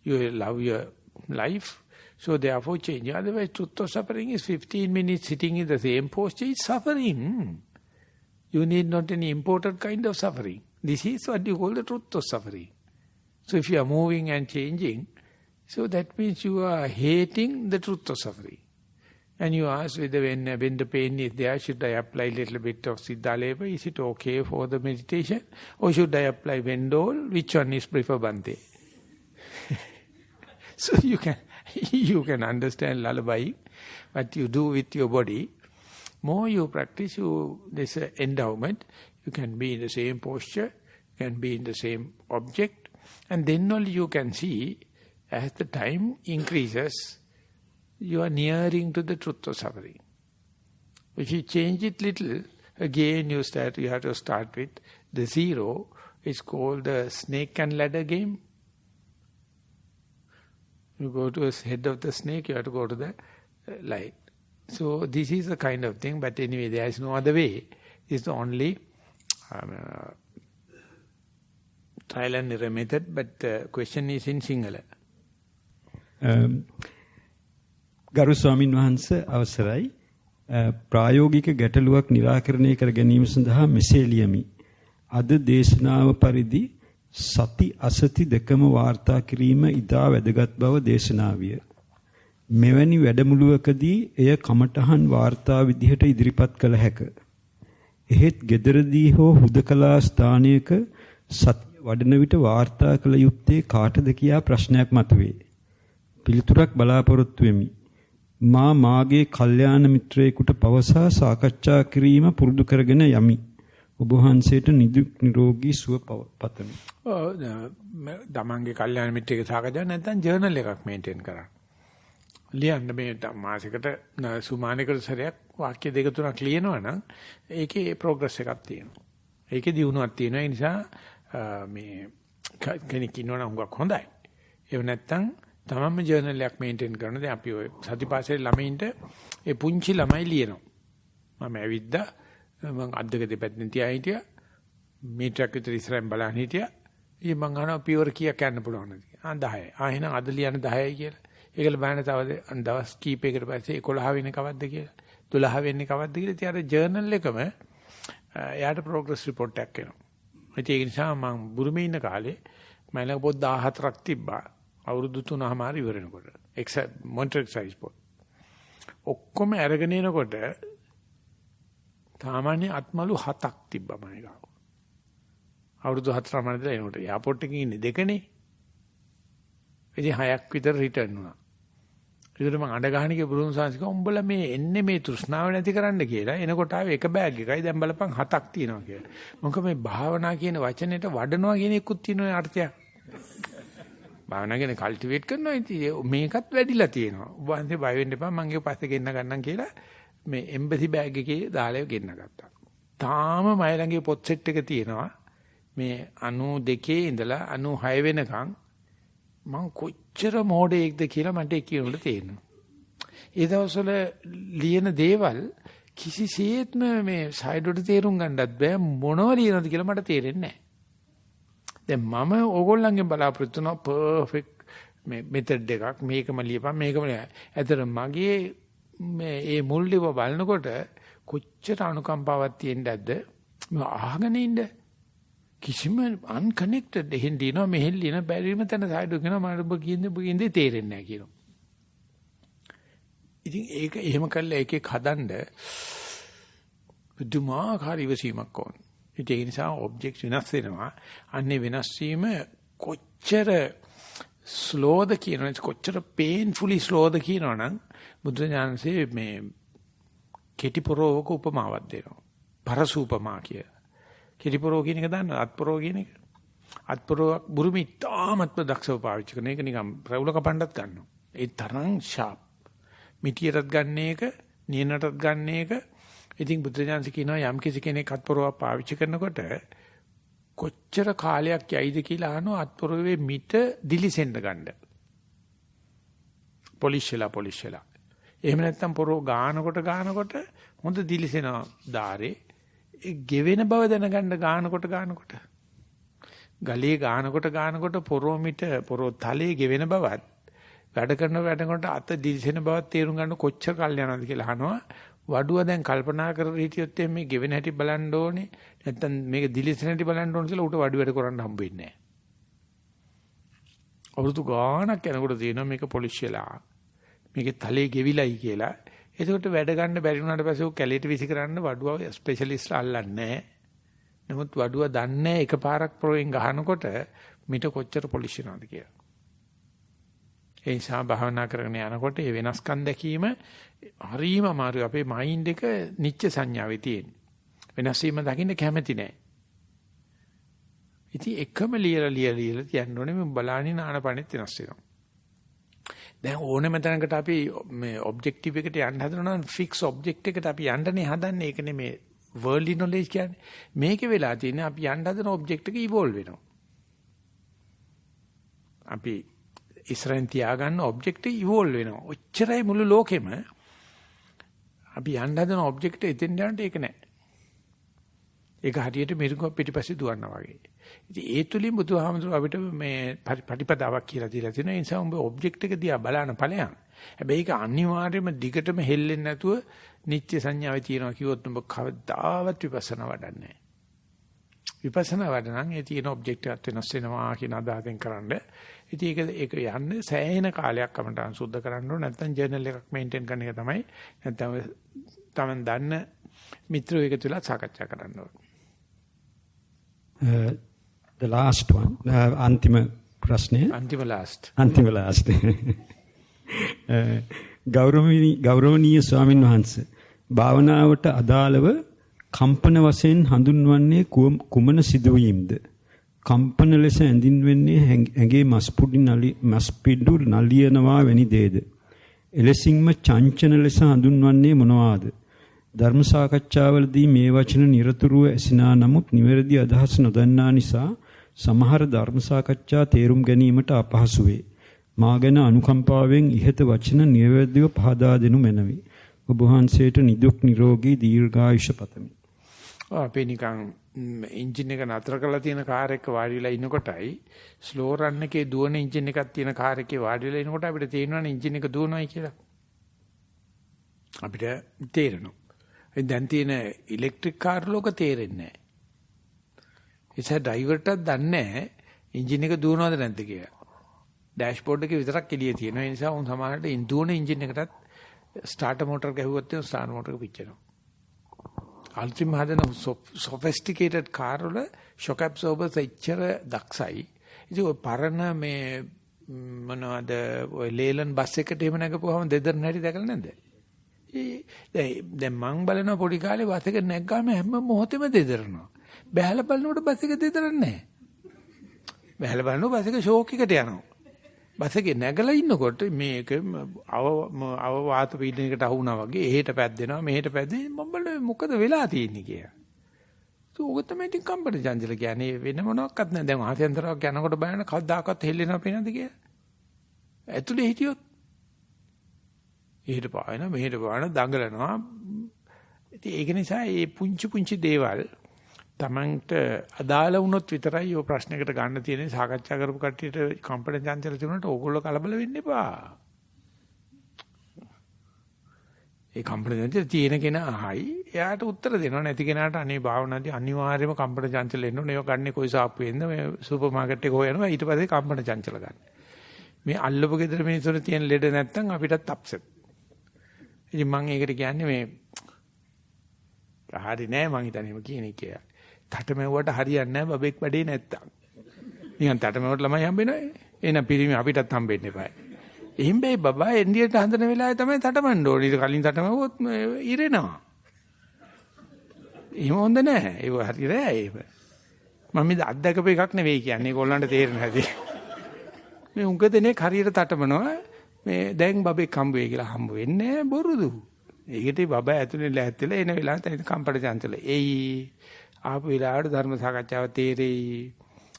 you love your life, so therefore change. Otherwise, truth of suffering is 15 minutes sitting in the same posture is suffering. You need not any imported kind of suffering. This is what you call the truth of suffering. So if you are moving and changing, so that means you are hating the truth of suffering. And you ask whether when the pain is there, should I apply a little bit of Siddha labor? Is it okay for the meditation? Or should I apply Vendol? Which one is prefer Bhante? So you can understand lullaby, what you do with your body. More you practice, there's an endowment. You can be in the same posture, you can be in the same object. And then only you can see, as the time increases, you are nearing to the truth of suffering. If you change it little, again you have to start with the zero. It's called the snake and ladder game. You go to the head of the snake, you have to go to the light. So this is the kind of thing, but anyway, there is no other way. It's the only trial and error method, but the question is in Sinhala. ගරු ස්වාමින් වහන්සේ අවසරයි ප්‍රායෝගික ගැටලුවක් निराකරණය කර ගැනීම සඳහා මෙසේ ලියමි. අද දේශනාව පරිදි සති අසති දෙකම වාර්තා කිරීම ඉතා වැදගත් බව දේශනා විය. මෙවැනි වැඩමුළුවකදී එය කමඨහන් වාර්තා විදිහට ඉදිරිපත් කළ හැක. එහෙත් ගෙදරදී හෝ හුදකලා ස්ථානයක සතිය වඩන විට වාර්තා කළ යුත්තේ කාටද කියා ප්‍රශ්නයක් මතුවේ. පිළිතුරක් බලාපොරොත්තු වෙමි. මා මාගේ කල්යාණ මිත්‍රයෙකුට පවසා සාකච්ඡා කිරීම පුරුදු කරගෙන යමි. ඔබ වහන්සේට නිරෝගී සුව පතමි. තමන්ගේ කල්යාණ මිත්‍රයෙක් සාකච්ඡා නැත්නම් ජර්නල් එකක් මේන්ටේන් කරන්න. ලියන්න මේ මාසිකට සුමානකට සැරයක් වාක්‍ය දෙක තුනක් ලියනවා නම් ඒකේ ප්‍රෝග්‍රස් එකක් තියෙනවා. ඒකේ දියුණුවක් තියෙනවා. ඒ නිසා මේ කෙනෙක් ඉන්නවනම් හුඟක් හොඳයි. ඒව නැත්තම් තමන්ම ජර්නල් එකක් මේන්ටේන් කරන. දැන් අපි ඔය සතිපාසලේ ළමයින්ට ඒ පුංචි ළමයි ලියනවා. මම ඇවිද්දා මම අද්දක දෙපැත්තෙන් තියා හිටියා. මීටරයක් විතර ඉස්සරහින් බලන් හිටියා. ඊ මං අහනවා පියවර කීයක් යන්න පුළුවන්ද කියලා. 10යි. එහෙනම් අද ලියන්න 10යි කියලා. ඒකල බලන්න තව දවස් කීපයකට පස්සේ 11 වෙනි කවද්ද කියලා. 12 වෙනි කවද්ද කියලා. ඉතින් අර ජර්නල් එකම එයාට ප්‍රෝග්‍රස් රිපෝට් එකක් එනවා. ඒක නිසා මම බුරුමේ ඉන්න කාලේ මම ළඟ පොත් 14ක් තිබ්බා. අවුරුදු 3මාර ඉවර වෙනකොට. මොන්ටර් එක්සර්සයිස් පොත්. ඔක්කොම අරගෙන එනකොට සාමාන්‍ය අත්මලු 7ක් තිබ්බා මම ගාව. අවුරුදු 4මාර ඉඳලා එනකොට එයාපෝට් එකේ ඉන්නේ දෙකනේ. ඉතින් 6ක් විතර රිටර්න් වුණා. ඒකට මම අඬ ගහන්නේ බුදුන් සාංශික උඹලා මේ එන්නේ මේ තෘෂ්ණාව නැති කරන්න කියලා. එනකොට ආවේ එක බෑග් එකයි දැන් බලපන් 7ක් තියෙනවා කියලා. මොකද මේ භාවනා කියන වචනෙට වඩනවා කියන එකකුත් තියෙනවා අර්ථයක්. භාවනා කියන්නේ කල්ටිවේට් කරනවා ඉතින් මේකත් වැඩිලා තියෙනවා. ඔබ වහන්සේ බය වෙන්න එපා මම ඒක පස්සේ ගෙන්න ගන්නම් කියලා මේ එම්බසි බෑග් එකේ දාලා ගෙන්න ගත්තා. තාම මයි ළඟේ පොත් සෙට් එක තියෙනවා. මේ 92 ඉඳලා 96 වෙනකන් මං කොච්චර මොඩේක්ද කියලා මට කියනකොට තේරෙනවා. ඒ දවස්වල ලියන දේවල් කිසිසේත්ම මේ සයිඩ් තේරුම් ගන්නත් බෑ මොනව ලියනවද කියලා මට තේරෙන්නේ නැහැ. දැන් මම ඕගොල්ලන්ගෙන් බලාපොරොත්තු වෙනවා පර්ෆෙක්ට් මේ මෙතඩ් එකක් මේකම ලියපන් මේකම ලියපන්. ඇතර මගේ මේ ඒ මුල් ලිව බලනකොට කොච්චර අනුකම්පාවක් තියෙන්නද මම අහගෙන ඉන්න කිසිම unconnected එහෙන් දිනවා මෙහෙන් ලියන බැරිම තැන සයිඩ් කියනවා මම ඔබ කියන්නේ තේරෙන්නේ නැහැ කියනවා. ඉතින් ඒක එහෙම කළා එකෙක් හදන්න බුදුමාකාර ඉවසීමක් ඕන. ඒ නිසා ඔබ්ජෙක්ට් වෙනස් වෙනවා. අන්නේ වෙනස් වීම කොච්චර ස්ලෝද කියනවනේ කොච්චර painfully ස්ලෝද කියනවනම් බුදුරජාණන්සේ මේ කෙටිපොරෝක උපමාවක් දෙනවා. පරසූපමා කිය. කෙටිපොරෝ කියන එක දන්නවද? අත්පොරෝ කියන එක. අත්පොරෝක් බුරුමි තාමත්ම දක්ෂව පාවිච්චි කරන එක නිකන් රවුල කපන්නත් ගන්නවා. ඒ තරම් ෂාප්. මිටියටත් ගන්න එක, නියනටත් ගන්න එක. ඉතින් බුදුරජාණන් කියනවා යම් කිසි කෙනෙක් අත්පොරෝවක් පාවිච්චි කරනකොට කොච්චර කාලයක් යයිද කියලා අහනවා අත්පොරෝවේ මිට දිලිසෙන්න ගන්න. පොලිෂ්ලා. එහෙම නැත්නම් පොරෝ ගානකොට හොඳ දිලිසෙන ධාරේ ඒ ගෙවෙන බව දැනගන්න ගානකොට ගලේ ගානකොට පොරෝ තලයේ ගෙවෙන බවත් වැඩ කරනකොට අත දිලිසෙන බවත් තේරුම් ගන්න කොච්චර කල් යනවද කියලා අහනවා. වඩුව දැන් කල්පනා කරලා හිටියොත් මේ ගෙවෙන හැටි බලන්න ඕනේ නැත්නම් මේක දිලිසෙන හැටි බලන්න ඕනේ කියලා උට වඩු වැඩ කරන්න හම්බ වෙන්නේ නැහැ. අවුරුදු ගාණක් යනකොට තියෙනවා මේක පොලිෂ්ලා. මේකේ තලයේ ගෙවිලයි කියලා. ඒකට වැඩ ගන්න බැරි වුණාට පස්සේ ਉਹ කැලේට විසි කරන්න වඩුව ස්පෙෂලිස්ට් අල්ලන්නේ නැහැ. නමුත් වඩුව දන්නේ එකපාරක් ප්‍රෝයෙන් ගහනකොට මිට කොච්චර පොලිෂ් වෙනවද කියලා. ඒ නිසා භාවනා කරගෙන යනකොට මේ වෙනස්කම් දැකීම හරිම අමාරුයි. අපේ මයින්ඩ් එක නිච්ච සංඥාවේ තියෙන. වෙනස් වීම දකින්න කැමති නැහැ. ඉතින් එකම ලියලා තියන්න ඕනේ මේ බලානින ආනපනෙත් වෙනස් වෙනවා. දැන් ඕනෙම තැනකට අපි මේ ඔබ්ජෙක්ටිව් එකට යන්න හදනවා නම් ෆික්ස් ඔබ්ජෙක්ට් එකට අපි යන්නනේ හදන්නේ. ඒක නෙමේ වර්ල්ඩ්ලි නොලෙජ් කියන්නේ. මේකේ වෙලා තියෙන්නේ අපි යන්න හදන ඔබ්ජෙක්ට් එක ඉවෝල්ව් වෙනවා. අපි ඉස්සරහින් තියාගන්න ඔබ්ජෙක්ට් එක ඉවෝල්ව් වෙනවා. ඔච්චරයි මුළු ලෝකෙම. අපි යන්න හදන ඔබ්ජෙක්ට් එක එතෙන් යනට ඒක නෑ. ඒක හරියට මිරිඟුව පිටිපස්සේ දුවනවා වගේ. ඉතින් ඒ තුලින් බුදුහාමුදුරුවෝ අපිට මේ පටිපදාවක් කියලා දීලා තියෙනවා. ඒ නිසා උඹ ඔබ්ජෙක්ට් එක දිහා බලන ඵලයන්. හැබැයි ඒක අනිවාර්යයෙන්ම දිගටම හෙල්ලෙන්නේ නැතුව නිත්‍ය සංඥාවේ තියනවා කිව්වොත් උඹ කවදාවත් විපස්සනා වඩන්නේ නැහැ. විපස්සනා වඩනනම් ඒ තියෙන ඔබ්ජෙක්ට් එකත් වෙනස් වෙනවා කියන අදහසෙන් කරන්නේ. ඉතින් ඒක යන්නේ සෑහෙන කාලයක් අපිට සුද්ධ කරන්න ඕන නැත්නම් ජර්නල් එකක් මේන්ටේන් කරන එක තමයි නැත්නම් තමන් දන්න මිත්‍රයෝ එක තුල සාකච්ඡා කරන්න ඕන. The last one, අන්තිම ප්‍රශ්නය. අන්තිම last. ගෞරවනීය ස්වාමින් වහන්සේ භාවනාවට අදාළව කම්පන වශයෙන් හඳුන්වන්නේ කුමන සිදුවීම්ද? කම්පන ලෙස ඇඳින් වෙන්නේ ඇඟේ මස්පිඩු නලියනවා වැනි දේද? එලෙසින්ම චංචන ලෙස හඳුන්වන්නේ මොනවාද? ධර්ම සාකච්ඡාවලදී මේ වචන නිරතුරුව ඇසිනා නමුත් නිවැරදි අදහස් නොදන්නා නිසා සමහර ධර්ම සාකච්ඡා තේරුම් ගැනීමට අපහසු වේ. මා ගැන අනුකම්පාවෙන් ඉහත වචන නිවැරදිව පහදා දෙනු මැනවි. ඔබ වහන්සේට නිදුක් නිරෝගී දීර්ඝායුෂ පතමි. අපි නිකන් එන්ජින් එක නතර කරලා තියෙන කාර් එක වාඩි වෙලා ඉන්නකොටයි ස්ලෝ රන් එකේ දුවන එන්ජින් එකක් තියෙන කාර් එකේ වාඩි වෙලා ඉනකොට අපිට තේරෙනවානේ එන්ජින් එක දුවනවායි කියලා. අපිට තේරෙනවා. දැන් තියෙන ඉලෙක්ට්‍රික් කාර් ලෝක තේරෙන්නේ නැහැ. ඒසයි ඩ්‍රයිවර්ටත් දන්නේ නැහැ එන්ජින් එක දුවනවද නැද්ද කියලා. ඩෑෂ්බෝඩ් එකේ විතරක් එළිය තියෙනවා. ඒ නිසා උන් සමහරට දුවන එන්ජින් එකටත් ස්ටාර්ටර් මොටර් ගැහුවොත් ඒ ස්ටාර්ටර් මොටර් එක පිච්චෙනවා. අල්ටිම හදන sophisticated කාර් වල shock absorbers එච්චර දක්ෂයි. ඉතින් ඔය පරණ මේ මොනවද ඔය ලේලන් බස් එකට එහෙම නැගපුවාම දෙදරන හැටි දැකලා නැද්ද? දැන් මං බලන පොඩි කාලේ බස් එක නැග්ගාම හැම මොහොතෙම දෙදරනවා. බැහැලා බලනකොට බස් එක දෙදරන්නේ නැහැ. බැහැලා බලනකොට බස් එක ෂෝක් එකට යනවා. බස් එකේ නැගලා ඉන්නකොට මේක අව වාත පීඩනයකට අහු වුණා වගේ එහෙට පැද්දෙනවා මෙහෙට පැද්දෙනවා මම බලන්නේ මොකද වෙලා තියෙන්නේ කියලා. ඒක තමයි ඉතින් කම්පන චංචල කියන්නේ වෙන මොනවත් නැහැ. දැන් ආසෙන්තරයක් යනකොට බලන්න කවදාකවත් හෙල්ලෙනව පේනවද කියලා. ඇතුලේ හිටියොත් එහෙට පායන මෙහෙට පායන දඟලනවා. ඉතින් ඒක නිසා මේ පුංචි දේවල් තමන්ට අදාළ වුණොත් විතරයි ඔය ප්‍රශ්නයකට ගන්න තියෙන්නේ. සාකච්ඡා කරපු කට්ටියට කම්පන චංචල තිබුණාට ඕගොල්ලෝ කලබල වෙන්න එපා. ඒ කම්පන චංචල තියෙන කෙනා අහයි එයාට උත්තර දෙනවා. නැති කෙනාට අනේ භාවනාදී අනිවාර්යයෙන්ම කම්පන චංචල එන්න ඕනේ. ඒක ගන්නේ කොයි සාප්පුවෙන්ද මේ සුපර් මාකට් එකේ හොයනවා. ඊට පස්සේ කම්පන චංචල ගන්න. මේ අල්ලපු ගෙදර මිනිස්සුන්ට තියෙන ලෙඩ නැත්තම් අපිටත් අප්සෙට්. ඉතින් මම ඒකට කියන්නේ මේ හරි නෑ මං හිතන්නේ එහෙම කියන එක කියලා. තටමැව්වට හරියන්නේ නැහැ බබෙක් වැඩේ නැත්තම්. නිකන් තටමැව්වට ළමයි හම්බෙනවා. එහෙනම් පිරිමි අපිටත් හම්බෙන්න එපා. එහෙන් බෑ බබා එන්ඩියට හඳන වෙලාවේ තමයි තටමඬ ඕනේ. ඊට කලින් තටමැව්වොත් ඉරෙනවා. එහෙම හොඳ නැහැ. ඒක හරි නෑ ඒක. මම මේ අත්දකපු එකක් නෙවෙයි කියන්නේ. ඒගොල්ලන්ට තේරෙන්නේ නැති. මේ උංග දෙනෙක් හරියට තටමනවා. මේ දැන් බබෙක් හම්බ වෙයි කියලා හම්බ වෙන්නේ බොරුදු. ඒකට බබා ඇතුලේ ලෑස්තිලා එන වෙලාවට තනින් කම්පට චංචල. එයි ආපු වෙලාවට ධර්ම සාකච්ඡාව තේරෙයි.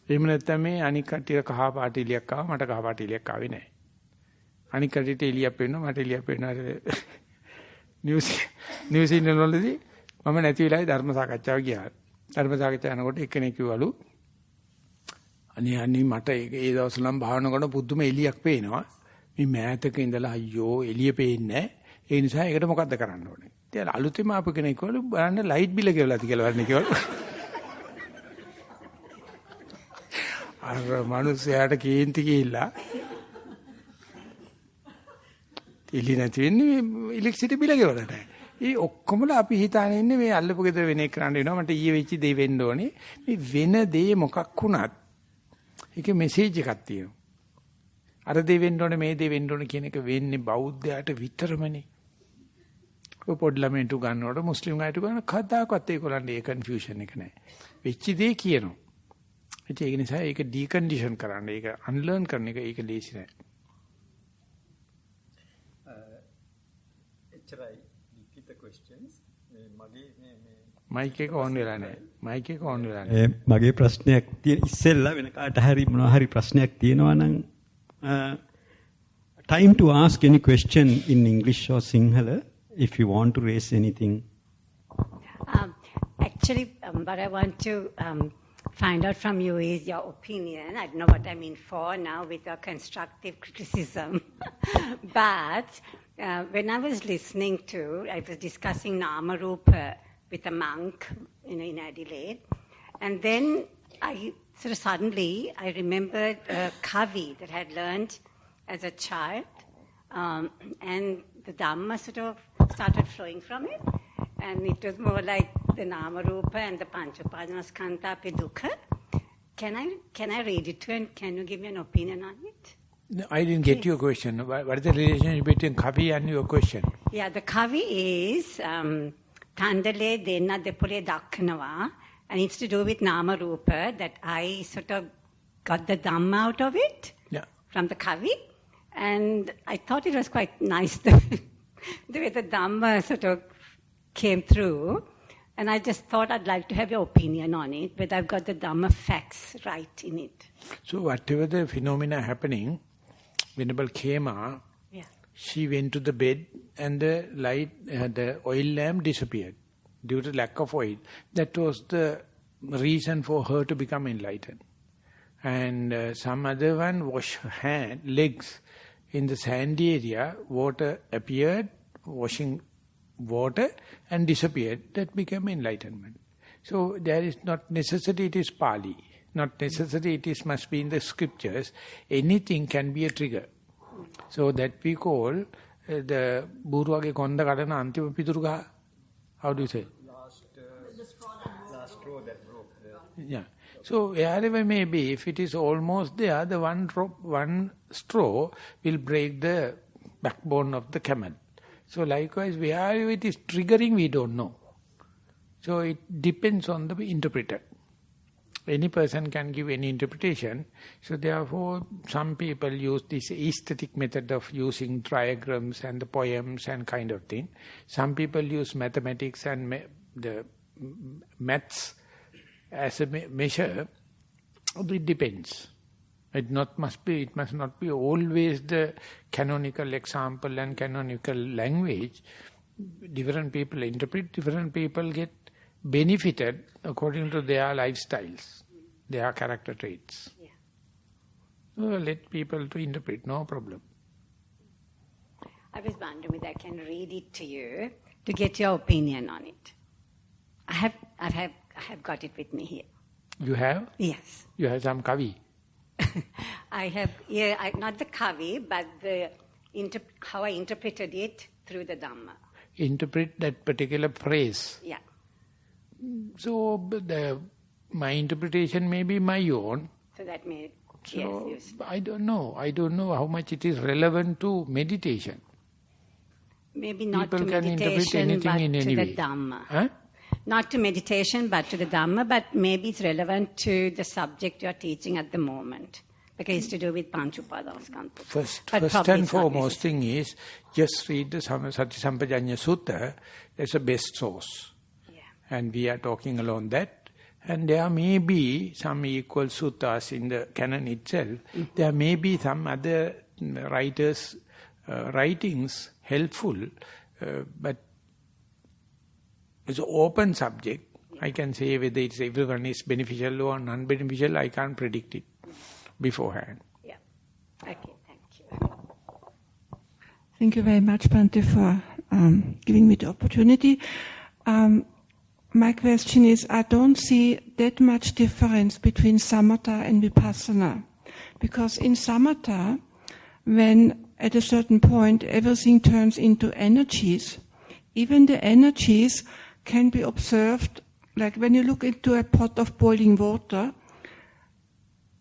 එහෙම නැත්නම් මේ අනික් කට්ටිය කහ පාට එලියක් ආවා මට කහ පාට එලියක් ආවේ නැහැ. අනික් කට්ටියට එලියක් පෙන්නවා මට එලියක් පෙන්නවා. නිව්සීලන්ත වලදී මම නැති වෙලාවේ ධර්ම සාකච්ඡාව ගියා. ධර්ම සාකච්ඡාව යනකොට එක්කෙනෙක් කිව්වලු අනේ මට ඒ දවස්වල නම් භාවනා කරන පුදුම එලියක් පේනවා. මේ මෑතක ඉඳලා අයියෝ එළිය පේන්නේ නැහැ. ඒ නිසා ඒකට මොකද්ද කරන්න ඕනේ? ඉතින් අලුතෙන් ආපු කෙනෙක් වල බලන්න ලයිට් බිල ගෙවලාද කියලා වරණ කිව්වලු. අර මිනිස්සයාට කේන්ති ගිහිල්ලා එළි නැති වෙන්නේ ඉලෙක්ට්‍රිසිටි බිල ගෙවලා නැහැ. ඒ ඔක්කොමලා අපි හිතානේ ඉන්නේ මේ අල්ලපු ගෙදර වෙන එක කරන්න වෙනවා. මට ඊයේ වෙච්ච දේ වෙන්න ඕනේ. මේ වෙන දේ මොකක් වුණත් ඒකේ මෙසේජ් එකක් තියෙනවා. අර දේ වෙන්න ඕනේ මේ දේ වෙන්න ඕනේ කියන එක වෙන්නේ බෞද්ධයාට විතරමනේ. ඔය පොඩි ළමයින්ට ගන්නකොට මුස්ලිම් අයට ගන්න කද්දාකවත් ඒගොල්ලන්ට ඒ කන්ෆියුෂන් එක නැහැ. වෙච්ච දේ කියනවා. ඒක නිසා ඒක ඩිකන්ඩිෂන් කරන්න, ඒක අන්ලර්න් කරන එක ඒක ලේසි නෑ. එච්චරයි ලිඛිත questions. මගේ මයික් එක ඔන් වෙලා නැහැ. මයික් එක ඔන් වෙලා නැහැ. මගේ ප්‍රශ්නයක් තියෙන ඉස්සෙල්ලා වෙන කාට හරි මොනවා හරි ප්‍රශ්නයක් තියෙනවා නම් time to ask any question in English or Sinhala if you want to raise anything. Actually, what I want to find out from you is your opinion. I don't know what I'm in for now with your constructive criticism. But when I was listening to, I was discussing Nama Rupa with a monk in Adelaide. And then suddenly I remembered a kavi that I had learned as a child. And the Dhamma sort of started flowing from it. And it was more like the Nama Rupa and the Panchapadanaskanta pe Dukha. Can I read it to you and can you give me an opinion on it? No, I didn't get your question. What is the relationship between kavi and your question? Yeah, the kavi is Tandale Denna Depule Dakkanawa, and it's to do with Nama Rupa, that I sort of got the Dhamma out of it from the kavi. And I thought it was quite nice the way the Dhamma sort of came through. And I just thought I'd like to have your opinion on it, whether I've got the Dhamma facts right in it. So whatever the phenomena happening, Venerable Khema, she went to the bed and the light, the oil lamp disappeared due to lack of oil. That was the reason for her to become enlightened. And some other one washed her legs in the sandy area, water appeared, washing water and disappeared. That became enlightenment. So there is not necessity it is Pali. Not necessary it is must be in the scriptures. Anything can be a trigger. So that we call the Burwage Konda Kadana Antima Pidurga. How do you say? Last straw that broke. Yeah. So wherever may be, if it is almost there, the one straw will break the backbone of the camel. So likewise, wherever it is triggering, we don't know. So it depends on the interpreter. Any person can give any interpretation. So therefore, some people use this aesthetic method of using diagrams and the poems and kind of thing. Some people use mathematics and the maths as a measure. It depends. It must not be always the canonical example and canonical language. Different people interpret, different people get benefited according to their lifestyles, their character traits. Yeah. So let people to interpret, no problem. I was wondering whether I can read it to you to get your opinion on it. I have got it with me here. You have? Yes. You have some kavi? I have, not the kavi, but how I interpreted it through the Dhamma. Interpret that particular phrase. Yeah. So my interpretation may be my own. So that may, so yes. I don't know. I don't know how much it is relevant to meditation. Maybe not People to meditation, but in to any the way. Dhamma. Huh? Not to meditation, but to the Dhamma, but maybe it's relevant to the subject you're teaching at the moment. Because it's to do with Panch Upadanaskandha. First and foremost thing is, just read the Satisampajanna Sutta as a best source. Yeah. And we are talking along that. And there may be some equal suttas in the canon itself. Mm-hmm. There may be some other writers' writings helpful, but it's an open subject. Yeah. I can say whether it's everyone is beneficial or non-beneficial, I can't predict it beforehand. Yeah. Okay, thank you. Thank you very much, Bhante, for giving me the opportunity. My question is, I don't see that much difference between samatha and vipassana. Because in samatha, when at a certain point everything turns into energies, even the energies can be observed, like when you look into a pot of boiling water,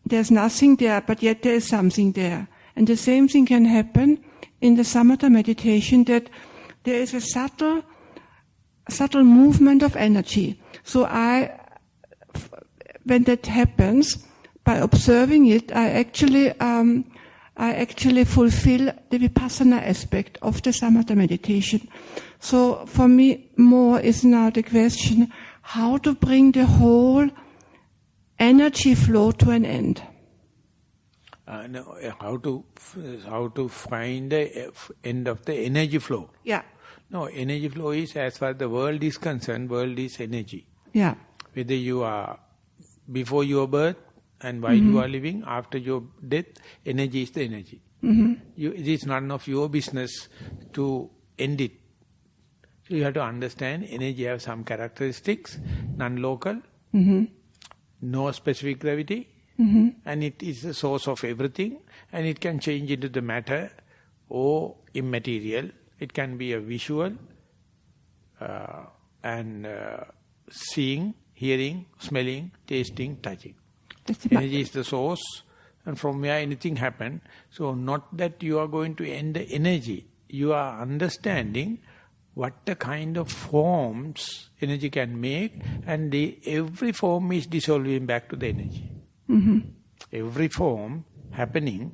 there's nothing there, but yet there is something there. And the same thing can happen in the samatha meditation, that there is a subtle movement of energy. So when that happens, by observing it, I actually fulfill the vipassana aspect of the samatha meditation. So for me, more is now the question, how to bring the whole energy flow to an end. No, how to find the end of the energy flow. Yeah. No, energy flow is, as far as the world is concerned, world is energy. Yeah. Whether you are before your birth and while you are living, after your death, energy is the energy. It is none of your business to end it. So you have to understand energy has some characteristics, non-local, no specific gravity, and it is the source of everything, and it can change into the matter or immaterial. It can be a visual and seeing, hearing, smelling, tasting, touching. Energy is the source, and from where anything happen. So not that you are going to end the energy. You are understanding what the kind of forms energy can make, and every form is dissolving back to the energy. Every form happening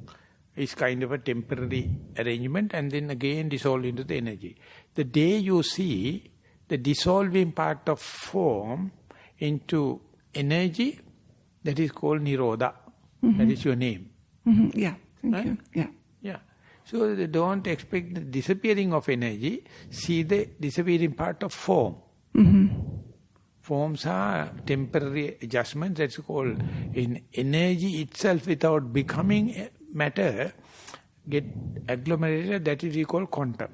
is kind of a temporary arrangement and then again dissolve into the energy. The day you see the dissolving part of form into energy, that is called Nirodha. That is your name. Yeah, thank you. Yeah. Yeah. So don't expect the disappearing of energy, see the disappearing part of form. Forms are temporary adjustments, that's called in energy itself without becoming matter, get agglomerated, that is we call quantum.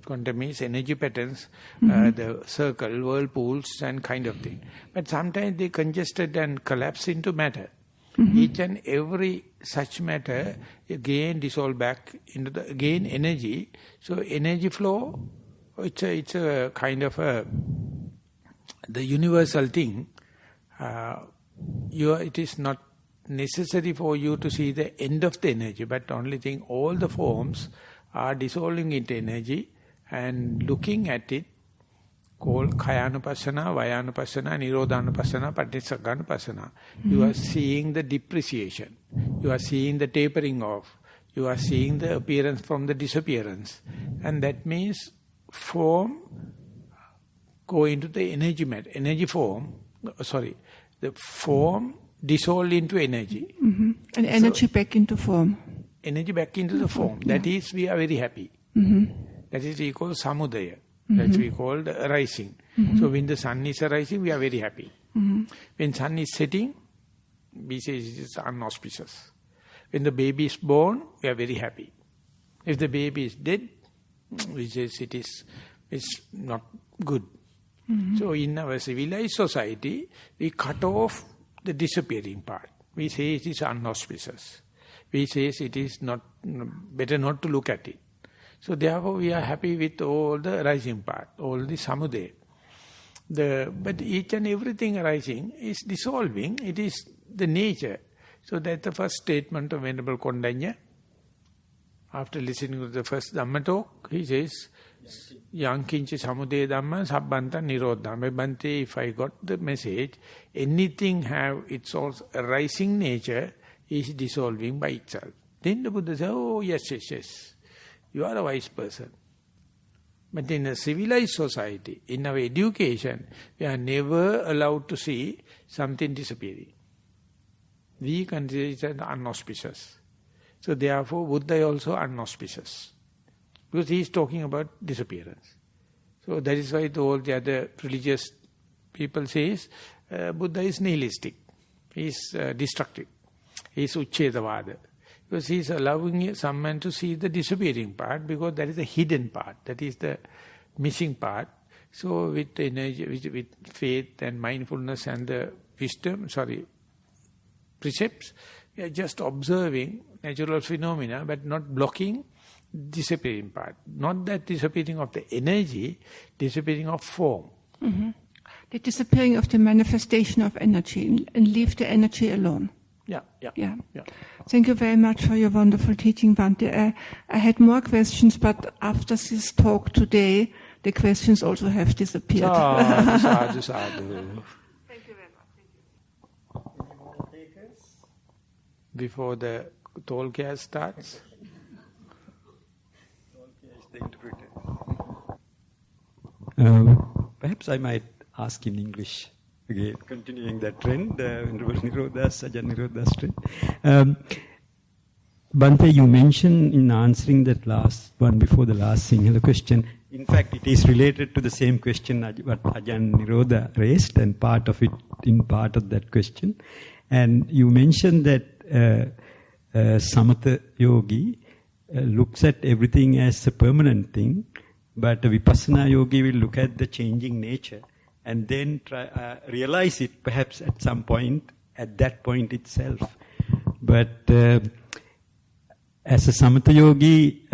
Quantum means energy patterns, the circle, whirlpools and kind of thing. But sometimes they congested and collapse into matter. Each and every such matter again dissolve back into the again energy. So energy flow, it's a kind of the universal thing. It is not necessary for you to see the end of the energy, but only thing all the forms are dissolving into energy, and looking at it called Kayanupassana, Vayanupassana, Nirodhanupassana, Patissagganapassana. You are seeing the depreciation. You are seeing the tapering off. You are seeing the appearance from the disappearance. And that means form go into the energy form, the form dissolve into energy. And energy back into form. Energy back into the form. That is, we are very happy. That is we call samudaya. That we call the arising. So when the sun is arising, we are very happy. When sun is setting, we say it is unauspicious. When the baby is born, we are very happy. If the baby is dead, we say it's not good. So in our civilized society, we cut off the disappearing part. We say it is unauspicious. We say it is not better not to look at it. So therefore we are happy with all the arising part, all the samudaya. But each and everything arising is dissolving, it is the nature. So that's the first statement of Venerable Kondanya. After listening to the first Dhamma talk, he says, Yankinchi samudaya dhamma sabbanta nirodha. Bhante, if I got the message, anything have its own arising nature is dissolving by itself. Then the Buddha says, oh yes. You are a wise person. But in a civilized society, in our education, we are never allowed to see something disappearing. We consider it as unauspicious. So therefore, Buddha is also unauspicious. Because he is talking about disappearance. So that is why all the other religious people says, Buddha is nihilistic. He is destructive. He is Uchchedavada. Because he is allowing some man to see the disappearing part, because that is the hidden part, that is the missing part. So with energy, with faith and mindfulness and the precepts, we are just observing natural phenomena, but not blocking disappearing part. Not that disappearing of the energy, disappearing of form. The disappearing of the manifestation of energy, and leave the energy alone. Yeah. Thank you very much for your wonderful teaching, Bhante. I had more questions, but after this talk today, the questions also have disappeared. Sadhu. Thank you very much. Before the talk starts. Perhaps I might ask in English. Again, continuing that trend, Nirodha's trend. Bhante, you mentioned in answering that last one before the last Sinhala question, in fact it is related to the same question what Ajahn Nirodha raised, and part of that question. And you mentioned that Samatha Yogi looks at everything as a permanent thing, but a Vipassana Yogi will look at the changing nature and then realize it perhaps at some point, at that point itself. But as a Samatha Yogi,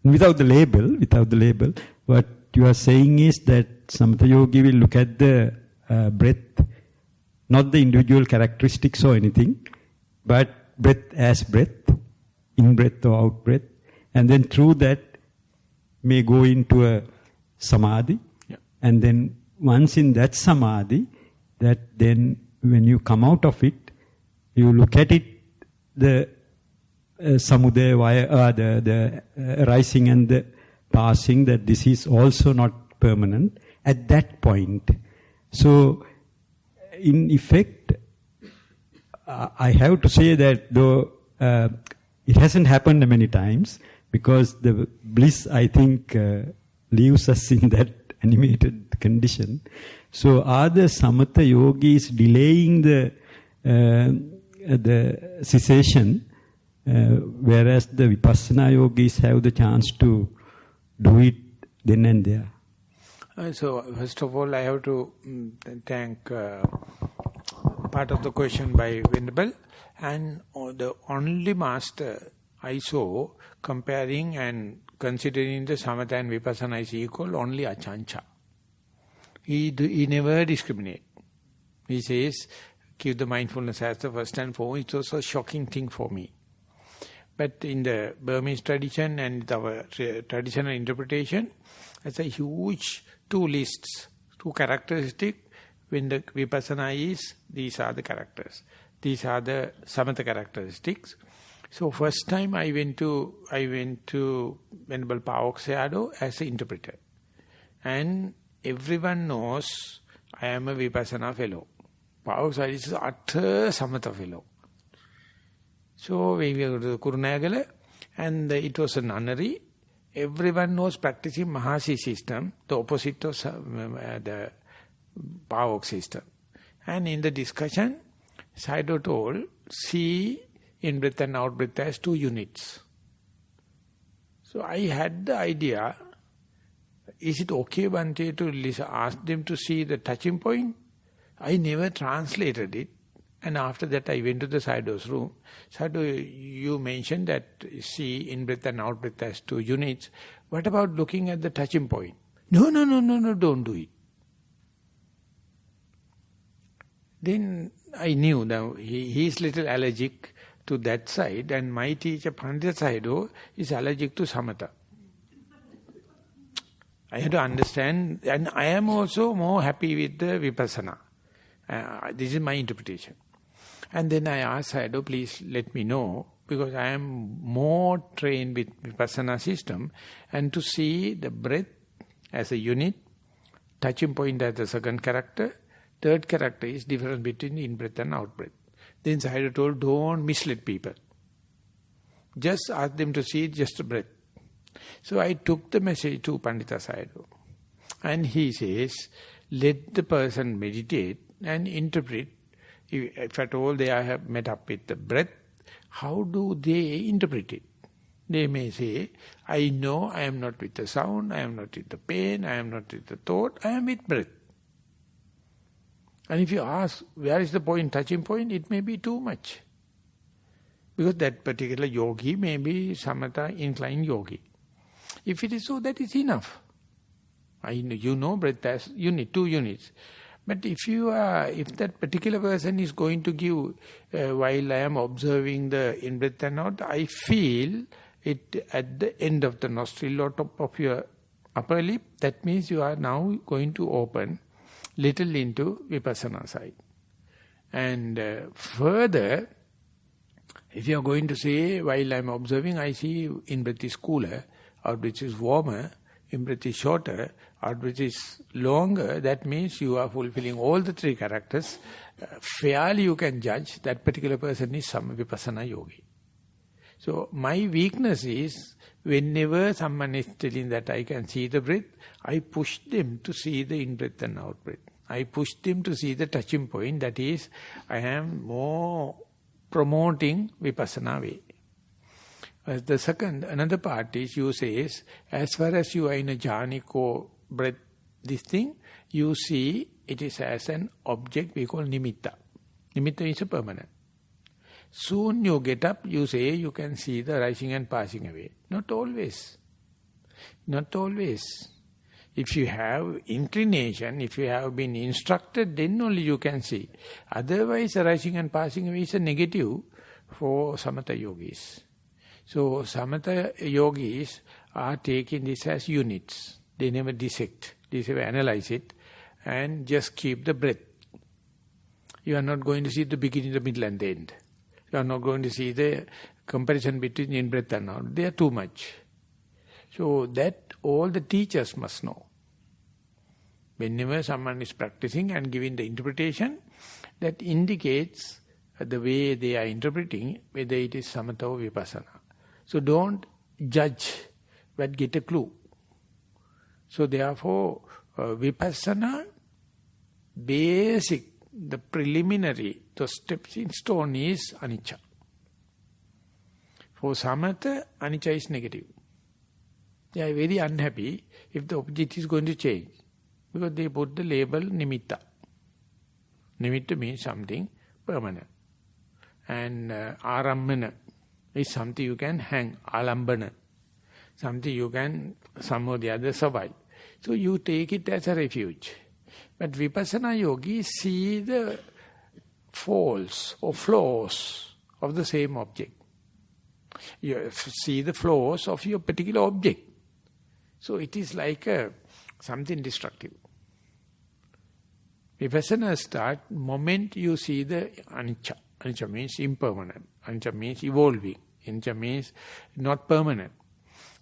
without the label, what you are saying is that Samatha Yogi will look at the breath, not the individual characteristics or anything, but breath as breath, in-breath or out-breath, and then through that may go into a samadhi, and then once in that samadhi, that then when you come out of it, you look at it, the samudaya, the rising and the passing, that this is also not permanent at that point. So, in effect, I have to say that though it hasn't happened many times, because the bliss, I think, leaves us in that animated condition. So, are the samatha yogis delaying the cessation, whereas the vipassana yogis have the chance to do it then and there? So, first of all, I have to thank part of the question by Venerable, and the only master I saw comparing and considering the samatha and vipassana is equal, only Achancha. He never discriminate. He says, give the mindfulness as the first and foremost. It was a shocking thing for me. But in the Burmese tradition and our traditional interpretation, it's a huge two lists, two characteristics. When the vipassana is, these are the characters. These are the samatha characteristics. So first time I went to Venerable Paok Sayadaw as an interpreter. And everyone knows I am a vipassana fellow. Paok Sayadaw is an utter samatha fellow. So we were to Kurunagala, and it was a nunnery. Everyone knows practicing Maha system, the opposite of the Paok system. And in the discussion, Sayadaw told, see in-breath and out-breath as two units. So I had the idea, is it okay, Bhante, to ask them to see the touching point? I never translated it. And after that I went to the Sayadaw's room. Sayadaw, you mentioned that see in-breath and out-breath as two units. What about looking at the touching point? No, don't do it. Then I knew that he is little allergic to that side, and my teacher Pandita Sayadaw is allergic to samatha. I had to understand, and I am also more happy with the vipassana. This is my interpretation. And then I asked Sayadaw, please let me know, because I am more trained with vipassana system, and to see the breath as a unit, touching point as the second character, third character is difference between in-breath and out-breath. Then Sayadaw told, don't mislead people. Just ask them to see just a breath. So I took the message to Pandita Sayadaw. And he says, let the person meditate and interpret. If at all they have met up with the breath, how do they interpret it? They may say, I know I am not with the sound, I am not with the pain, I am not with the thought, I am with breath. And if you ask, where is the point, touching point, it may be too much. Because that particular yogi may be samatha inclined yogi. If it is so, that is enough. You know breath as unit, two units. But if that particular person is going to give, while I am observing the in-breath and out, I feel it at the end of the nostril or top of your upper lip, that means you are now going to open little into vipassana side. And further, if you are going to say, while I am observing, I see in-breath is cooler, out-breath is warmer, in-breath is shorter, out-breath is longer, that means you are fulfilling all the three characters. Fairly you can judge that particular person is some vipassana yogi. So my weakness is, whenever someone is telling that I can see the breath, I push them to see the in-breath and out-breath. I push them to see the touching point, that is, I am more promoting vipassana way. The second, another part is, you says, as far as you are in a jhanic or breath, this thing, you see it is as an object we call nimitta. Nimitta is a permanent. Soon you get up, you say you can see the rising and passing away. Not always. Not always. If you have inclination, if you have been instructed, then only you can see. Otherwise, the rising and passing away is a negative, for Samatha yogis. So Samatha yogis are taking this as units. They never dissect, they never analyze it, and just keep the breath. You are not going to see the beginning, the middle and the end. You are not going to see the comparison between in-breath and out. They are too much. So that all the teachers must know. Whenever someone is practicing and giving the interpretation, that indicates the way they are interpreting, whether it is samatha or vipassana. So don't judge, but get a clue. So therefore, vipassana, basic, the preliminary, the steps in stone is anicca. For samatha, anicca is negative. They are very unhappy if the object is going to change, because they put the label nimitta. Nimitta means something permanent. And arambana is something you can hang, alambana. Something you can somehow or the other survive. So you take it as a refuge. But vipassana yogis see the faults or flaws of the same object. You see the flaws of your particular object. So it is like something destructive. Vipassana start moment you see the anicca. Anicca means impermanent. Anicca means evolving. Anicca means not permanent.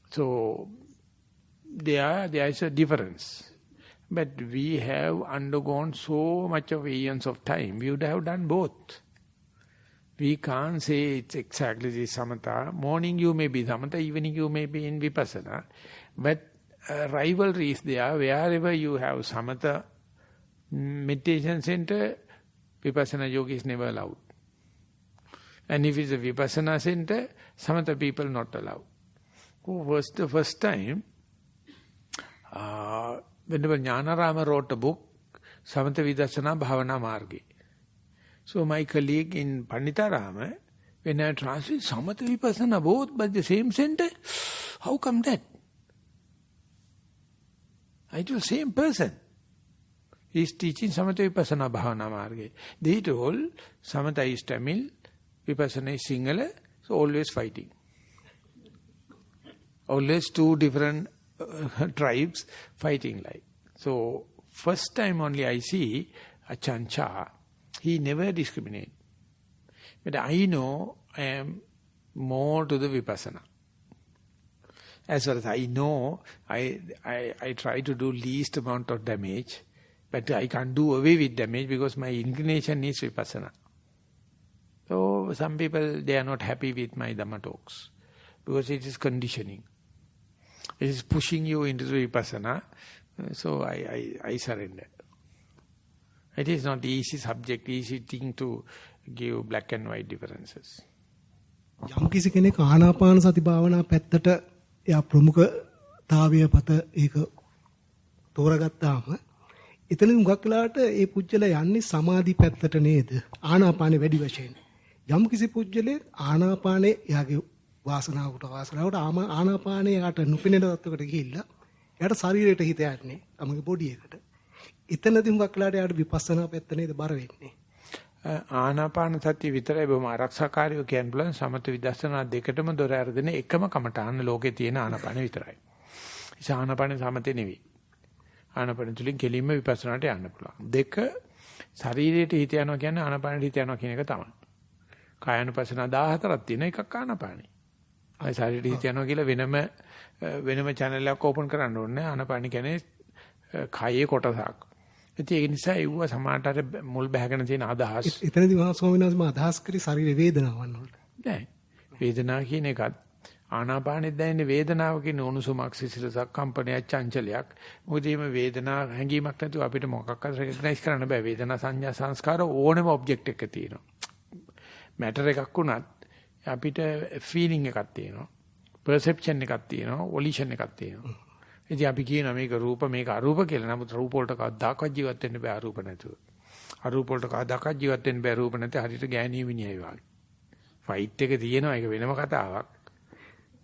So there is a difference. But we have undergone so much of eons of time. We would have done both. We can't say it's exactly the samatha. Morning you may be samatha, evening you may be in vipassana. But rivalry is there. Wherever you have samatha meditation center, vipassana yoga is never allowed. And if it's a vipassana center, samatha people not allowed. Was the first time, whenever Jnanarama wrote a book, Samatha Vidassana Bhavana Marge. So my colleague in Panditarama, when I translate Samatha Vipassana both but the same center, how come that? It was the same person. He is teaching Samatha Vipassana Bhavana Marge. They told Samatha is Tamil, Vipassana is Sinhala, so always fighting. Always two different tribes fighting like. So, first time only I see Achan Chah, he never discriminate. But I know I am more to the Vipassana. As far as I know, I try to do least amount of damage, but I can't do away with damage because my inclination is Vipassana. So, some people, they are not happy with my Dhamma talks because it is conditioning. It is pushing you into the vipassana, so I surrender. It is not easy subject, easy thing to give black and white differences. යම් කිසි කෙනෙක් ආනාපාන සති භාවනා පැත්තට එයා ප්‍රමුඛතාවය පත ඒක තෝරගත්තාම එතන උගක් වෙලාවට ඒ පුජ්‍යල යන්නේ සමාධි පැත්තට නේද ආනාපානෙ වැඩි වශයෙන් යම් කිසි පුජ්‍යලේ ආනාපානෙ එයාගේ වාසනාවට ආනාපානය යට නුපෙනෙන තත්වයකට ගිහිල්ලා එයාට ශරීරයට හිත යන්නේ තමගේ බොඩි එකට. එතනදී හුඟක් වෙලාට එයාට විපස්සනා පැත්ත නේද බර වෙන්නේ. ආනාපාන සතිය විතරයි බොහොම ආරක්ෂාකාරීව කියන්න පුළුවන් සමත විදර්ශනා දෙකටම දොර අරගෙන එකම කමඨාන ලෝකේ තියෙන ආනාපාන විතරයි. ඒ ආනාපාන සමතේ නෙවෙයි. ආනාපාන තුලින් කෙලින්ම විපස්සනාට යන්න පුළුවන්. දෙක ශරීරයට හිත යනවා කියන්නේ ආනාපානෙට හිත යනවා කියන එක තමයි. කායानुපස්සනා 14ක් තියෙන එකක් ආනාපානයි. අය ශරීරයට හිත යනවා කියලා වෙනම channel එකක් open කරන්න ඕනේ. ආනාපාන කියන්නේ කයේ කොටසක්. ඒක නිසා ඒව සමානතර මුල් බහගෙන තියෙන අදහස්. එතනදී මහා ස්වාමීන් වහන්සේ මා අදහස් කරේ ශරීර වේදනාවන් වලට. නෑ. වේදනාව කියන එකත් ආනාපානෙත් දැනෙන වේදනාව කියන උණුසුමක් සිසිලසක් කම්පනයක් චංචලයක්. මොකද මේ වේදනාව හැඟීමක් නැතුව අපිට මොකක්වත් රෙකග්නයිස් කරන්න බෑ. වේදනා සංඥා සංස්කාර ඕනෙම ඔබ්ජෙක්ට් එකක තියෙනවා. මැටර් එකක් වුණත් අපිට ෆීලිං එකක් තියෙනවා. පර්සෙප්ෂන් එකක් තියෙනවා. වොලිෂන් එකක් තියෙනවා. ඉතින් අපි කියනවා මේක රූප මේක අරූප කියලා. නමුත් රූප වලට කවදාකවත් ජීවත් වෙන්න බෑ අරූප නැතුව. අරූප වලට කවදාකවත් ජීවත් වෙන්න බෑ රූප නැත්නම් හරියට ගෑණිය විනියයි වගේ. ෆයිට් එක තියෙනවා ඒක වෙනම කතාවක්.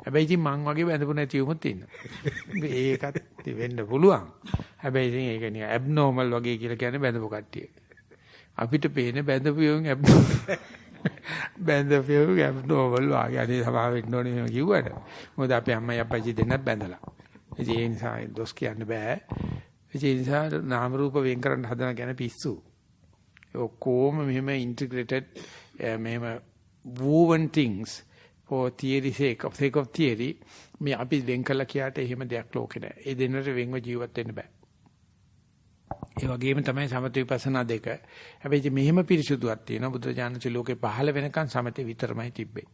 හැබැයි ඉතින් මං වගේ බැඳපු නැති උමුත් ඉන්නවා. ඒකත් වෙන්න පුළුවන්. හැබැයි ඉතින් ඒක නිකන් ඇබ්නෝමල් වගේ කියලා කියන්නේ බැඳපු කට්ටිය. අපිට පේන බැඳපු යෝන් ඇබ්නෝමල්. බැඳපියු abnormal වාගේ අනේ සමා වෙන්න ඕනේ එහෙම කිව්වට. මොකද අපේ අම්මයි අප්පයි දෙන්නත් බැඳලා. ඒ නිසා දොස් කියන්න බෑ. ඒ නිසා නාම රූප වෙන් කරන්න හදන ගැන පිස්සු. ඔක්කොම මෙහෙම integrated මෙහෙම woven things for theory sake of theory මේ අපි වෙන් කළා කියාට එහෙම දෙයක් ලෝකේ නැහැ. ඒ දෙන්නට වෙන්ව ජීවත් වෙන්න බෑ. ඒ වගේම තමයි සමථ විපස්සනා දෙක. හැබැයි ඉතින් මෙහෙම පිරිසුදුවක් තියෙනවා. බුදුරජාණන්සේ ලෝකේ පහළ වෙනකන් සමථේ විතරමයි තිබ්බේ.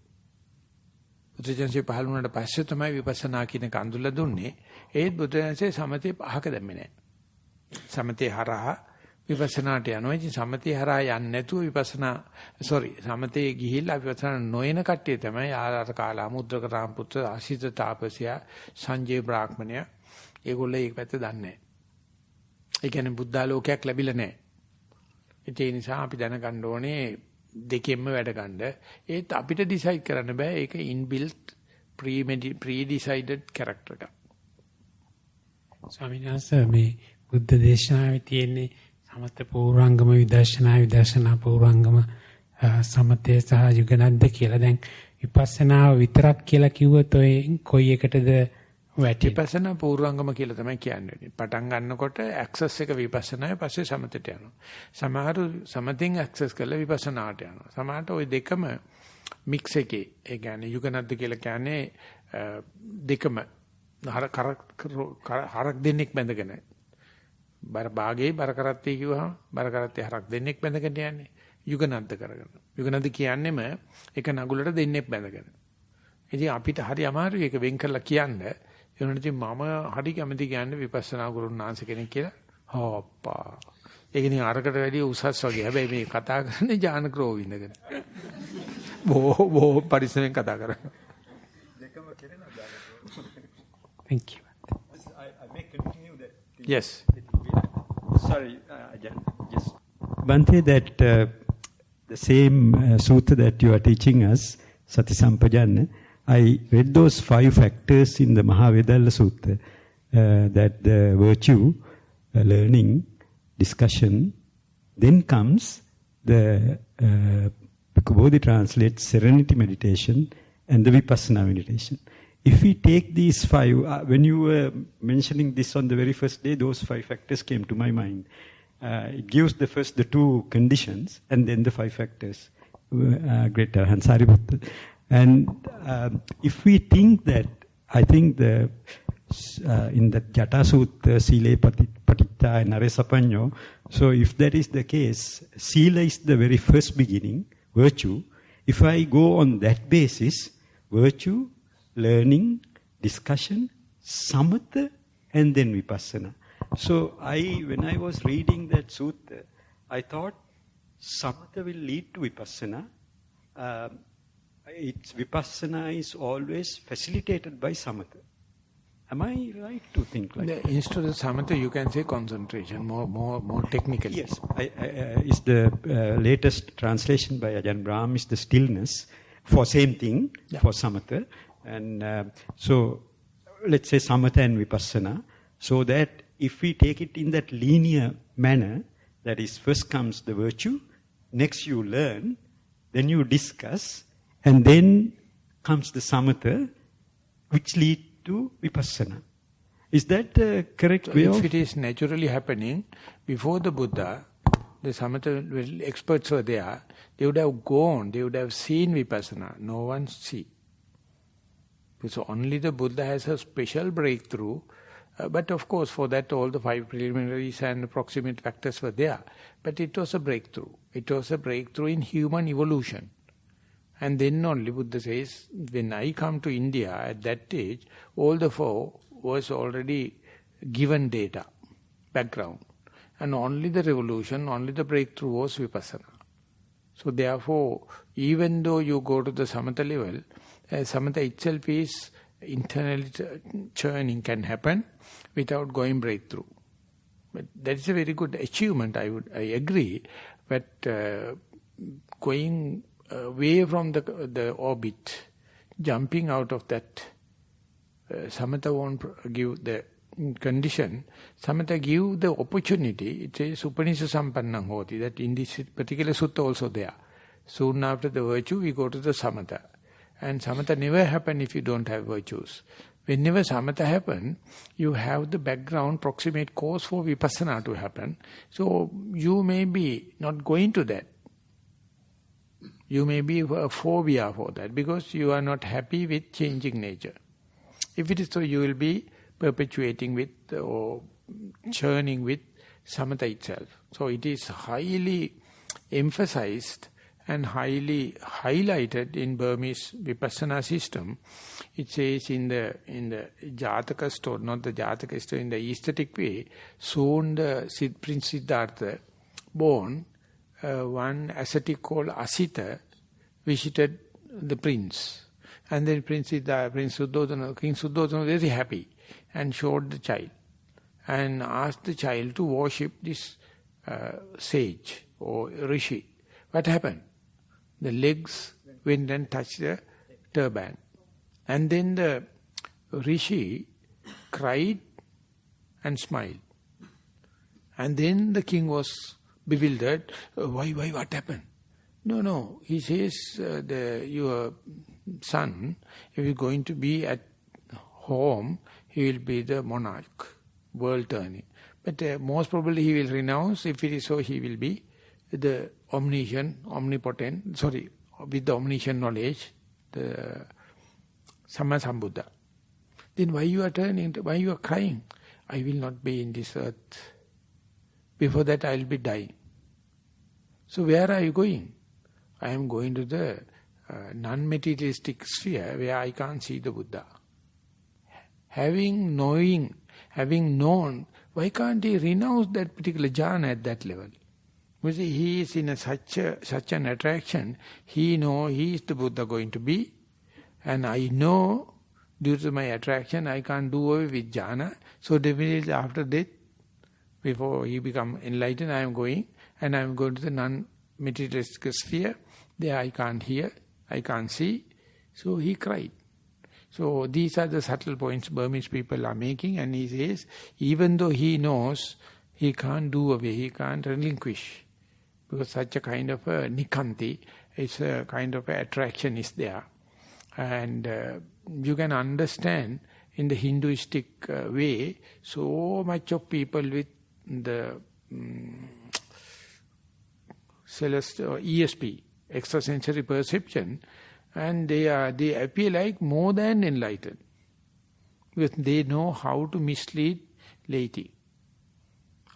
බුදුරජාණන්සේ පහළ වුණාට පස්සේ තමයි විපස්සනා කියන කඳුල දුන්නේ. ඒත් බුදුරජාණන්සේ සමථේ පහක දැම්මේ නැහැ. සමථේ හරහා විපස්සනාට යනවා. ඉතින් සමථේ හරහා යන්නේ නැතුව විපස්සනා සමථේ ගිහිල්ලා විපස්සනා නොයන කට්ටිය තමයි ආරාර කාලා මුද්‍රක රාමපුත්‍ර ආශිත තාපසයා සංජය බ්‍රාහ්මණයා. ඒගොල්ලෝ ඒක පැත්ත දන්නේ නැහැ. ඒ කියන්නේ බුද්ධාලෝකයක් ලැබිලා නැහැ. ඒ නිසා අපි දැනගන්න ඕනේ දෙකෙන්ම වැඩ ගන්න. ඒත් අපිට ඩිසයිඩ් කරන්න බෑ. ඒක ඉන්බිල්ට් pre-decided character එකක්. ස්වාමීන් වහන්සේ මේ බුද්ධ දේශනාවේ තියෙන්නේ සමත පූර්වාංගම විදර්ශනා පූර්වාංගම සමතේ සහ යුගනද්ද කියලා. දැන් විපස්සනා විතරක් කියලා කිව්වොත් ඔය කොයි එකටද වැටෙන්නේ? විපස්සනා පූර්වාංගම කියලා තමයි කියන්නේ. පටන් ගන්නකොට ඇක්සස් එක විපස්සනායි පස්සේ සමතට යනවා. සමහරු සමතෙන් ඇක්සස් කරලා විපස්සනාට යනවා. සමහරට ওই දෙකම මික්ස් එකේ. ඒ කියන්නේ යුගනද්ද කියලා කියන්නේ දෙකම හරක් දෙන්නෙක් බැඳගෙන. බාගේ බර කරත්තේ කිව්වහම බර කරත්තේ හරක් දෙන්නෙක් බැඳගෙන යන්නේ. යුගනද්ද කරගෙන. යුගනද්ද කියන්නේම එක නගුලට දෙන්නෙක් බැඳගෙන. ඉතින් අපිට හරි අමාරුයි ඒක වෙන් කරලා කියන්න. ඒ වුණාට මම හරි කැමති කියන්නේ විපස්සනා ගුරුනාංශ කෙනෙක් කියලා. හොප්පා. ඒක නිකන් අරකට වැඩිය උසස් වගේ. හැබැයි මේ කතා කරන්නේ ජානක්‍රෝ විඳගෙන. බොහෝ පරිස්සමෙන් කතා කරනවා. දෙකම කෙරෙනවා ජානක්‍රෝ. Thank you. I may continue that. Yes. Sorry, just Bhante, that the same sutta that you are teaching us, Satisampajanna, I read those 5 factors in the Maha Sutta, that the virtue, learning, discussion, then comes the Bhikkhu translates serenity meditation and the Vipassana meditation. If we take these 5, when you were mentioning this on the very first day, those 5 factors came to my mind. It gives the 2 conditions and then the 5 factors. Great Arahant Sariputta. And if we think that, I think in the Jata Sutta, Sile Patitta and Aresapanyo, so if that is the case, Sila is the very first beginning, virtue. If I go on that basis, virtue, learning, discussion, samatha, and then vipassana. So when I was reading that sutta, I thought samatha will lead to vipassana. Vipassana is always facilitated by samatha. Am I right to think like that? Instead of samatha, you can say concentration, more technically. Yes, it's the latest translation by Ajahn Brahm is the stillness for same thing, for samatha. And so, let's say samatha and vipassana, so that if we take it in that linear manner, that is, first comes the virtue, next you learn, then you discuss, and then comes the samatha, which lead to vipassana. Is that the correct way of? If it is naturally happening, before the Buddha, the samatha experts were there, they would have gone, they would have seen vipassana. No one see. So only the Buddha has a special breakthrough. But of course, for that all the 5 preliminaries and proximate factors were there. But it was a breakthrough. It was a breakthrough in human evolution. And then only Buddha says, when I come to India at that age, all the 4 was already given data, background. And only the revolution, only the breakthrough was vipassana. So therefore, even though you go to the samatha level, samatha itself is internally churning can happen without going breakthrough. But that is a very good achievement, I agree. But going away from the orbit, jumping out of that, samatha won't give the condition. Samatha give the opportunity. It says Satisampajanna hoti, that in this particular sutta also there. Soon after the virtue, we go to the samatha. And samatha never happen if you don't have virtues. Whenever samatha happen, you have the background, proximate cause for vipassana to happen. So you may be not going to that. You may be a phobia for that because you are not happy with changing nature. If it is so, you will be perpetuating with or churning with samatha itself. So it is highly emphasized and highly highlighted in Burmese vipassana system. It says in the Jataka story, not the Jataka story, in the aesthetic way, soon the Prince Siddhartha, born, one ascetic called Asita visited the prince. And then King Suddhodana was very happy and showed the child and asked the child to worship this sage or rishi. What happened? The legs went and touched the turban. And then the rishi cried and smiled. And then the king was bewildered. Why, what happened? No. He says, your son, if he's going to be at home, he will be the monarch, world turning. But most probably he will renounce. If it is so, he will be the omnipotent, with the omniscient knowledge, the Sammasambuddha. Then why you are why you are crying? I will not be in this earth. Before that I will be dying. So where are you going? I am going to the non-materialistic sphere where I can't see the Buddha. Having known, why can't he renounce that particular jhana at that level? Because he is in such an attraction, he knows he is the Buddha going to be, and I know due to my attraction I can't do away with jhana. So definitely after death, before he become enlightened, I am going, and I am going to the non-materialistic sphere. There I can't hear, I can't see. So he cried. So these are the subtle points Burmese people are making, and he says, even though he knows, he can't do away, he can't relinquish. Because such a kind of a nikanti, it's a kind of attraction is there. And you can understand in the Hinduistic way, so much of people with the celestial ESP, extrasensory perception, and they appear like more than enlightened. Because they know how to mislead laity.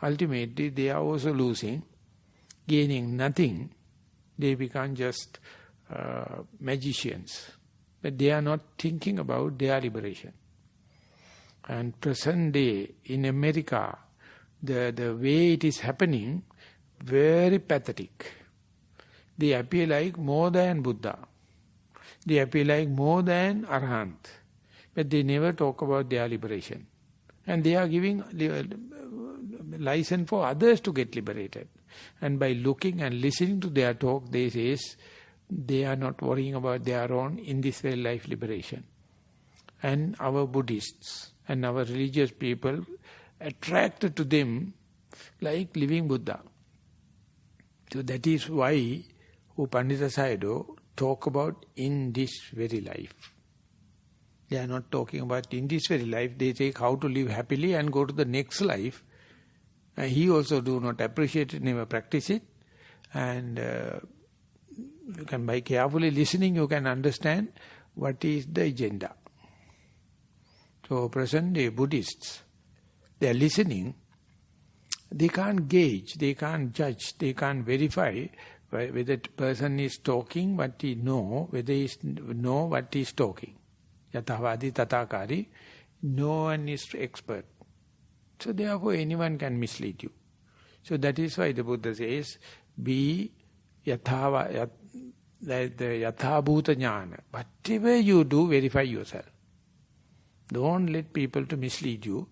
Ultimately, they are also losing, gaining nothing. They become just magicians. But they are not thinking about their liberation. And present day in America, the way it is happening, very pathetic. They appear like more than Buddha. They appear like more than Arahant. But they never talk about their liberation. And they are giving license for others to get liberated. And by looking and listening to their talk, they say they are not worrying about their own in this very life liberation. And our Buddhists and our religious people attracted to them like living Buddha. So that is why Pandita Sayadaw talk about in this very life. They are not talking about in this very life. They take how to live happily and go to the next life. And he also do not appreciate it, never practice it. And you can, by carefully listening, you can understand what is the agenda. So present day Buddhists, they are listening. They can't gauge, they can't judge, they can't verify whether the person is talking what he know, whether he know what he is talking. Yathavadi tathakari, no one is expert. So therefore anyone can mislead you. So that is why the Buddha says, be yathabhuta jnana. Whatever you do, verify yourself. Don't let people to mislead you.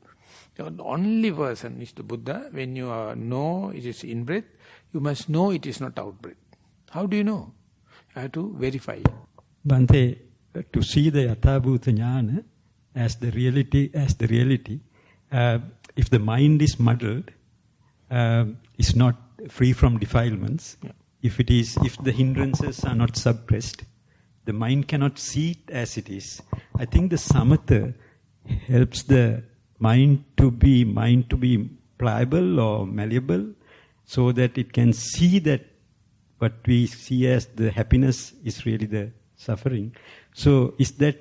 The only person is the Buddha. When you know it is in-breath, you must know it is not out-breath. How do you know? You have to verify it. Bhante, to see the yathabhuta jnana as the reality, if the mind is muddled, is not free from defilements, if the hindrances are not suppressed, the mind cannot see it as it is. I think the samatha helps the mind to be pliable or malleable, so that it can see that what we see as the happiness is really the suffering. So is that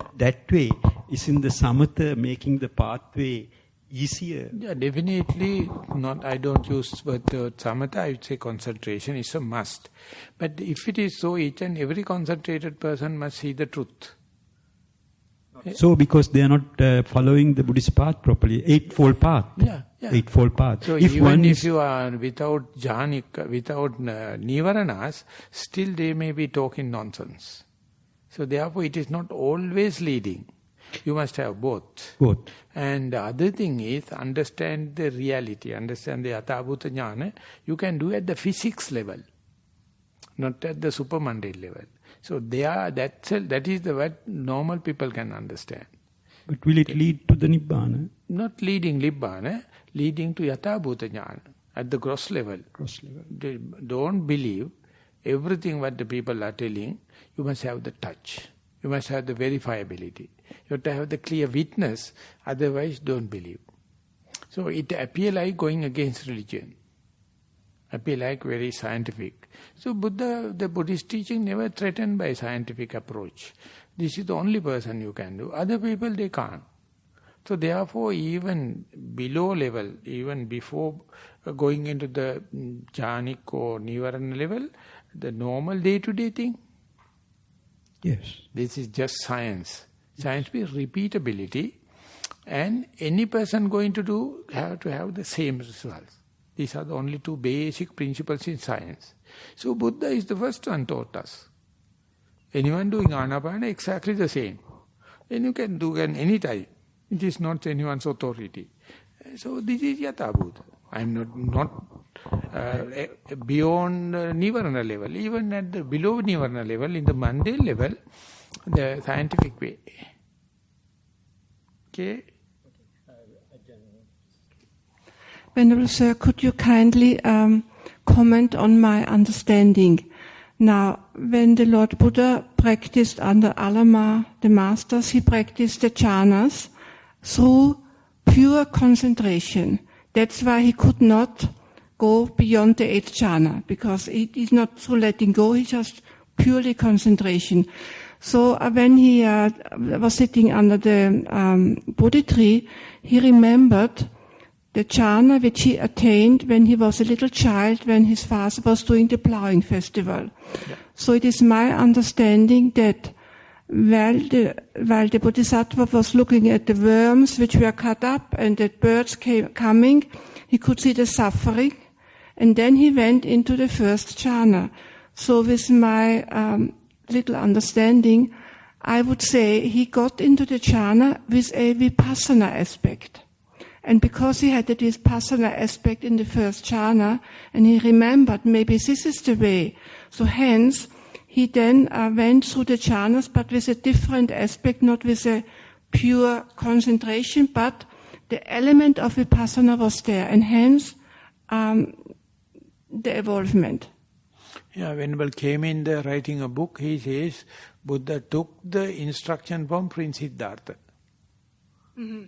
way, is in the samatha making the pathway easier? Yeah, definitely not. I don't use the word samatha, I would say concentration is a must. But if it is so, each and every concentrated person must see the truth. So because they are not following the Buddhist path properly, eightfold path. Yeah. Eightfold path. So if you are without jhanika, without nivaranas, still they may be talking nonsense. So therefore it is not always leading. You must have both. And the other thing is, understand the reality, understand the yathabhuta jnana. You can do at the physics level, not at the supermundane level. So that is the what normal people can understand. But will it lead to the Nibbana? Not leading Nibbana, leading to Yathabhuta Jnana, at the gross level. Don't believe everything what the people are telling. You must have the touch. You must have the verifiability. You have to have the clear witness, otherwise don't believe. So it appears like going against religion. Appear like very scientific. So the Buddhist teaching never threatened by scientific approach. This is the only person you can do. Other people, they can't. So therefore, even below level, even before going into the jhanic or nivarana level, the normal day-to-day thing. Yes. This is just science. Science means repeatability. And any person going to do, have to have the same results. These are the only two basic principles in science. So Buddha is the first one taught us. Anyone doing Anapana, exactly the same. Then you can do it any time. It is not anyone's authority. So this is Yathabhuta. I am not beyond Nivarana level. Even at the below Nivarana level, in the mundane level, the scientific way. Okay? Venerable Sir, could you kindly comment on my understanding? Now, when the Lord Buddha practiced under Alama, the masters, he practiced the jhanas through pure concentration. That's why he could not go beyond the 8th jhana, because it is not through letting go, it's just purely concentration. So when he was sitting under the Bodhi tree, he remembered the jhana which he attained when he was a little child, when his father was doing the plowing festival. Yeah. So it is my understanding that while the Bodhisattva was looking at the worms which were cut up and the birds coming, he could see the suffering, and then he went into the 1st jhana. So with my little understanding, I would say he got into the jhana with a vipassana aspect. And because he had the vipassana aspect in the 1st jhana, and he remembered maybe this is the way, so hence he then went through the jhanas, but with a different aspect, not with a pure concentration, but the element of vipassana was there, and hence the evolvement. Yeah, Venerable came in the writing a book, he says, Buddha took the instruction from Prince Siddhartha. Mm-hmm.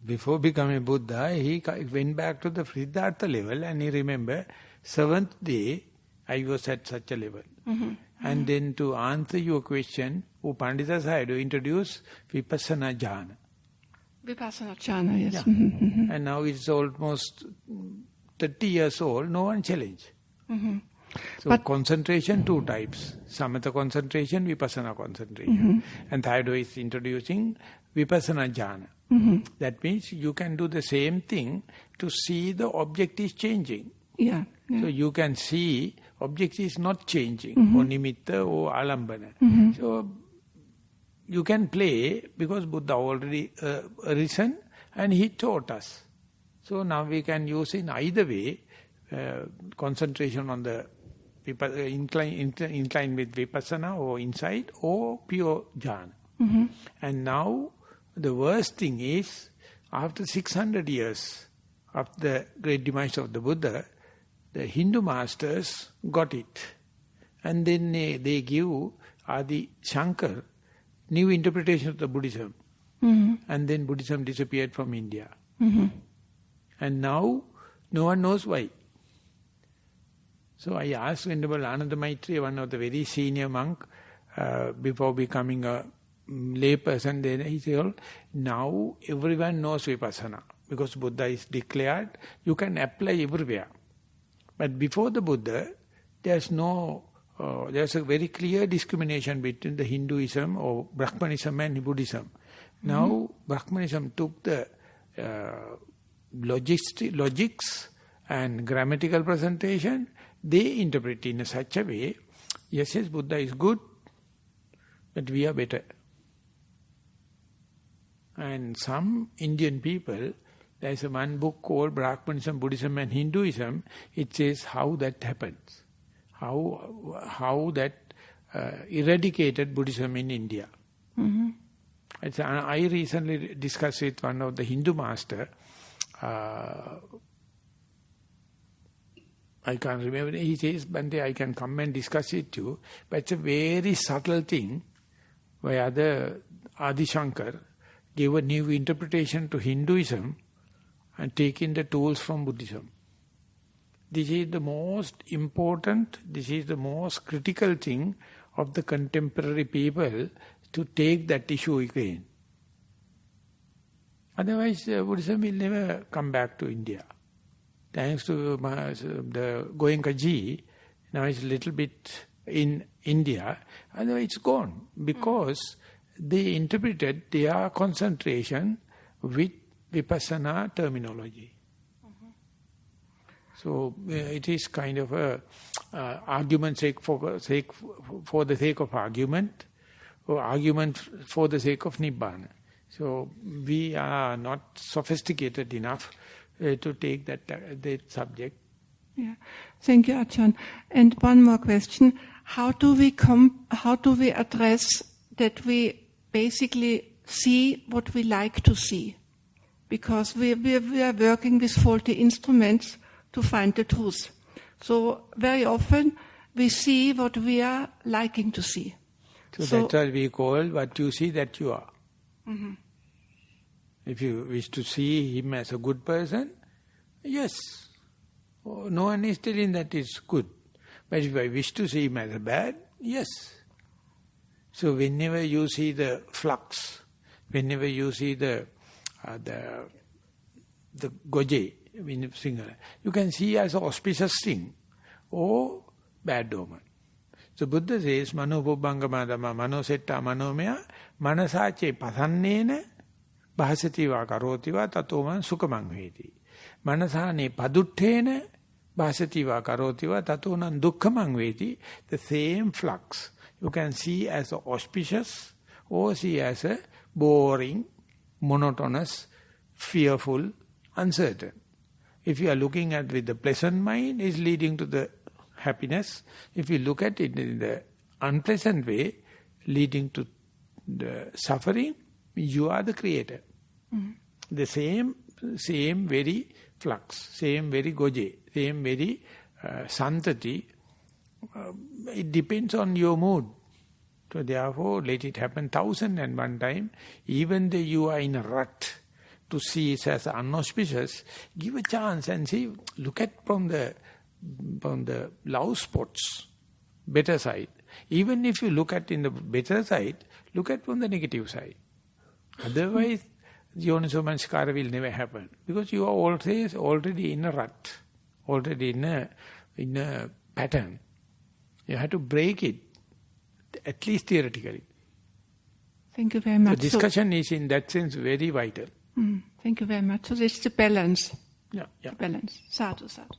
Before becoming Buddha, he went back to the Siddhartha level, and he remembered, 7th day, I was at such a level. Mm-hmm. And then to answer your question, Pandita Sayadaw introduced Vipassana Jhana. Vipassana Jhana, yes. Yeah. Mm-hmm. And now it's almost 30 years old, no one challenged. Mm-hmm. So but concentration, 2 types. Samatha concentration, Vipassana concentration. Mm-hmm. And Sayadaw is introducing Vipassana Jhana. Mm-hmm. That means you can do the same thing to see the object is changing. Yeah. So you can see object is not changing, or nimitta or alambana. Mm-hmm. So you can play, because Buddha already arisen and he taught us. So now we can use in either way, concentration on the incline with vipassana or insight, or pure jhana. Mm-hmm. And now the worst thing is, after 600 years of the great demise of the Buddha, the Hindu masters got it. And then they give Adi Shankar new interpretation of the Buddhism. And then Buddhism disappeared from India. And now, no one knows why. So I asked Venerable Ananda Maitreya, one of the very senior monk, before becoming a lay person, then he said, now everyone knows Vipassana. Because Buddha is declared, you can apply everywhere. But before the Buddha, there's a very clear discrimination between the Hinduism or Brahmanism and Buddhism. Now, Brahmanism took the logics and grammatical presentation, they interpret in such a way, yes, Buddha is good, but we are better. And some Indian people, there is one book called Brahmanism, Buddhism and Hinduism, it says how that happens, how that eradicated Buddhism in India. I recently discussed with one of the Hindu master, I can't remember, he says, Bante, I can come and discuss it too, but it's a very subtle thing where the Adi Shankar gave a new interpretation to Hinduism and taking the tools from Buddhism. This is the most important, this is the most critical thing of the contemporary people to take that issue again. Otherwise, Buddhism will never come back to India. Thanks to the Goenkaji, now it's a little bit in India, otherwise it's gone. Because they interpreted their concentration with Vipassana terminology. So it is kind of a argument for the sake of argument, or argument for the sake of Nibbana. So we are not sophisticated enough to take that subject. Yeah, thank you, Ajahn. And one more question: how do we address that we basically see what we like to see? Because we are working with faulty instruments to find the truth. So very often we see what we are liking to see. So that's what we call what you see, that you are. If you wish to see him as a good person, yes. No one is telling that it's good. But if I wish to see him as a bad, yes. So whenever you see the flux, whenever you see the goje, you can see as an auspicious thing or bad omen. So Buddha says, Mano Pubbangama Dhamma, Mano Setta Manomaya, Manasache Pasannena, Bhasativa Karotiva, Tatoman Sukamang Veti. Manasane Paduttena, Bhasativa Karotiva, Tatonan Dukkamang Veti. The same flux you can see as auspicious or see as a boring, monotonous, fearful, uncertain. If you are looking at with the pleasant mind, it's leading to the happiness. If you look at it in the unpleasant way, leading to the suffering, you are the creator. The same very flux, same very goje, same very santati. It depends on your mood. So therefore, let it happen 1,001 times. Even though you are in a rut, to see it as unauspicious, give a chance and see, look at from the love spots, better side. Even if you look at in the better side, look at from the negative side. Otherwise, Yoniso Manskara will never happen. Because you are already in a rut, already in a pattern. You have to break it, at least theoretically. Thank you very much. The discussion is in that sense very vital. Thank you very much. So this is the balance. Yeah. The balance. Sadhu, sadhu.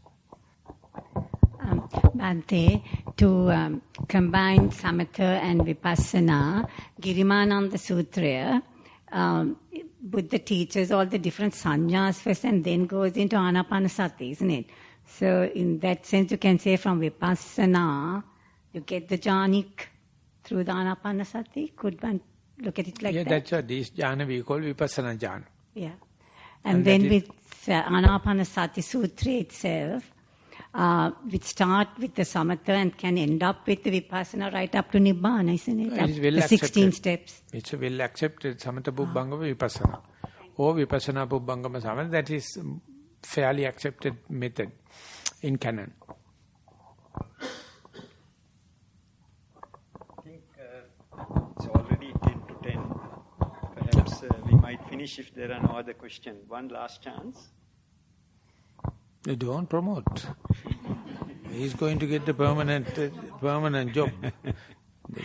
Bhante, to combine Samatha and Vipassana, Girimananda Sutra, Buddha teaches all the different sannyas first and then goes into Anapanasati, isn't it? So in that sense you can say from Vipassana, you get the jhanik through the Anapanasati. Could one look at it like that? Yeah, that's what this jhana we call Vipassana jhana. Yeah. And then with Anapanasati Sutra itself, which start with the samatha and can end up with the vipassana right up to nibbana, isn't it? It is well the 16 steps. It's a well accepted samatha pubbangama vipassana. Or vipassana pubbangama samatha. That is fairly accepted method in canon. I think it's already 10 to 10. Perhaps we might finish if there are no other questions. One last chance. You don't promote. He's going to get the permanent job. The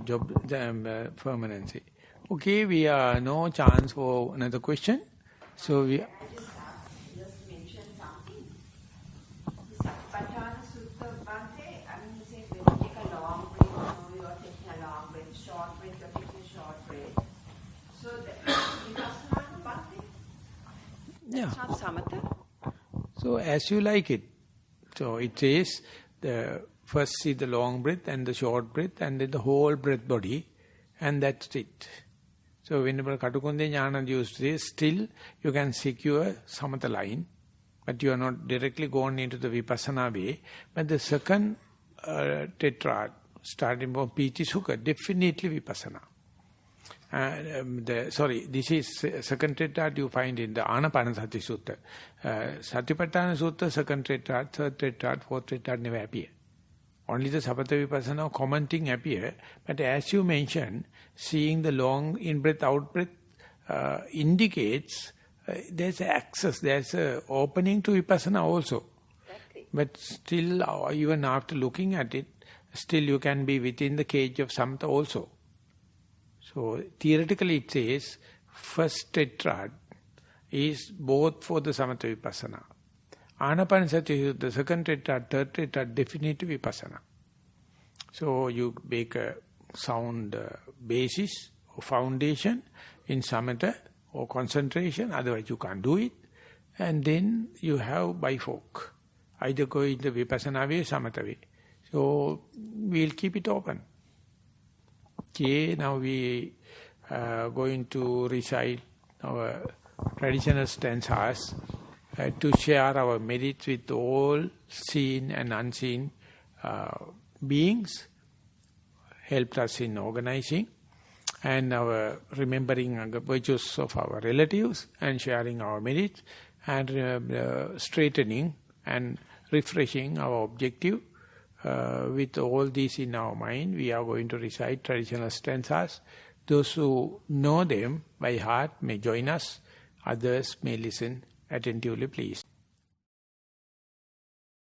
job permanency. Okay, we are no chance for another question. So we... Just mention something. The Satisampajanna Sutta, Bhante, I mean, he says when you take a long breath, you are taking a long breath, short breath, you are taking a short breath. So Vipassana, Bhante? Yeah. It's not samatha? So as you like it. So it says, first see the long breath and the short breath and then the whole breath body, and that's it. So whenever Katukunde Jnana used this, still you can secure samatha line, but you are not directly going into the vipassana way. But the second tetrad, starting from Piti Sukha, definitely vipassana. This is second tetrad you find in the Anapanasati Sutta. Satipatthana Sutta, second tetrad, third tetrad, fourth tetrad never appear. Only the Samatha Vipassana commenting appear. But as you mentioned, seeing the long in-breath, out-breath indicates there's access, there's a opening to Vipassana also. Exactly. But still, even after looking at it, still you can be within the cage of Samatha also. So theoretically it says, first tetrad is both for the Samatha Vipassana. Anapanasati, the second tetrad, third tetrad, definitely Vipassana. So you make a sound basis or foundation in Samatha or concentration, otherwise you can't do it. And then you have bifoc, either go in the Vipassana way, Samatha way. So we'll keep it open. Okay, now we are going to recite our traditional stanzas to share our merits with all seen and unseen beings, helped us in organizing and our remembering the virtues of our relatives and sharing our merits and straightening and refreshing our objective. With all these in our mind, we are going to recite traditional stanzas. Those who know them by heart may join us. Others may listen attentively, please.